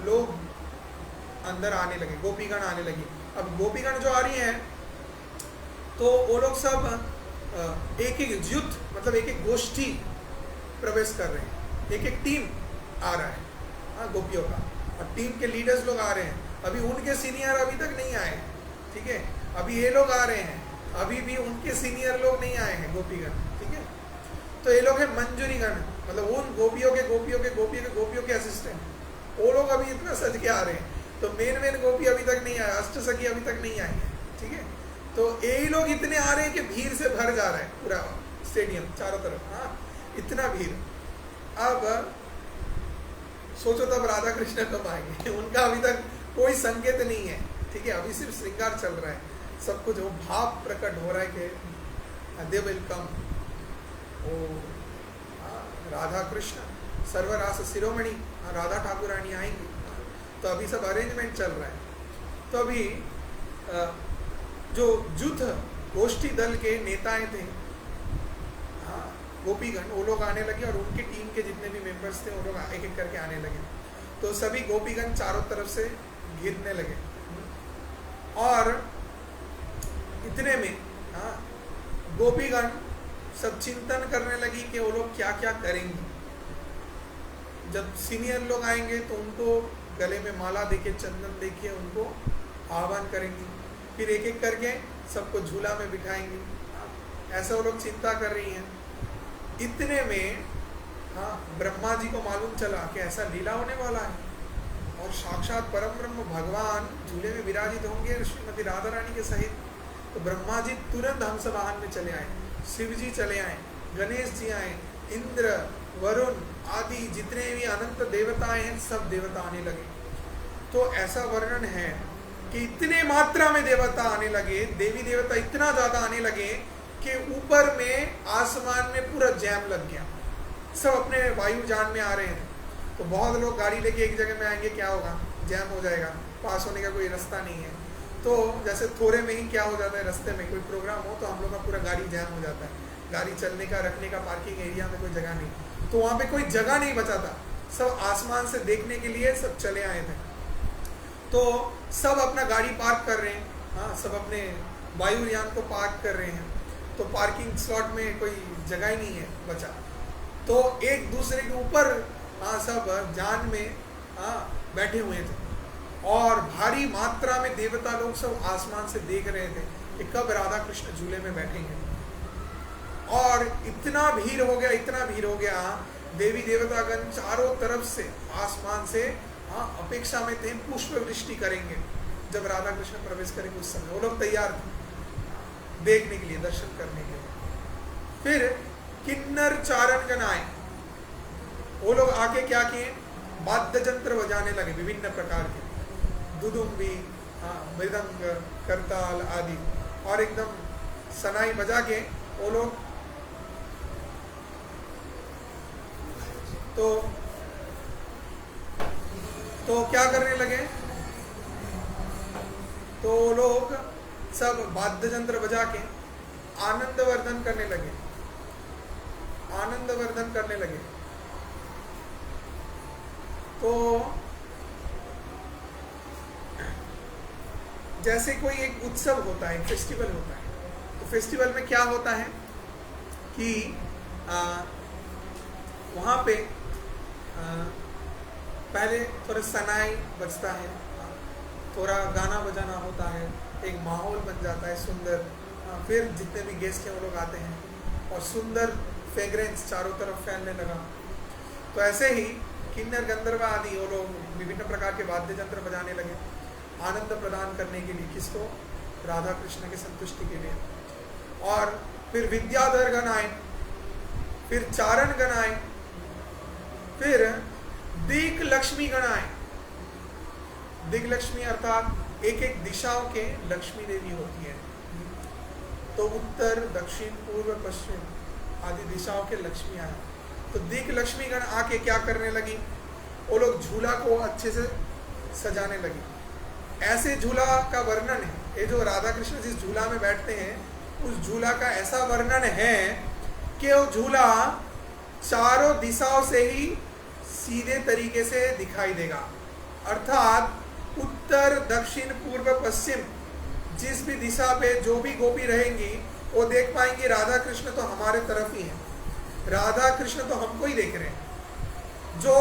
लोग अंदर आने लगे, गोपीगण आने लगी। अब गोपीगण जो आ रही हैं तो वो लोग सब एक एक युद्ध, मतलब एक एक गोष्ठी प्रवेश कर रहे हैं, एक एक टीम आ रहा है गोपियों का, और टीम के लीडर्स लोग आ रहे हैं। अभी उनके सीनियर अभी तक नहीं आए हैं, ठीक है, अभी ये लोग आ रहे हैं, अभी भी उनके सीनियर लोग नहीं आए हैं गोपीगण, ठीक है। तो ये लोग हैं मंजूरीगण, मतलब उन गोपियों के असिस्टेंट, वो लोग अभी इतना सज के आ रहे हैं। तो मेन गोपी अभी तक नहीं आया, अष्टसखी अभी तक नहीं आई है, ठीक है। तो यही लोग इतने आ रहे हैं कि भीड़ से भर जा रहा है पूरा स्टेडियम चारों तरफ, इतना भीड़। अब सोचो तब राधा कृष्ण कब आएंगे, उनका अभी तक कोई संकेत नहीं है, ठीक है। अभी सिर्फ श्रृंगार चल रहा है, सब कुछ वो भाव प्रकट हो रहा है कि दे विल कम, ओ राधा कृष्ण सर्वरास शिरोमणि राधा ठाकुर रानी आएंगी। तो अभी सब अरेंजमेंट चल रहा है। तो अभी जो युद्ध गोष्ठी दल के नेताएं थे, गोपीगण, वो लोग आने लगे, और उनकी टीम के जितने भी मेंबर्स थे वो लोग एक एक करके आने लगे। तो सभी गोपीगण चारों तरफ से घिरने लगे, और इतने में गोपीगण सब चिंतन करने लगी कि वो लोग क्या क्या करेंगे। जब सीनियर लोग आएंगे तो उनको गले में माला देके, चंदन देके उनको आह्वान करेंगी, फिर एक एक करके सबको झूला में बिठाएंगे। ऐसा वो लोग चिंता कर रही हैं। इतने में ब्रह्मा जी को मालूम चला कि ऐसा लीला होने वाला है, और साक्षात परम ब्रह्म भगवान झूले में विराजित होंगे श्रीमती राधा रानी के सहित। तो ब्रह्मा जी तुरंत हंस वाहन में चले आए, शिव जी चले आए, गणेश जी आए, इंद्र, वरुण आदि जितने भी अनंत देवताएं हैं सब देवता आने लगे। तो ऐसा वर्णन है कि इतने मात्रा में देवता आने लगे, देवी देवता इतना ज्यादा आने लगे कि ऊपर में आसमान में पूरा जैम लग गया, सब अपने वायुयान में आ रहे हैं। तो बहुत लोग गाड़ी लेके एक जगह में आएंगे, क्या होगा, जैम हो जाएगा, पास होने का कोई रास्ता नहीं है। तो जैसे थोड़े में ही क्या हो जाता है, रास्ते में कोई प्रोग्राम हो तो हम लोग का पूरा गाड़ी जैम हो जाता है, गाड़ी चलने का, रखने का पार्किंग एरिया में कोई जगह नहीं, तो वहाँ पे कोई जगह नहीं बचा था। सब आसमान से देखने के लिए सब चले आए थे। तो सब अपना गाड़ी पार्क कर रहे हैं, सब अपने वायुयान को पार्क कर रहे हैं। तो पार्किंग स्लॉट में कोई जगह ही नहीं है बचा। तो एक दूसरे के ऊपर सब जान में बैठे हुए थे, और भारी मात्रा में देवता लोग सब आसमान से देख रहे थे कि कब राधा कृष्ण झूले में बैठेंगे। और इतना भीड़ हो गया, देवी देवतागण चारों तरफ से आसमान से अपेक्षा में थे, पुष्प वृष्टि करेंगे। जब राधा कृष्ण प्रवेश करेंगे उस समय वो लोग तैयार थे देखने के लिए, दर्शन करने के लिए। फिर किन्नर चारण गण आए, वो लोग आके क्या किए, वाद्य यंत्र बजाने लगे विभिन्न प्रकार के, दुदुम्बी, मृदंग, करताल आदि, और एकदम सनाई बजा के वो लोग तो क्या करने लगे, तो लोग सब वाद्य यंत्र बजा के आनंद वर्धन करने लगे, आनंद वर्धन करने लगे। तो जैसे कोई एक उत्सव होता है, फेस्टिवल होता है, तो फेस्टिवल में क्या होता है कि वहाँ पे पहले थोड़ा सनाई बजता है, थोड़ा गाना बजाना होता है, एक माहौल बन जाता है सुंदर, फिर जितने भी गेस्ट हैं वो लोग आते हैं और सुंदर फ्रेग्रेंस चारों तरफ फैलने लगा। तो ऐसे ही किन्नर गंधर्व आदि वो लोग विभिन्न प्रकार के वाद्य यंत्र बजाने लगे आनंद प्रदान करने के लिए, किसको, राधा कृष्ण की संतुष्टि के लिए। और फिर विद्याधर गण आए, फिर चारण गण आए, फिर दिक लक्ष्मी गण आए। दिक लक्ष्मी अर्थात एक एक दिशाओं के लक्ष्मी देवी होती है, तो उत्तर, दक्षिण, पूर्व, पश्चिम आदि दिशाओं के लक्ष्मी आए। तो दिक लक्ष्मी गण आके क्या करने लगी, वो लोग झूला को अच्छे से सजाने लगी। ऐसे झूला का वर्णन है, ये जो राधा कृष्ण जिस झूला में बैठते हैं उस झूला का ऐसा वर्णन है कि वो झूला चारों दिशाओं से ही सीधे तरीके से दिखाई देगा, अर्थात उत्तर, दक्षिण, पूर्व, पश्चिम जिस भी दिशा पे जो भी गोपी रहेंगी वो देख पाएंगे राधा कृष्ण तो हमारे तरफ ही है, राधा कृष्ण तो हमको ही देख रहे हैं। जो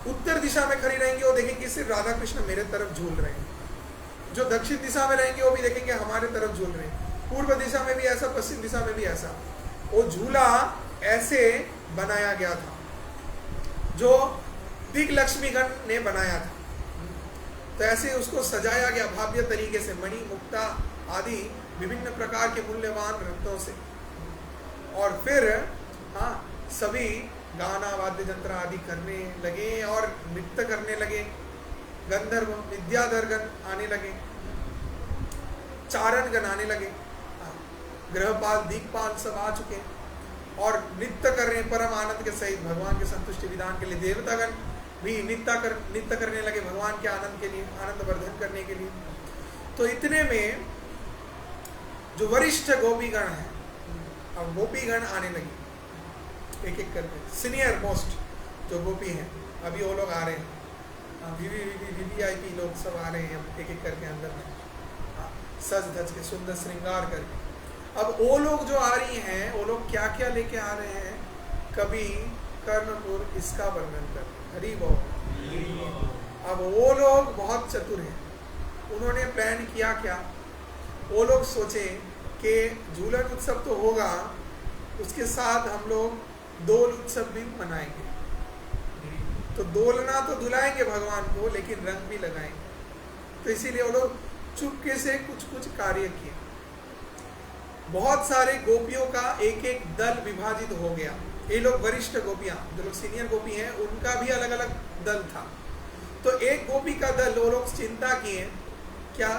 उत्तर दिशा में खड़ी रहेंगे वो देखेंगे सिर्फ राधा कृष्ण मेरे तरफ झूल रहे हैं, जो दक्षिण दिशा में रहेंगे वो भी देखेंगे हमारे तरफ झूल रहे हैं, पूर्व दिशा में भी ऐसा, पश्चिम दिशा में भी ऐसा। वो झूला ऐसे बनाया गया था जो दिक लक्ष्मीगण ने बनाया था। तो ऐसे उसको सजाया गया भव्य तरीके से, मणि, मुक्ता आदि विभिन्न प्रकार के मूल्यवान रत्नों से। और फिर सभी गाना, वाद्य यंत्र आदि करने लगे और नृत्य करने लगे। गंधर्व, विद्याधरगण आने लगे, चारण गण आने लगे, ग्रहपाल, दिक्पाल सब आ चुके और नृत्य कर रहे परम आनंद के सहित भगवान के संतुष्टि विधान के लिए। देवतागण भी नृत्य करने लगे भगवान के आनंद के लिए, आनंद वर्धन करने के लिए। तो इतने में जो वरिष्ठ गोपीगण है, अब गोपीगण आने लगी एक एक करके, सीनियर मोस्ट जो गोपी हैं अभी वो लोग आ रहे हैं, वीवीआईपी लोग सब आ रहे हैं एक एक करके अंदर में, सज धज के सुंदर श्रृंगार करके। अब वो लोग जो आ रही हैं वो लोग क्या क्या लेके आ रहे हैं, कभी कर्णपुर इसका वर्णन कर, हरि बोल। अब वो लोग बहुत चतुर हैं, उन्होंने प्लान किया क्या, वो लोग सोचे कि झूलन उत्सव तो होगा, उसके साथ हम लोग दोल उत्सव भी मनाएंगे। तो दोलना तो दुलाएंगे भगवान को, लेकिन रंग भी लगाएंगे। तो इसीलिए वो लोग चुपके से कुछ कुछ कार्य किए। बहुत सारे गोपियों का एक एक दल विभाजित हो गया। ये लोग वरिष्ठ गोपियां, जो लोग सीनियर गोपी हैं, उनका भी अलग अलग दल था। तो एक गोपी का दल, वो लोग चिंता किए क्या,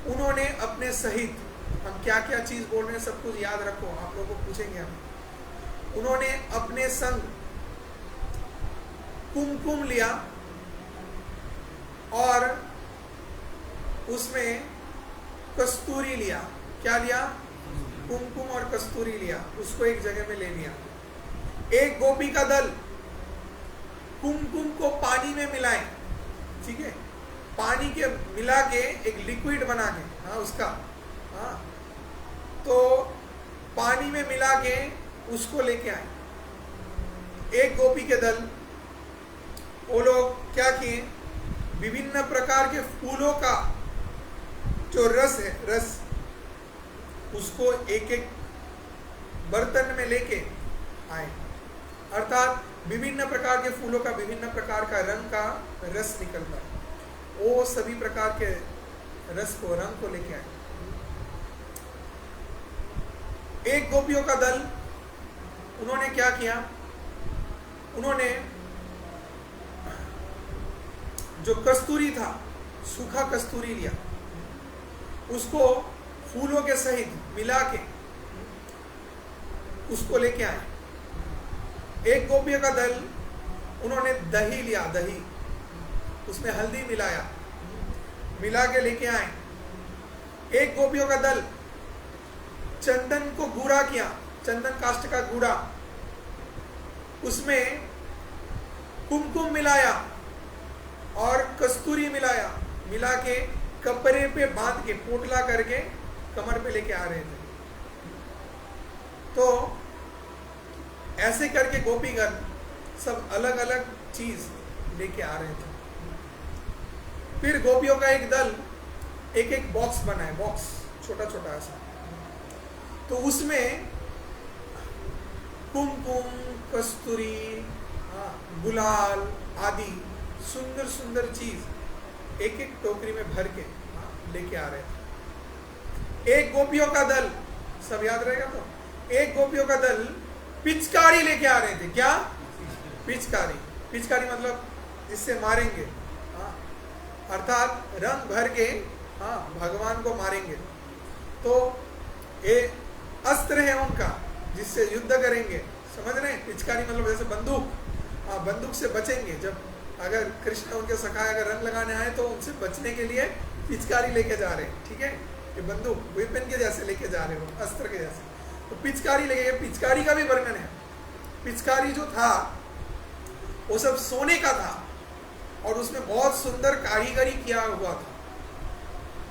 उन्होंने अपने सहित, हम क्या क्या चीज बोल रहे हैं सब कुछ याद रखो, आप लोगों को पूछेंगे हम। उन्होंने अपने संग कुमकुम लिया और उसमें कस्तूरी लिया। क्या लिया, कुमकुम और कस्तूरी लिया, उसको एक जगह में ले लिया। एक गोपी का दल कुमकुम को पानी में मिलाए, ठीक है, पानी के मिला के एक लिक्विड बना के, उसका तो पानी में मिला के उसको लेके आए। एक गोपी के दल, वो लोग क्या किए, विभिन्न प्रकार के फूलों का जो रस है, रस उसको एक एक बर्तन में लेके आए, अर्थात विभिन्न प्रकार के फूलों का विभिन्न प्रकार का रंग का रस निकलता है। वो सभी प्रकार के रस को, रंग को लेके आए। एक गोपियों का दल, उन्होंने क्या किया, उन्होंने जो कस्तूरी था, सूखा कस्तूरी लिया, उसको फूलों के सहित मिला के उसको लेके आए। एक गोपियों का दल, उन्होंने दही लिया, दही, उसमें हल्दी मिलाया, मिला के लेके आए। एक गोपियों का दल चंदन को गूढ़ा किया, चंदन काष्ठ का गूढ़ा, उसमें कुमकुम मिलाया और कस्तूरी मिलाया, मिला के कपड़े पे बांध के पोटला करके कमर पे लेके आ रहे थे। तो ऐसे करके गोपीगण सब अलग अलग चीज लेके आ रहे थे। फिर गोपियों का एक दल एक एक बॉक्स बनाए, बॉक्स छोटा छोटा ऐसा, तो उसमें कुमकुम, कस्तूरी, गुलाल आदि सुंदर सुंदर चीज एक एक टोकरी में भर के लेके आ रहे थे। एक गोपियों का दल, सब याद रहेगा तो, एक गोपियों का दल पिचकारी लेके आ रहे थे। क्या? पिचकारी। पिचकारी मतलब जिससे मारेंगे, अर्थात रंग भर के भगवान को मारेंगे। तो ये अस्त्र है उनका जिससे युद्ध करेंगे, समझ रहे हैं? पिचकारी मतलब जैसे बंदूक, बंदूक से बचेंगे। जब अगर कृष्ण उनके सखा अगर रंग लगाने आए तो उनसे बचने के लिए पिचकारी लेके जा रहे हैं, ठीक है? ये बंदूक वेपन के जैसे लेके जा रहे हो, अस्त्र के जैसे। तो पिचकारी लेके, पिचकारी का भी वर्णन है। पिचकारी जो था वो सब सोने का था और उसमें बहुत सुंदर कारीगरी किया हुआ था,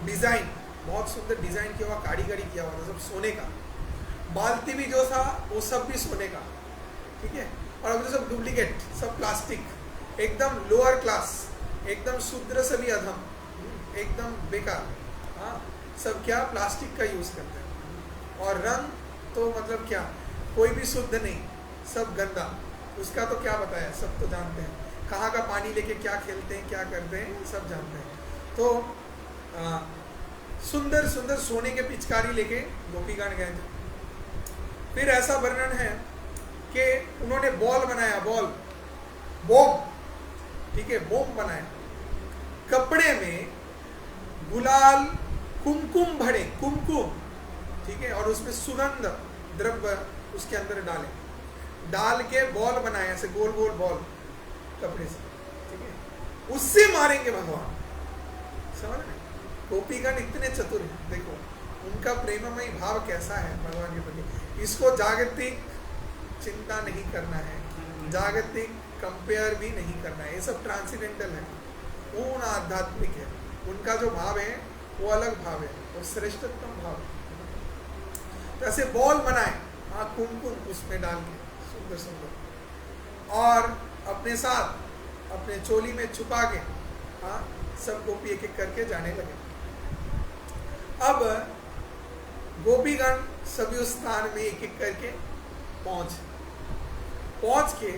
डिजाइन, बहुत सुंदर डिजाइन किया हुआ, कारीगरी किया हुआ था, सब सोने का। बाल्टी भी जो था वो सब भी सोने का, ठीक है? और अब जो सब डुप्लीकेट, सब प्लास्टिक, एकदम लोअर क्लास, एकदम शूद्र से भी अधम, एकदम बेकार, सब क्या प्लास्टिक का यूज करते हैं। और रंग तो मतलब क्या, कोई भी शुद्ध नहीं, सब गंदा। उसका तो क्या बताया, सब तो जानते हैं, कहाँ का पानी लेके क्या खेलते हैं, क्या करते हैं, सब जानते हैं। तो सुंदर सुंदर सोने के पिचकारी लेके गोपीगण गए थे। फिर ऐसा वर्णन है कि उन्होंने बॉल बनाया, बॉल, बॉम, ठीक है, बॉम बनाया, कपड़े में गुलाल कुमकुम भरे, कुमकुम, ठीक है, और उसमें सुगंध द्रव्य उसके अंदर डाले, डाल के बॉल बनाए, ऐसे गोल गोल बॉल कपड़े से, ठीक है, उससे मारेंगे भगवान। समझ रहे? गोपीगण इतने चतुर हैं, देखो उनका प्रेममयी भाव कैसा है भगवान के प्रति। इसको जागतिक चिंता नहीं करना है, जागतिक कंपेयर भी नहीं करना है, ये सब ट्रांसेंडेंटल है, पूर्ण आध्यात्मिक है। उनका जो भाव है वो अलग भाव है, वो श्रेष्ठतम भाव है। तो ऐसे बॉल बनाए, कुमकुम उसमें डाल के सुंदर सुंदर, और अपने साथ अपने चोली में छुपा के सब गोपी एक एक करके जाने लगे। अब गोपीगण सभी उस स्थान में एक एक करके पहुंच के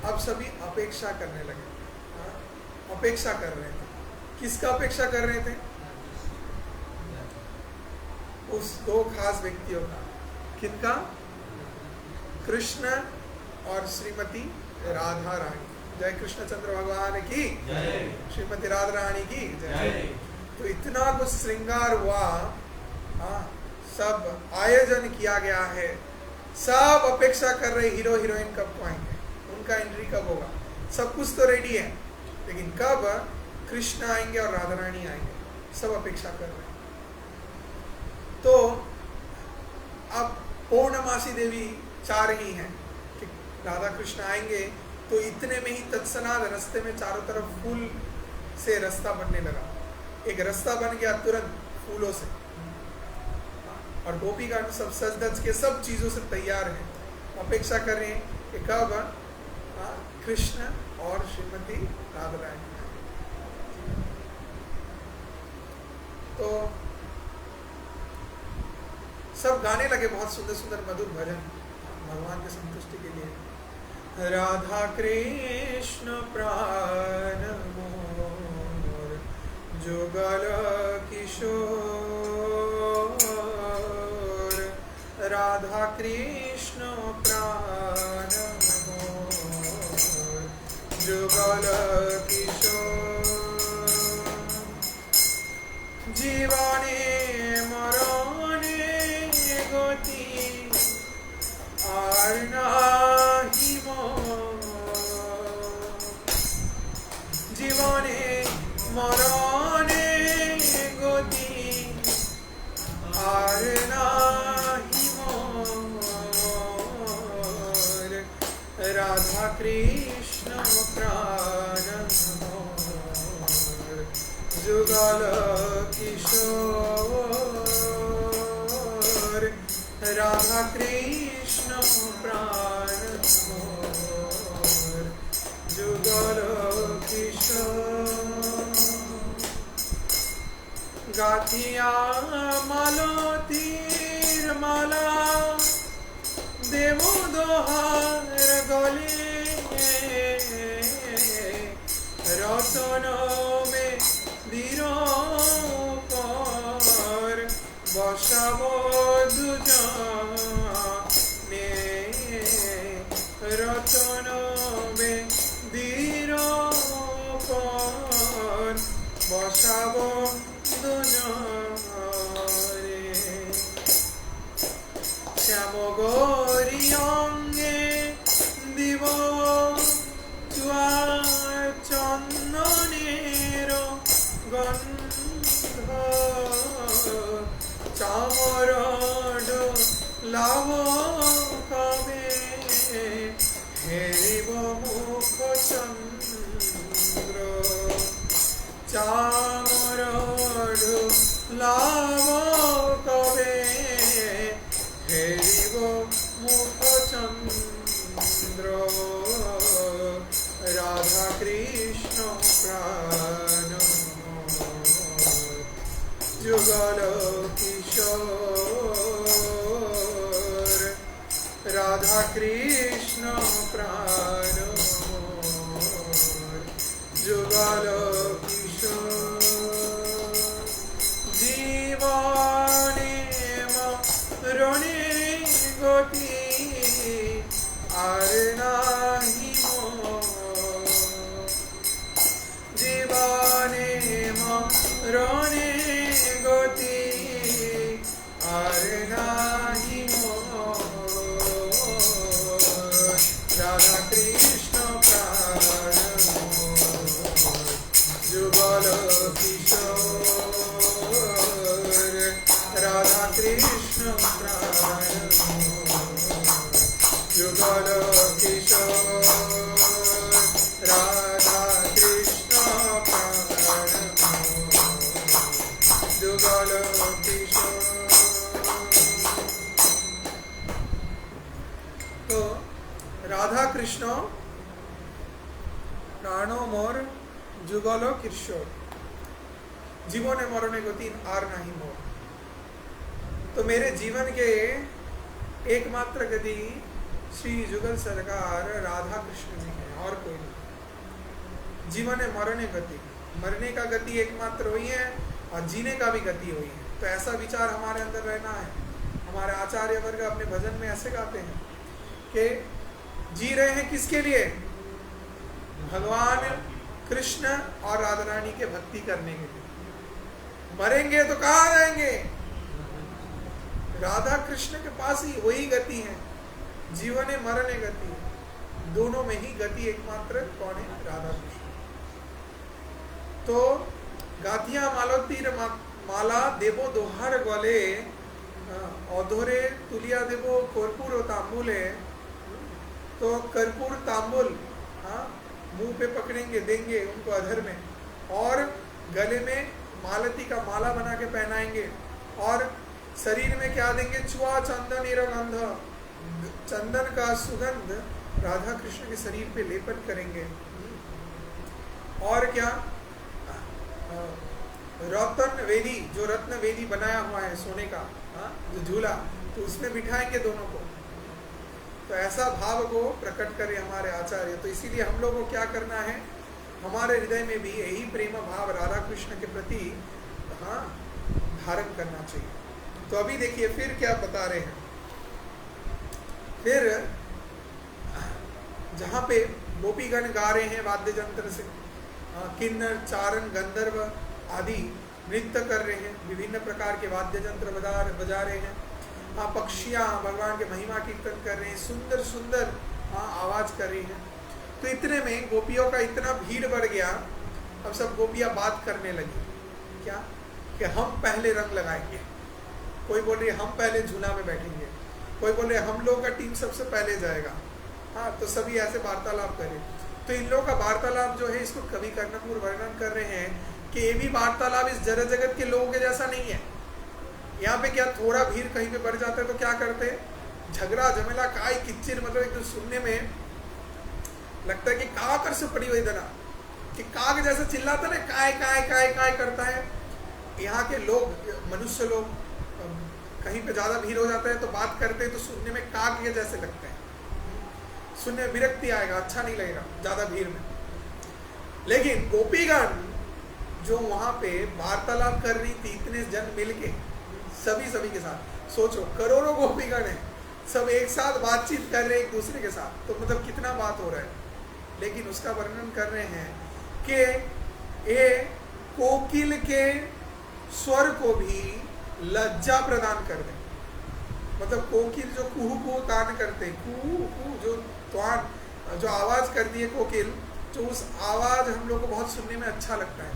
अब सभी अपेक्षा करने लगे, अपेक्षा कर रहे थे। किसका अपेक्षा कर रहे थे? उस दो खास व्यक्तियों का। किनका? कृष्ण और श्रीमती राधा रानी। जय कृष्ण चंद्र भगवान की, श्रीमती राधा रानी की जय। तो इतना कुछ श्रृंगार हुआ, सब आयोजन किया गया है, सब अपेक्षा कर रहे हीरो हीरोइन कब को आएंगे, उनका एंट्री कब होगा, सब कुछ तो रेडी है, लेकिन कब कृष्ण आएंगे और राधा रानी आएंगे, सब अपेक्षा कर रहे हैं। तो अब पूर्णमासी देवी चाह रही हैं कि राधा कृष्ण आएंगे, तो इतने में ही तत्सनाद रास्ते में चारों तरफ फूल से रास्ता बनने लगा, एक रास्ता बन गया तुरंत फूलों से, और गोपीगण सब सज धज के सब चीजों से तैयार हैं, अपेक्षा कर रहे हैं कि कब कृष्ण और श्रीमती राधा रानी। तो सब गाने लगे बहुत सुंदर सुंदर मधुर भजन भगवान की संतुष्टि के लिए। राधा कृष्ण प्राण मोर जुगल किशोर राधा कृष्ण प्राण मोर जुगल किशोर जीवने मरणे गति আর নাহি জীবনে মরণে গতি আর নাহি রাধা কৃষ্ণ প্রাণ যুগল কিশোর রাধা কৃষ্ণ প্রাণ যুগল কিশোর গাথিয়া মালতীর মালা দেব দোহার গলে রতন মে দীর বসাব দুজনে রতন মে দীর বসাব দুজনে শ্যাম গৌরী অঙ্গে দিব চন্দনের গন্ধ চামর লাভ কবে হেরিব মুখ চন্দ্র চামর লাভ কবে হেরিব মুখ চন্দ্র রাধা কৃষ্ণ প্রাণ যুগল কিশোর রাধা কৃষ্ণ প্রাণ যুগল কিশোর জীবনে মরণে গতি আর নাহি জীবনে মরণে গতি আর নাহি রাধা কৃষ্ণ প্রাণ যুগল কিশোর রাধা কৃষ্ণ প্রাণ যুগল কিশোর রাধা কৃষ্ণ প্রাণ যুগল কিশোর। তো রাধা কৃষ্ণ প্রাণ মোর যুগল কিশোর জীবने मरने गति आर नहीं मोर। तो मेरे जीवन के एकमात्र गति श्री जुगल सरकार राधा कृष्ण जी है और कोई नहीं। जीवने मरने गति मरने का गति एकमात्र हुई है और जीने का भी गति हुई है। तो ऐसा विचार हमारे अंदर रहना है। हमारे आचार्य वर्ग अपने भजन में ऐसे गाते हैं कि जी रहे हैं किसके लिए? भगवान कृष्ण और राधा रानी के भक्ति करने के लिए। मरेंगे तो कहाँ जाएंगे? राधा कृष्ण के पास ही वही गति है। जीवने मरने गति है। दोनों में ही गति एकमात्र कौन है? राधा कृष्ण। तो गाथिया मालतीर माला देवो दोहार गले अधोरे तुलिया देवो कर्पूर तांबुले। तो कर्पूर तांबुल मुंह पे पकड़ेंगे, देंगे उनको अधर में, और गले में मालती का माला बना के पहनाएंगे, और शरीर में क्या देंगे? चुआ चंदन गंध, चंदन का सुगंध राधा कृष्ण के शरीर पे लेपन करेंगे। और क्या? रत्न वेदी, जो रत्न वेदी बनाया हुआ है सोने का, जो झूला, तो उसमें बिठाएंगे दोनों को। तो ऐसा भाव को प्रकट करे हमारे आचार्य। तो इसीलिए हम लोग को क्या करना है हमारे हृदय में भी यही प्रेम भाव राधा कृष्ण के प्रति धारण करना चाहिए। तो अभी देखिए फिर क्या बता रहे हैं। फिर जहाँ पे गोपीगण गा रहे हैं वाद्य यंत्र से, किन्नर चारण गंधर्व आदि नृत्य कर रहे हैं, विभिन्न प्रकार के वाद्य यंत्र बजा रहे हैं, पक्षियाँ भगवान के महिमा कीर्तन कर रहे हैं, सुंदर सुंदर आवाज कर रही हैं। तो इतने में गोपियों का इतना भीड़ बढ़ गया, अब सब गोपियाँ बात करने लगी क्या कि हम पहले रंग लगाएंगे, कोई बोल रही है हम पहले झूला में बैठेंगे, कोई बोल रहे हम लोग का टीम सबसे पहले जाएगा। तो सभी ऐसे वार्तालाप करें। तो इन लोगों का वार्तालाप जो है, इसको कवि कर्णपुर वर्णन कर रहे हैं कि ये भी वार्तालाप इस जड़ जगत के लोगों के जैसा नहीं है। यहाँ पे क्या थोड़ा भीड़ कहीं पे बढ़ जाता है तो क्या करते हैं, झगड़ा झमेला काय किच्चिर, मतलब एक तो सुनने में लगता है कि काकर से पड़ी हुई दना कि काग जैसा चिल्लाता ना, काय काय काय काय करता है। यहाँ के लोग, मनुष्य लोग, कहीं पे ज्यादा भीड़ हो जाता है तो बात करते हैं तो सुनने में काग के जैसे लगते हैं, सुनने में विरक्ति आएगा, अच्छा नहीं लगेगा ज्यादा भीड़ में। लेकिन गोपीगण जो वहां पे वार्तालाप कर रही थी, इतने जन मिलके सभी के साथ, सोचो करोड़ों गोपीगण हैं, सब एक साथ बातचीत कर रहे हैं एक दूसरे के साथ, तो मतलब कितना बात हो रहा है। लेकिन उसका वर्णन कर रहे हैं कि ये कोकिल के स्वर को भी लज्जा प्रदान कर दे। मतलब कोकिल जो कुहू कुहू तान करते, कुहू कुहू जो त्वान जो आवाज करती है कोकिल, तो उस आवाज हम लोग को बहुत सुनने में अच्छा लगता है।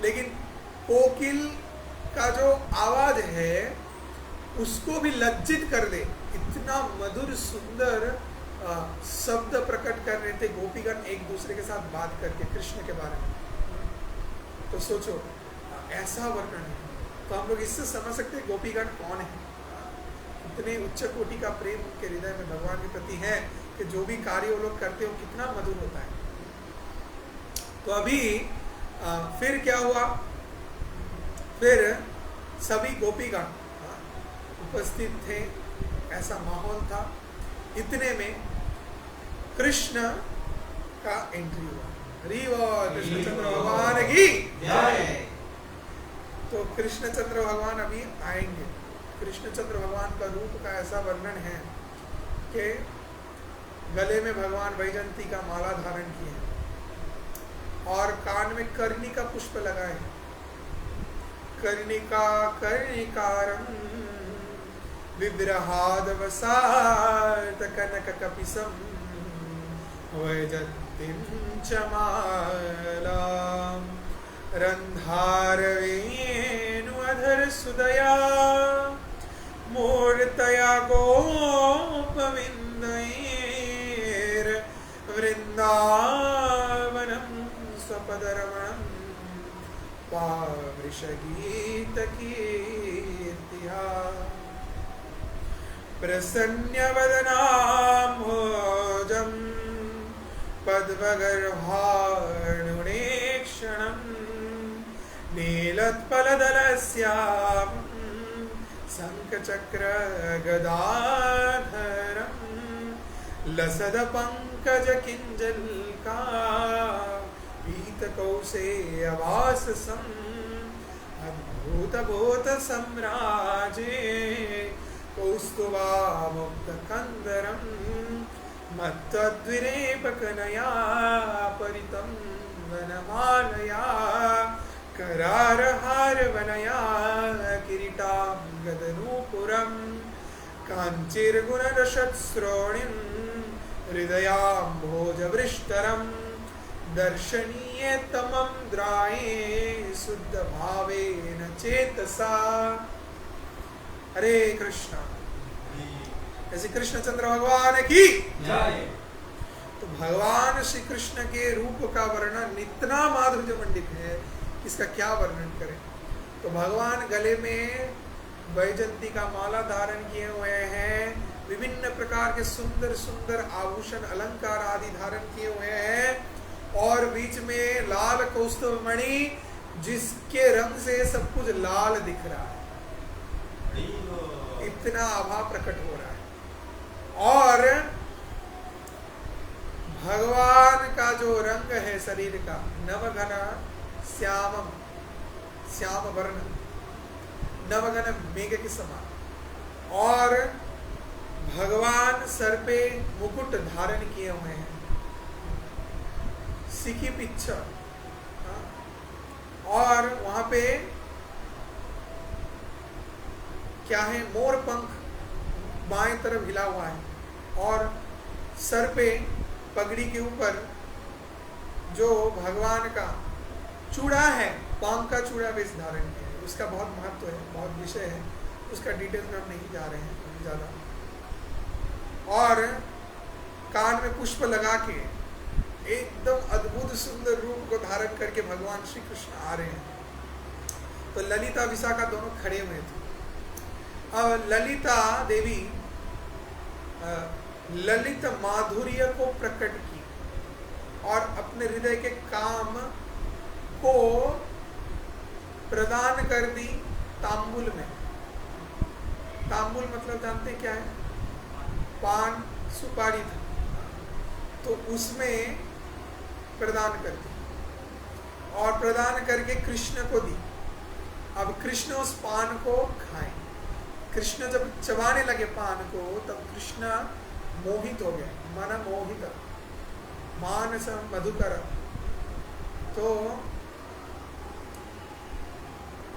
लेकिन कोकिल का जो आवाज है उसको भी लज्जित कर दे, इतना मधुर सुंदर शब्द प्रकट कर रहे थे गोपीगण एक दूसरे के साथ बात करके कृष्ण के बारे में। तो सोचो ऐसा वर्णन है, तो हम लोग इससे समझ सकते हैं गोपीगण कौन है, इतने उच्च कोटि का प्रेम उनके हृदय में भगवान के प्रति है कि जो भी कार्य वो लोग करते हैं वो कितना मधुर होता है। तो अभी फिर क्या हुआ, फिर सभी गोपीगण उपस्थित थे, ऐसा माहौल था। इतने में कृष्ण का एंट्री हुआ। कृष्णचंद्र भगवान की जय। तो कृष्णचंद्र भगवान अभी आएंगे। कृष्णचंद्र भगवान का रूप का ऐसा वर्णन है कि गले में भगवान वैजयंती का माला धारण किए और कान में कर्णी का पुष्प लगाए। कर्णिका कर्णिकारं विग्रहाद वसात कनक कपिसं वैजयन्तीं च मालां रन्धारवेणु अधर सुदया मूर्तया गोपविन्दैर् वृन्दावनं स्वपदरमणं पावृषगीतकीर्तिया प्रसन्नवदनाम्भोजं पद्मगर्भाणुनेक्षणं नीलोत्पलदलस्यां शङ्खचक्रगदाधरं लसदपङ्कजकिञ्जल्का पीतकौसेयवाससम् अद्भुतभूतसम्राजे कौस्तुभामुक्तकन्दरं मत्तद्विरेपकनया परितं वनमालया करारहारवनया किरीटाङ्गदनूपुरं काञ्चीर्गुणरसत्श्रोणिं हृदयाम्भोजवृष्टरं दर्शनीये तमं द्राये शुद्ध भावेन चेतसा। हरे कृष्ण। ऐसे कृष्णचंद्र भगवान की जय। तो भगवान श्री कृष्ण के रूप का वर्णन इतना माधुर्य मंडित है, इसका क्या वर्णन करें। तो भगवान गले में वैजयंती का माला धारण किए हुए हैं, विभिन्न प्रकार के सुंदर सुंदर आभूषण अलंकार आदि धारण किए हुए हैं, और बीच में लाल कौस्तुभ मणि जिसके रंग से सब कुछ लाल दिख रहा है, इतना आभा प्रकट हो रहा है। और भगवान का जो रंग है शरीर का, नवघन श्याम वर्ण, नवघन मेघ के समान। और भगवान सर पे मुकुट धारण किए हुए हैं, सिखी पिच्छ, और वहां पे क्या है, मोर पंख बाएं तरफ हिला हुआ है, और सर पे पगड़ी के ऊपर जो भगवान का चूड़ा है, पांव का चूड़ा भी धारण किया है। उसका बहुत महत्व है, बहुत विषय है, उसका डिटेल्स में हम नहीं जा रहे हैं ज्यादा। और कान में पुष्प लगा के एकदम अद्भुत सुंदर रूप को धारण करके भगवान श्री कृष्ण आ रहे हैं। तो ललिता विशाखा दोनों खड़े हुए थे। अब ललिता देवी ललित माधुर्य को प्रकट की और अपने हृदय के काम को प्रदान कर दी तांबुल में। तांबुल मतलब जानते क्या है? पान सुपारी था, तो उसमें प्रदान कर दी और प्रदान करके कृष्ण को दी। अब कृष्ण उस पान को खाएं। कृष्ण जब चबाने लगे पान को, तब कृष्ण मोहित हो गए, मन मोहित, मानस मधुकर, तो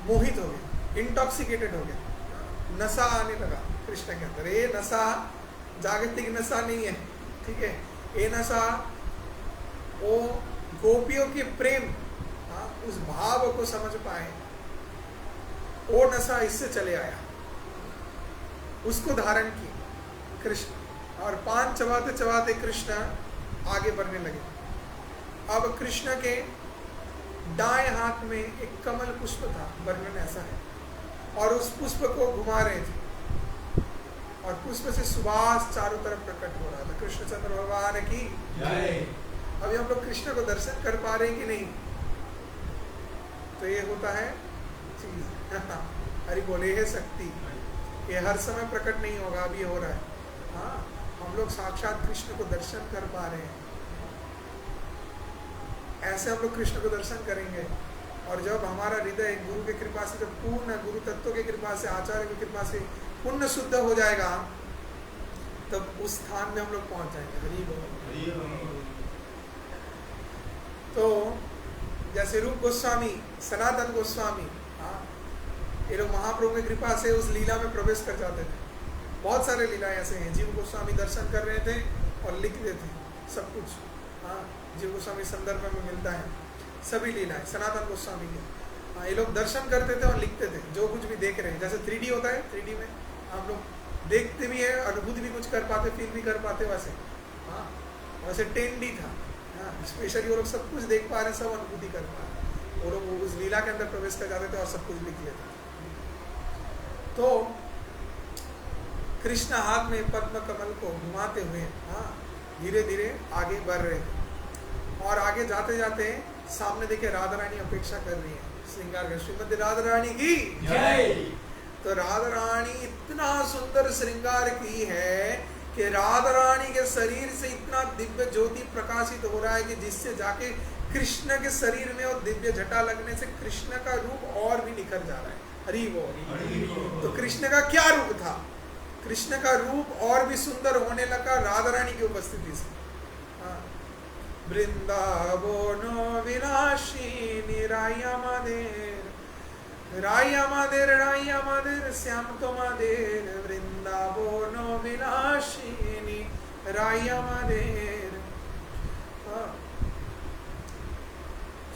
मोहित हो गए, इंटॉक्सिकेटेड हो गए, नशा आने लगा कृष्ण के अंदर। ये नशा जागतिक नशा नहीं है, ठीक है, ये नशा वो गोपियों के प्रेम, उस भाव को समझ पाए, वो नशा इससे चले आया, उसको धारण किए कृष्ण। और पान चबाते चबाते कृष्ण आगे बढ़ने लगे। अब कृष्ण के दाएं हाथ में एक कमल पुष्प था, वर्णन ऐसा है, और उस पुष्प को घुमा रहे थे और पुष्प से सुवास चारों तरफ प्रकट हो रहा था। कृष्णचंद्र भगवान की जय। अभी हम लोग कृष्ण को दर्शन कर पा रहे हैं कि नहीं? तो ये होता है चीज हरि बोले है शक्ति, ये हर समय प्रकट नहीं होगा, अभी हो रहा है। हाँ, हम लोग साक्षात कृष्ण को दर्शन कर पा रहे हैं। ऐसे हम लोग कृष्ण को दर्शन करेंगे, और जब हमारा हृदय गुरु की कृपा से, जब पूर्ण गुरु तत्व की कृपा से, आचार्य की कृपा से पुण्य शुद्ध हो जाएगा, तब उस स्थान में हम लोग पहुंच जाएंगे। हरि बोल। तो जैसे रूप गोस्वामी, सनातन गोस्वामी, ये लोग महाप्रभु की कृपा से उस लीला में प्रवेश कर जाते थे। बहुत सारे लीला ऐसे हैं। जीव गोस्वामी दर्शन कर रहे थे और लिख देते हैं सब कुछ। हाँ, जीव गोस्वामी संदर्भ में मिलता है सभी लीलाएं, सनातन गोस्वामी की। हाँ, ये लोग दर्शन करते थे और लिखते थे जो कुछ भी देख रहे हैं। जैसे 3D होता है, 3D में हम लोग देखते भी है, अनुभूति भी कुछ कर पाते, फील भी कर पाते। वैसे हाँ, वैसे 10D था। हाँ, स्पेशली वो लोग सब कुछ देख पा रहे, सब अनुभूति कर पा रहे। वो लोग उस लीला के अंदर प्रवेश कर जाते थे और सब कुछ लिख लेते थे। तो कृष्ण हाथ में पद्म कमल को घुमाते हुए हाँ धीरे धीरे आगे बढ़ रहे हैं। और आगे जाते जाते सामने देखे राधा रानी अपेक्षा कर रही है, श्रृंगार कर, श्रीमती राधा रानी की जय। तो राधा रानी इतना सुंदर श्रृंगार की है कि राधा रानी के शरीर से इतना दिव्य ज्योति प्रकाशित हो रहा है कि जिससे जाके कृष्ण के शरीर में और दिव्य जटा लगने से कृष्ण का रूप और भी निखर जा रहा है। हरि बोल। तो कृष्ण का क्या रूप था? कृष्ण का रूप और भी सुंदर होने लगा राधा रानी की उपस्थिति से। वृंदावनो विलासिनी राया मादेर, राया मादेर, राया मादेर, श्याम तो मादेर, वृंदावनो विलासिनी राया मादेर।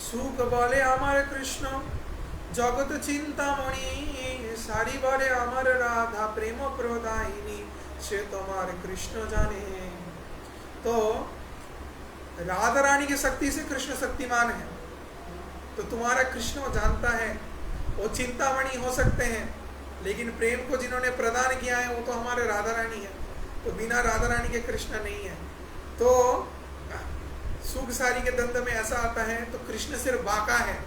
सुख बोले हमारे कृष्ण जगत चिंतामणि, सारी बोले अमर राधा प्रेम प्रदायिनी, से तुम्हारे कृष्ण जाने। तो राधा रानी की शक्ति से कृष्ण शक्तिमान है। तो तुम्हारा कृष्ण वो जानता है, वो चिंतामणि हो सकते हैं, लेकिन प्रेम को जिन्होंने प्रदान किया है वो तो हमारे राधा रानी है। तो बिना राधा रानी के कृष्ण नहीं है। तो सुख सारी के दंड में ऐसा आता है, तो कृष्ण सिर्फ बाका है,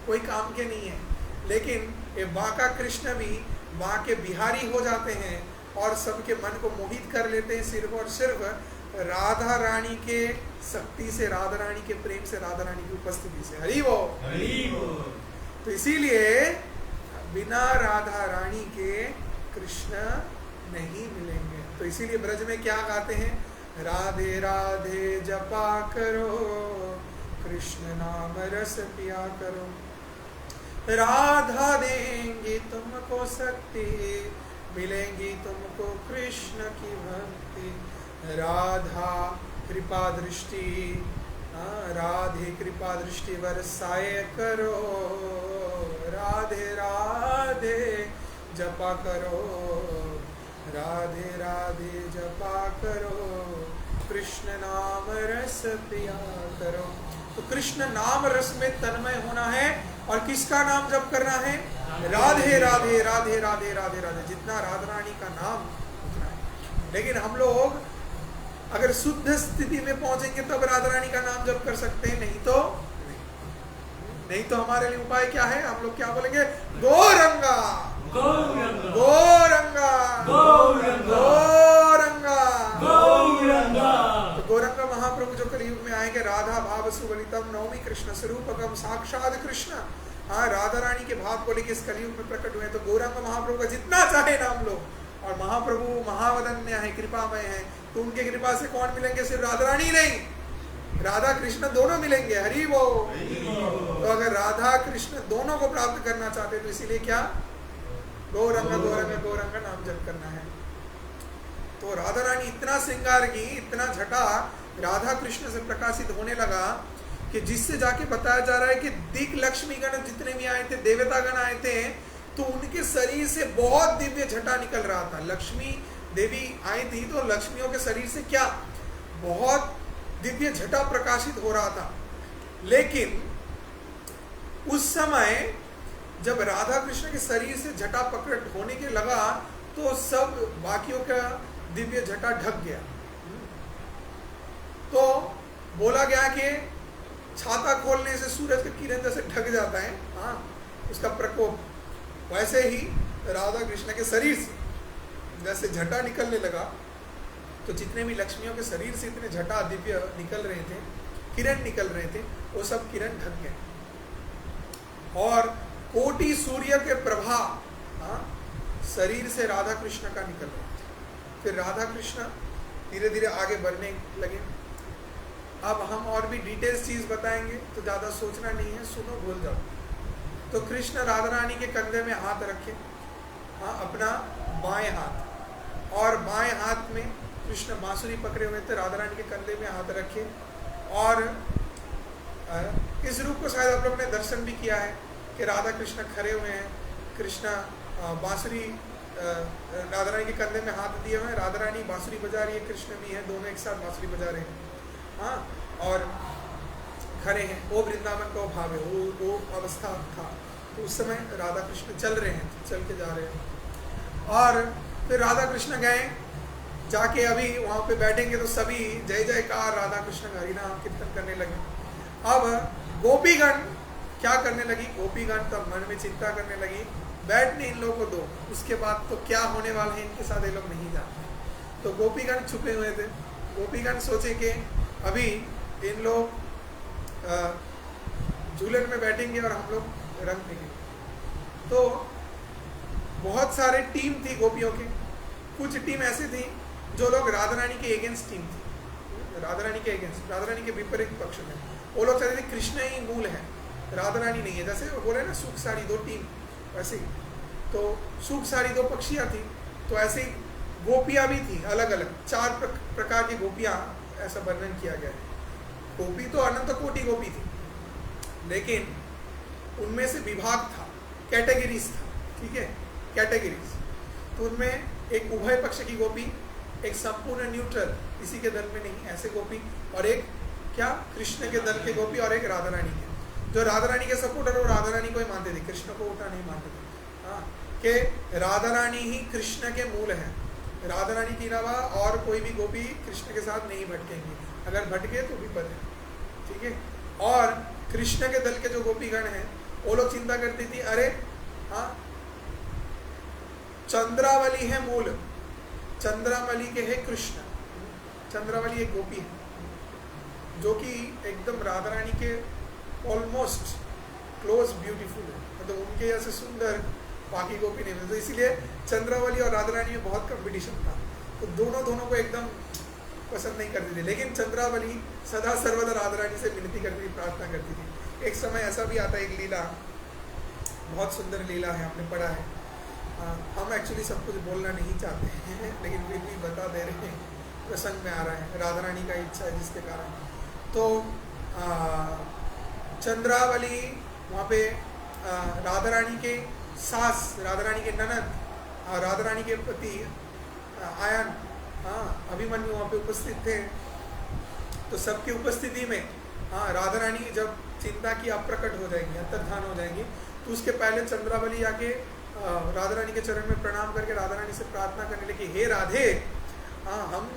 कोई काम के नहीं है। लेकिन ये बाका कृष्ण भी वहाँ के बिहारी हो जाते हैं और सबके मन को मोहित कर लेते हैं, सिर्फ और सिर्फ राधा रानी के शक्ति से, राधा रानी के प्रेम से, राधा रानी की उपस्थिति से। हरि बोल। तो इसीलिए बिना राधा रानी के कृष्ण नहीं मिलेंगे। तो इसीलिए ब्रज में क्या गाते हैं? राधे राधे जपा करो, कृष्ण नाम रस पिया करो। राधा देंगी तुमको शक्ति, मिलेंगी तुमको कृष्ण की भक्ति। राधा कृपा दृष्टि, राधे कृपा दृष्टि बरसाए करो, राधे राधे जपा करो, राधे राधे जपा करो, कृष्ण नाम रस पिया करो। तो कृष्ण नाम रस में तन्मय होना है। और किसका नाम जप करना है? राधे राधे राधे राधे राधे राधे। जितना राधा रानी का नाम उतना है। लेकिन हम लोग अगर शुद्ध स्थिति में पहुंचेंगे तब राधा रानी का नाम जप कर सकते हैं, नहीं तो हमारे लिए उपाय क्या है? हम लोग क्या बोलेंगे? गौरंगा गौरंगा गौरंगा गौरंगा गौरंगा। तो गौरंगा महाप्रभु जो कलयुग में आएंगे, राधा भाव सुवलितम नवमी कृष्ण स्वरूपकम साक्षात कृष्ण। हाँ, राधा रानी के भाव को लेकर इस कलयुग में प्रकट हुए। तो गौरंग महाप्रभु का जितना चाहे नाम लो। और महाप्रभु महावदन्य है, कृपामय है, तो उनके कृपा से कौन मिलेंगे? सिर्फ राधा रानी नहीं, राधा कृष्ण दोनों मिलेंगे। हरि बोल। तो अगर राधा कृष्ण दोनों को प्राप्त करना चाहते तो इसीलिए क्या? गौरंगा गौरंगा गौरंगा नाम जप करना है। तो राधा रानी इतना श्रृंगार की, इतना झटा राधा कृष्ण से प्रकाशित होने लगा कि जिससे जाके बताया जा रहा है कि दिक लक्ष्मी गण जितने भी आए थे, देवता गण आए थे, तो उनके शरीर से बहुत दिव्य झटा निकल रहा था। लक्ष्मी देवी आई थी तो लक्ष्मियों के शरीर से क्या बहुत दिव्य झटा प्रकाशित हो रहा था। लेकिन उस समय जब राधा कृष्ण के शरीर से झटा प्रकट होने के लगा तो सब बाकियों का दिव्य झटा ढक गया। तो बोला गया कि छाता खोलने से सूरज का किरण जैसे ढक जाता है, हाँ, उसका प्रकोप, वैसे ही राधा कृष्ण के शरीर से जैसे झटा निकलने लगा। तो जितने भी लक्ष्मियों के शरीर से इतने झटा दिव्य निकल रहे थे, किरण निकल रहे थे, वो सब किरण ढक गए और कोटि सूर्य के प्रभा, हाँ, शरीर से राधा कृष्ण का निकल रहा था। फिर राधा कृष्ण धीरे धीरे आगे बढ़ने लगे। अब हम और भी डिटेल्स चीज बताएंगे तो ज्यादा सोचना नहीं है, सुनो भूल जाओ। तो कृष्ण राधा रानी के कंधे में हाथ रखे, हाँ, अपना बाएं हाथ, और बाएं हाथ में कृष्ण बांसुरी पकड़े हुए थे, राधा रानी के कंधे में हाथ रखे। और इस रूप को शायद आप लोग ने दर्शन भी किया है कि राधा कृष्ण खड़े हुए हैं, कृष्ण बांसुरी राधा रानी के कंधे में हाथ दिए हुए हैं, राधा रानी बांसुरी बजा रही है, कृष्ण भी है, दोनों एक साथ बांसुरी बजा रहे हैं, हाँ, और खड़े हैं। वो वृंदावन का भाव है, वो अवस्था था। तो उस समय राधा कृष्ण चल रहे हैं, चल के जा रहे हैं। और फिर राधा कृष्ण गए, जाके अभी वहाँ पे बैठेंगे तो सभी जय जयकार राधा कृष्ण का हरिनाम कीर्तन करने लगे। अब गोपीगण क्या करने लगी? गोपीगण तब मन में चिंता करने लगी, बैठने इन लोगों को दो, उसके बाद तो क्या होने वाला है इनके साथ, ये लोग नहीं जानते। तो गोपीगण छुपे हुए थे। गोपीगण सोचे कि अभी इन लोग झूलन में बैठेंगे और हम लोग रंग देंगे। तो बहुत सारे टीम थी गोपियों के। कुछ टीम ऐसी थी जो लोग राधा रानी के अगेंस्ट टीम थी, राधा रानी के अगेंस्ट, राधा रानी के विपरीत पक्ष में। वो लोग चाहते थे कृष्ण ही मूल है, राधा रानी नहीं है। जैसे बोले ना सुख सारी दो टीम, वैसे ही। तो सुख सारी दो पक्षियाँ थी, तो ऐसे ही गोपियाँ भी थी, अलग अलग 4 प्रकार की गोपियाँ, ऐसा वर्णन किया गया है। गोपी तो अनंत कोटि गोपी थी, लेकिन उनमें से विभाग था, कैटेगरीज था, ठीक है, कैटेगरीज। तो उनमें एक उभय पक्ष की गोपी, एक संपूर्ण न्यूट्रल, किसी के दल में नहीं, ऐसे गोपी, और एक क्या कृष्ण के दल के गोपी, और एक राधा रानी के। जो राधा रानी के सपोर्टर वो राधा रानी को ही मानते थे, कृष्ण को उल्टा नहीं मानते थे, हाँ, कि राधा रानी ही कृष्ण के मूल है। राधा रानी के अलावा और कोई भी गोपी कृष्ण के साथ नहीं भटकेंगे, अगर भटके तो विपद है, ठीक है। और कृष्ण के दल के जो गोपीगण हैं वो लोग चिंता करती थी, अरे हाँ, चंद्रावली है मूल, चंद्रावली के है कृष्ण, चंद्रावली एक गोपी है जो कि एकदम राधा रानी के ऑलमोस्ट क्लोज ब्यूटीफुल है, मतलब उनके जैसे सुंदर बाकी गोपी नहीं मिलते। तो इसीलिए चंद्रावली और राधा रानी में बहुत कंपटीशन था, तो दोनों को एकदम पसंद नहीं करती थी। लेकिन चंद्रावली सदा सर्वदा राधा रानी से विनती करती थी, प्रार्थना करती थी। एक समय ऐसा भी आता है, एक लीला, बहुत सुंदर लीला है, आपने पढ़ा है। हम एक्चुअली सब कुछ बोलना नहीं चाहते हैं, लेकिन फिर भी बता दे रहे हैं, प्रसंग में आ रहा है, राधा रानी का इच्छा है जिसके कारण। तो चंद्रावली वहाँ पे राधा रानी के सास, राधा रानी के ननद, राधा रानी के पति आयन, अभिमन्यु वहाँ पे उपस्थित थे। तो सबकी उपस्थिति में राधा रानी जब चिंता की अप्रकट हो जाएगी, अंतर्धान हो जाएंगी, तो उसके पहले चंद्रावली आके राधा रानी के चरण में प्रणाम करके राधा रानी से प्रार्थना करने लगी, हे राधे, हम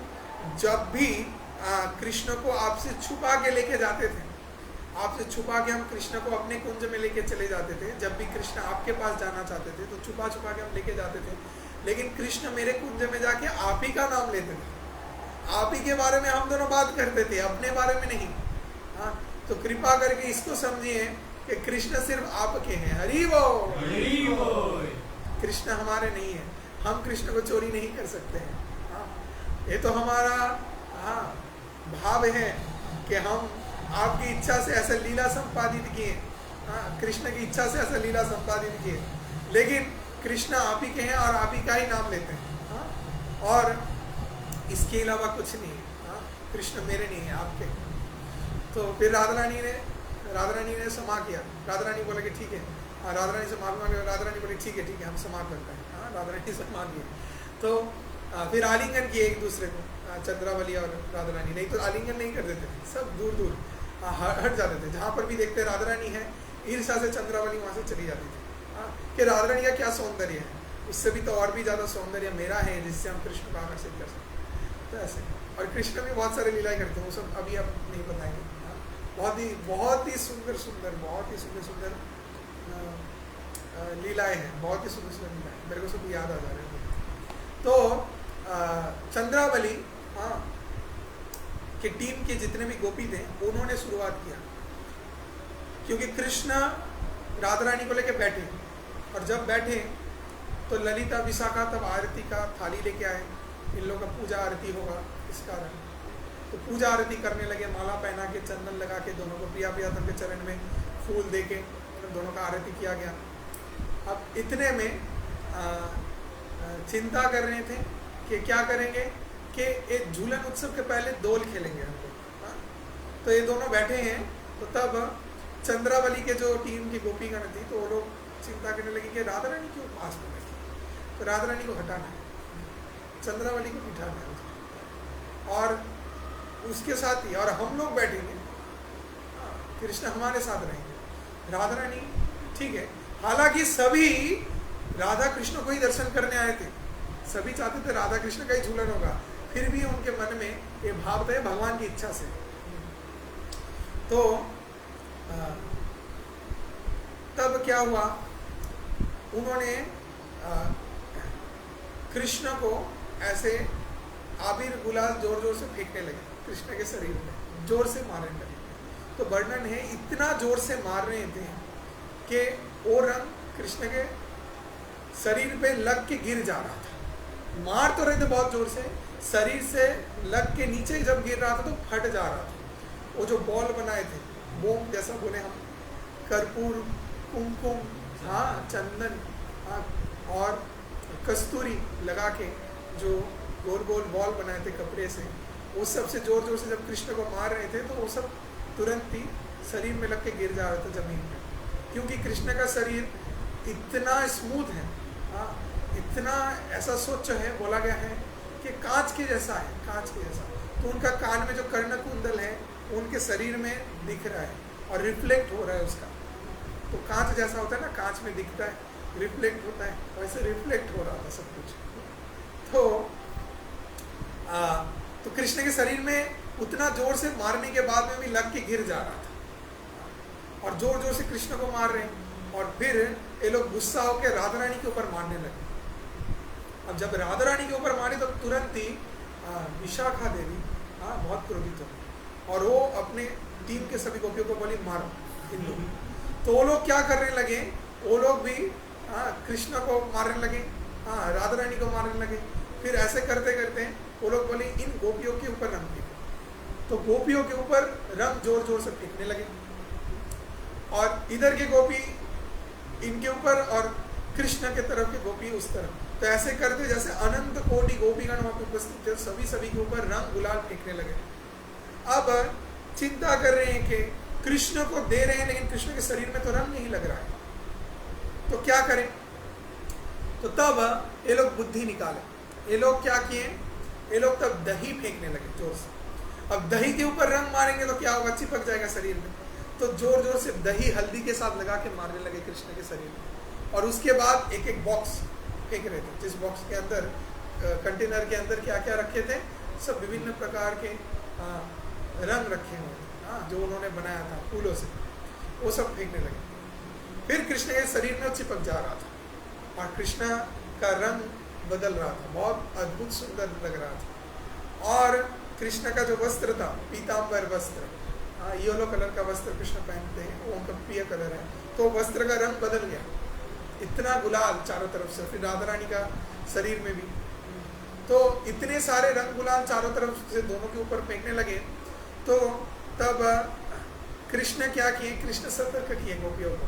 जब भी कृष्ण को आपसे छुपा के लेके जाते थे, आपसे छुपा के हम कृष्ण को अपने कुंज में लेके चले जाते थे। जब भी कृष्ण आपके पास जाना चाहते थे तो छुपा छुपा के हम लेके जाते थे, लेकिन कृष्ण मेरे कुंज में जाके आप ही का नाम लेते थे, आप ही के बारे में हम दोनों बात करते थे, अपने बारे में नहीं। तो कृपा करके इसको समझिए कि कृष्ण सिर्फ आपके हैं। हरि बोल। कृष्ण हमारे नहीं है, हम कृष्ण को चोरी नहीं कर सकते हैं। ये तो हमारा भाव है कि हम आपकी इच्छा से ऐसा लीला संपादित किए, कृष्ण की इच्छा से ऐसा लीला संपादित किए, लेकिन कृष्ण आप ही के हैं और आप ही का ही नाम लेते हैं, और इसके अलावा कुछ नहीं है। कृष्ण मेरे नहीं है, आपके। तो फिर राधा रानी ने क्षमा किया। राधा रानी बोला कि ठीक है, राधा रानी से माफी मांगे। राधा रानी बोली ठीक है हम क्षमा करते हैं। राधा रानी से मान लिए। तो फिर आलिंगन किए एक दूसरे को, चंद्रावली और राधा रानी। नहीं तो आलिंगन नहीं कर देते, सब दूर दूर हट जाते थे। जहाँ पर भी देखते राधा रानी है, ईर्ष्या से चंद्रावली वहाँ से चली जाती थी कि राधा रानी का क्या सौंदर्य है, उससे भी तो और भी ज़्यादा सौंदर्य मेरा है जिससे हम कृष्ण को आकर्षित कर सकते। तो ऐसे, और कृष्ण भी बहुत सारे लीलाएं करते हैं, वो सब अभी आप नहीं बताएंगे। बहुत ही सुंदर लीलाएं हैं, बहुत ही सुंदर लीलाएं, मेरे को सब याद आ जा रहे हैं। तो चंद्रावली कि टीम के जितने भी गोपी थे उन्होंने शुरुआत किया, क्योंकि कृष्ण राधा रानी को लेके बैठे, और जब बैठे तो ललिता विशाखा तब आरती का थाली लेके आए, इन लोगों का पूजा आरती होगा इस कारण। तो पूजा आरती करने लगे, माला पहना के, चंदन लगा के, दोनों को प्रिया प्रियतम के चरण में फूल दे के दोनों का आरती किया गया। अब इतने में चिंता कर रहे थे कि क्या करेंगे, कि एक झूलन उत्सव के पहले दोल खेलेंगे हम लोग। तो ये दोनों बैठे हैं, तो तब चंद्रावली के जो टीम की गोपीगण थी, तो वो लोग चिंता करने लगी कि राधा रानी क्यों पास में बैठी, तो राधा रानी को हटाना है, चंद्रावली को बिठाना है, और उसके साथ ही और हम लोग बैठेंगे, कृष्ण हमारे साथ रहेंगे, राधा रानी ठीक है। हालांकि सभी राधा कृष्ण को ही दर्शन करने आए थे, सभी चाहते थे राधा कृष्ण का ही झूलन होगा, फिर भी उनके मन में ये भाव था भगवान की इच्छा से। तो तब क्या हुआ, उन्होंने कृष्ण को ऐसे आबिर गुलाल जोर जोर से फेंकने लगे, कृष्ण के शरीर में जोर से मारने लगे। तो वर्णन है इतना जोर से मार रहे थे कि वो रंग कृष्ण के शरीर पे लग के गिर जा रहा था। मार तो रहे थे बहुत जोर से, शरीर से लग के नीचे जब गिर रहा था तो फट जा रहा था। वो जो बॉल बनाए थे, बोम जैसा बोले हम, कर्पूर, कुमकुम, चंदन और कस्तूरी लगा के जो गोल गोल बॉल बनाए थे कपड़े से, उस सब से जोर जोर से जब कृष्ण को मार रहे थे तो वो सब तुरंत ही शरीर में लग के गिर जा रहा था जमीन में, क्योंकि कृष्ण का शरीर इतना स्मूथ है, इतना ऐसा स्वच्छ है, बोला गया है कि कांच के जैसा है, कांच के जैसा। तो उनका कान में जो कर्ण कुंडल है उनके शरीर में दिख रहा है और रिफ्लेक्ट हो रहा है उसका। तो कांच जैसा होता है ना, कांच में दिखता है, रिफ्लेक्ट होता है, वैसे रिफ्लेक्ट हो रहा था सब कुछ। तो कृष्ण के शरीर में उतना जोर से मारने के बाद में भी लग के गिर जा रहा था, और जोर जोर से कृष्ण को मार रहे हैं। और फिर ये लोग गुस्सा होकर राधा रानी के ऊपर मारने लगे। अब जब राधा रानी के ऊपर मारे तो तुरंत ही विशाखा देवी क्रोधित हो और वो अपने टीम के सभी गोपियों को बोली मारो इन लोग। तो वो लोग क्या करने लगे, वो लोग भी कृष्ण को मारने लगे, राधा रानी को मारने लगे। फिर ऐसे करते करते वो लोग बोले इन गोपियों के ऊपर रंग फेंको। तो गोपियों के ऊपर रंग जोर जोर से फेंकने लगे और इधर के गोपी इनके ऊपर और कृष्ण के तरफ के गोपी उस तरफ। तो ऐसे करते जैसे अनंत कोटि गोपीगण वहां पे उपस्थित थे, सभी के ऊपर रंग गुलाल फेंकने लगे। अब चिंता कर रहे हैं कि कृष्ण को दे रहे हैं लेकिन कृष्ण के शरीर में तो रंग नहीं लग रहा है, तो क्या करें। तो तब ये लोग बुद्धि निकाले। ये लोग क्या किए, ये लोग तब दही फेंकने लगे जोर से। अब दही के ऊपर रंग मारेंगे तो क्या होगा, चिपक जाएगा शरीर में। तो जोर जोर से दही हल्दी के साथ लगा के मारने लगे कृष्ण के शरीर में। और उसके बाद एक एक बॉक्स फेंक रहे थे, जिस बॉक्स के अंदर कंटेनर के अंदर क्या क्या रखे थे, सब विभिन्न प्रकार के रंग रखे हुए थे, जो उन्होंने बनाया था फूलों से, वो सब फेंकने लगे। फिर कृष्ण के शरीर में चिपक जा रहा था और कृष्ण का रंग बदल रहा था, बहुत अद्भुत सुंदर लग रहा था। और कृष्ण का जो वस्त्र था, पीताम्बर वस्त्र, येलो कलर का वस्त्र कृष्ण पहनते हैं, वो उनका प्रिय कलर है, तो वस्त्र का रंग बदल गया, इतना गुलाल चारों तरफ से। फिर राधा रानी का शरीर में भी तो इतने सारे रंग गुलाल चारों तरफ से दोनों के ऊपर फेंकने लगे। तो तब कृष्ण क्या किए, कृष्ण सतर्क किए गोपियों को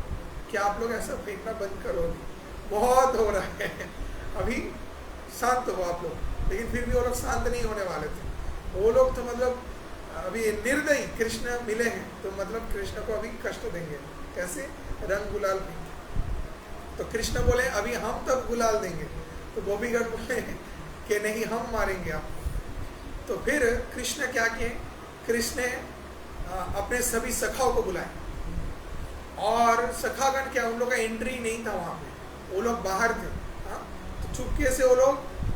कि आप लोग ऐसा फेंकना बंद करो, बहुत हो रहा है, अभी शांत हो आप लोग। लेकिन फिर भी वो लोग शांत नहीं होने वाले थे। वो लोग तो मतलब अभी निर्दयी कृष्ण मिले हैं, तो मतलब कृष्ण को अभी कष्ट देंगे, कैसे, रंग गुलाल देंगे। तो कृष्ण बोले अभी हम तब गुलाल देंगे, तो गोपीगण बोले कि नहीं हम मारेंगे आपको। तो फिर कृष्ण क्या किए, कृष्ण अपने सभी सखाओं को बुलाए और सखागण क्या, उन लोग का एंट्री नहीं था वहां पे, वो लोग बाहर थे। तो चुपके से वो लोग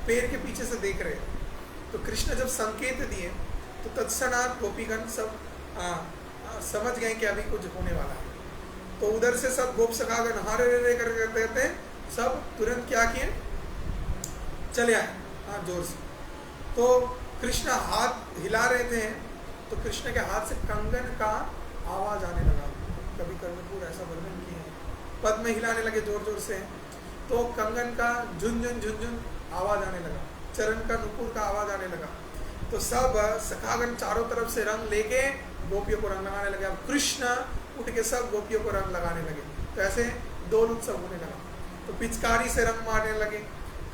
पेड़ के पीछे से देख रहे। तो कृष्ण जब संकेत दिए तो तत्क्षणात गोपीगण सब समझ गए कि अभी कुछ होने वाला है। तो उधर से सब गोप सखागण हारे रे करते सब तुरंत क्या किए, चले आए जोर से। तो कृष्ण हाथ हिला रहे थे, तो कृष्ण के हाथ से कंगन का आवाज आने लगा। कभी कर्णपुर ऐसा वर्णन किए हैं, पद्म हिलाने लगे जोर जोर से, तो कंगन का झुनझुन आवाज आने लगा, चरण का नुपुर का आवाज आने लगा। तो सब सखागण चारों तरफ से रंग लेके गोपियों को रंग लगाने लगे। अब कृष्ण उठ के सब गोपियों को रंग लगाने लगे। तो ऐसे दोल उत्सव होने लगा। तो पिचकारी से रंग मारने लगे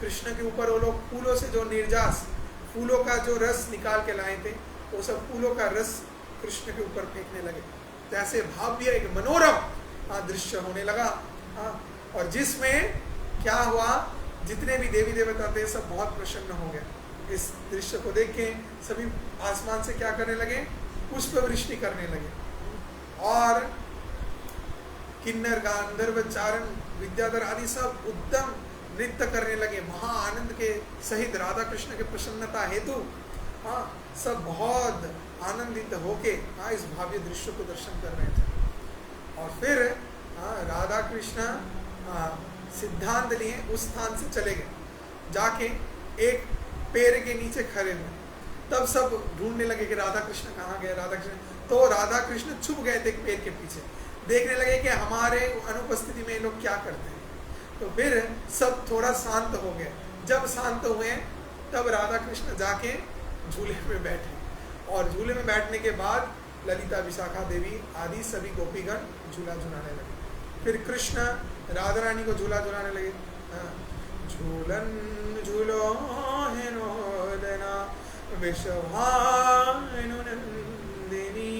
कृष्ण के ऊपर। वो लोग फूलों से जो निर्जास फूलों का जो रस निकाल के लाए थे, वो सब फूलों का रस कृष्ण के ऊपर फेंकने लगे। तो ऐसे भाव्य एक मनोरम दृश्य होने लगा। और जिसमें क्या हुआ, जितने भी देवी देवता थे सब बहुत प्रसन्न हो गए। इस दृश्य को देख के सभी आसमान से क्या करने लगे, पुष्प वृष्टि करने लगे। और किन्नर गांधर्व चारण विद्याधर आदि सब उत्तम नृत्य करने लगे महा आनंद के सहित, राधा कृष्ण के प्रसन्नता हेतु। सब बहुत आनंदित होके इस भाव्य दृश्य को दर्शन कर रहे थे। और फिर राधा कृष्ण सिद्धांत लिए उस स्थान से चले गए, जाके एक पेड़ के नीचे खड़े हुए। तब सब ढूंढने लगे कि राधा कृष्ण कहाँ गए, राधा कृष्ण। तो राधा कृष्ण छुप गए थे पेड़ के पीछे, देखने लगे कि हमारे अनुपस्थिति में ये लोग क्या करते हैं। तो फिर सब थोड़ा शांत हो गए। जब शांत हुए तब राधा कृष्ण जाके झूले में बैठे, और झूले में बैठने के बाद ललिता विशाखा देवी आदि सभी गोपीगण झूला झुलाने लगे। फिर कृष्ण राधा रानी को झूला झुलाने लगे। झूलन झूलो हेनोदना विश्वभानु नंदिनी,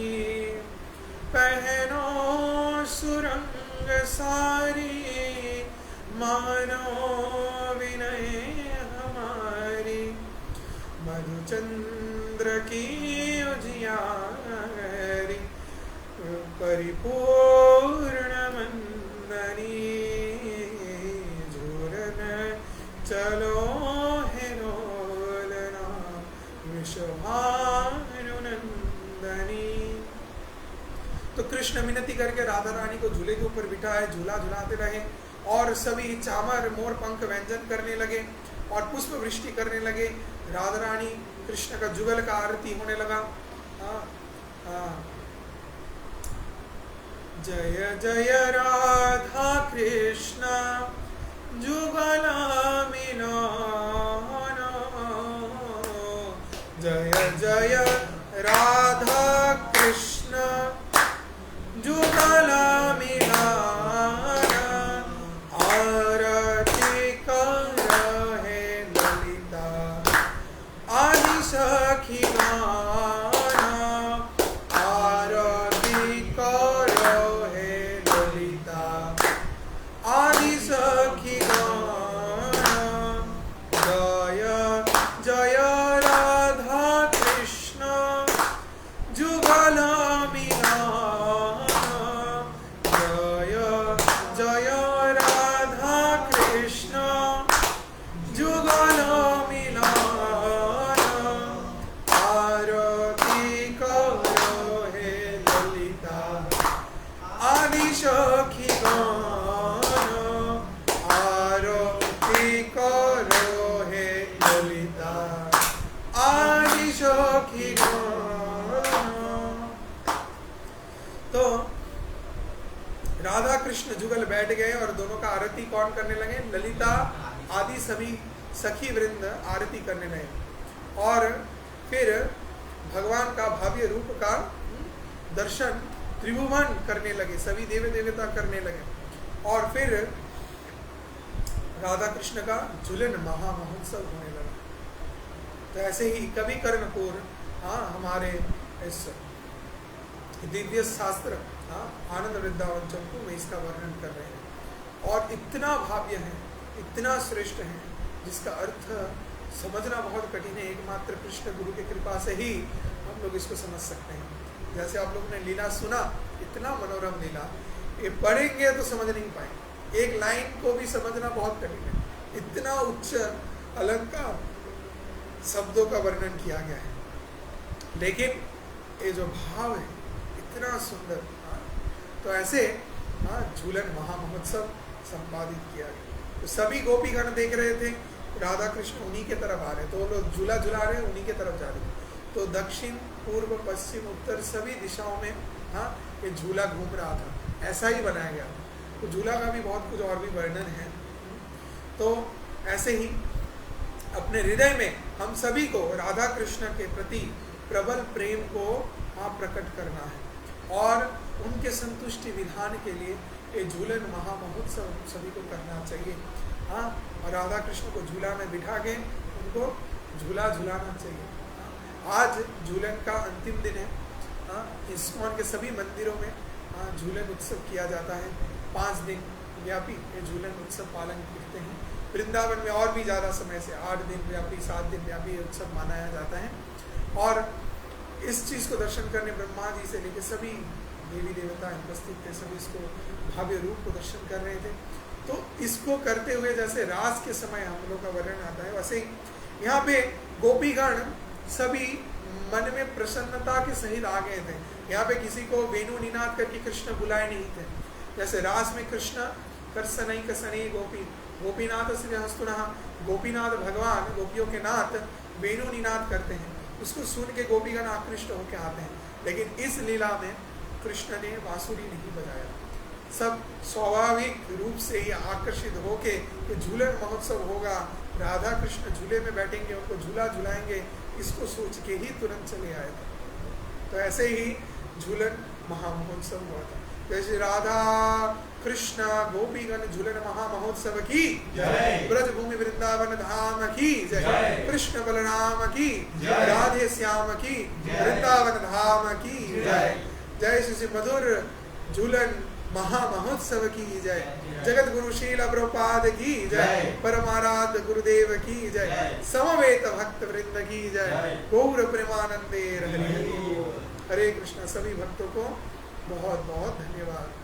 पहनो सुरंग सारी, मानो विनय हमारी, मधुचंद्र की उजियारी, परिपूर्ण मंदनी, झूलन चलो हेरोलना विश्वभानु नंदनी। तो कृष्ण मिनती करके राधा रानी को झूले के ऊपर बिठाए, झूला झुलाते रहे और सभी चामर मोर पंख व्यंजन करने लगे और पुष्प वृष्टि करने लगे। राधा रानी कृष्ण का जुगल का आरती होने लगा। जय जय राधा कृष्ण जुगल मिलन, जय जय राधा कृष्ण जुगल मिलन, आरती कर है ललिता आदि सखी जुगल बैठ गए और दोनों का आरती कौन करने लगे? ललिता आदि सभी सखी वृंद आरती करने लगे और फिर भगवान का भव्य रूप का दर्शन त्रिभुवन करने लगे, सभी देवी देवता करने लगे और फिर राधा कृष्ण का झूलन महा महोत्सव होने लगा। तो ऐसे ही कवि कर्णपुर हमारे इस दिव्य शास्त्र आनंद वृंदावन चंपू में इसका वर्णन कर रहे हैं और इतना भव्य है, इतना श्रेष्ठ है, जिसका अर्थ समझना बहुत कठिन है। एकमात्र कृष्ण गुरु की कृपा से ही हम लोग इसको समझ सकते हैं। जैसे आप लोगों ने लीला सुना, इतना मनोरम लीला, ये पढ़ेंगे तो समझ नहीं पाएंगे, एक लाइन को भी समझना बहुत कठिन है, इतना उच्च अलंकार शब्दों का वर्णन किया गया है, लेकिन ये जो भाव है इतना सुंदर। तो ऐसे झूलन महामहोत्सव संपादित किया गया। तो सभी गोपीगण देख रहे थे राधा कृष्ण उन्हीं के तरफ आ रहे, तो वो लोग झूला झुला रहे, उन्हीं के तरफ जा रहे। तो दक्षिण पूर्व पश्चिम उत्तर सभी दिशाओं में ये झूला घूम रहा था, ऐसा ही बनाया गया। तो झूला का भी बहुत कुछ और भी वर्णन है। तो ऐसे ही अपने हृदय में हम सभी को राधा कृष्ण के प्रति प्रबल प्रेम को प्रकट करना है और उनके संतुष्टि विधान के लिए ये झूलन महामहोत्सव सभी को करना चाहिए। और राधा कृष्ण को झूला में बिठा के उनको झूला झुलाना चाहिए। आज झूलन का अंतिम दिन है। इस्कॉन के सभी मंदिरों में झूलन उत्सव किया जाता है। 5 दिन व्यापी ये झूलन उत्सव पालन करते हैं। वृंदावन में और भी ज़्यादा समय से 8 दिन व्यापी 7 दिन व्यापी उत्सव मनाया जाता है। और इस चीज़ को दर्शन करने ब्रह्मा जी से लेकर सभी देवी देवता उपस्थित थे, सभी इसको भव्य रूप को दर्शन कर रहे थे। तो इसको करते हुए जैसे रास के समय हम लोग का वर्णन आता है, वैसे ही यहाँ पे गोपीगण सभी मन में प्रसन्नता के सहित आ गए थे। यहाँ पे किसी को वेणु निनाद करके कृष्ण बुलाए नहीं थे। जैसे रास में कृष्ण करसनई कसनई गोपी गोपीनाथ से हस्तुनः, गोपीनाथ भगवान गोपियों के नाथ वेणु निनाद करते हैं, उसको सुन के गोपीगण आकृष्ट होकर आते हैं। लेकिन इस लीला में कृष्ण ने बांसुरी नहीं बजाया, सब स्वाभाविक रूप से ही आकर्षित होके कि झूलन महोत्सव होगा, राधा कृष्ण झूले में बैठेंगे, उनको झूला झुलाएंगे, इसको सोच के ही तुरंत चले आए थे। तो ऐसे ही झूलन महामहोत्सव हुआ था। जैसे राधा कृष्ण गोपीगण झूलन महामहोत्सव की जय, ब्रज भूमि वृंदावन धाम की जय, कृष्ण बलराम की जय, राधे श्याम की वृंदावन धाम की जय, जय श्री मधुर झूलन महामहोत्सव की जय, जगत गुरु शील प्रभुपाद की जय, परमाराध्य गुरुदेव की जय, समवेत भक्त वृंद की जय, गौर प्रेमानंदे हरि हरि। हरे कृष्ण। सभी भक्तों को बहुत बहुत धन्यवाद।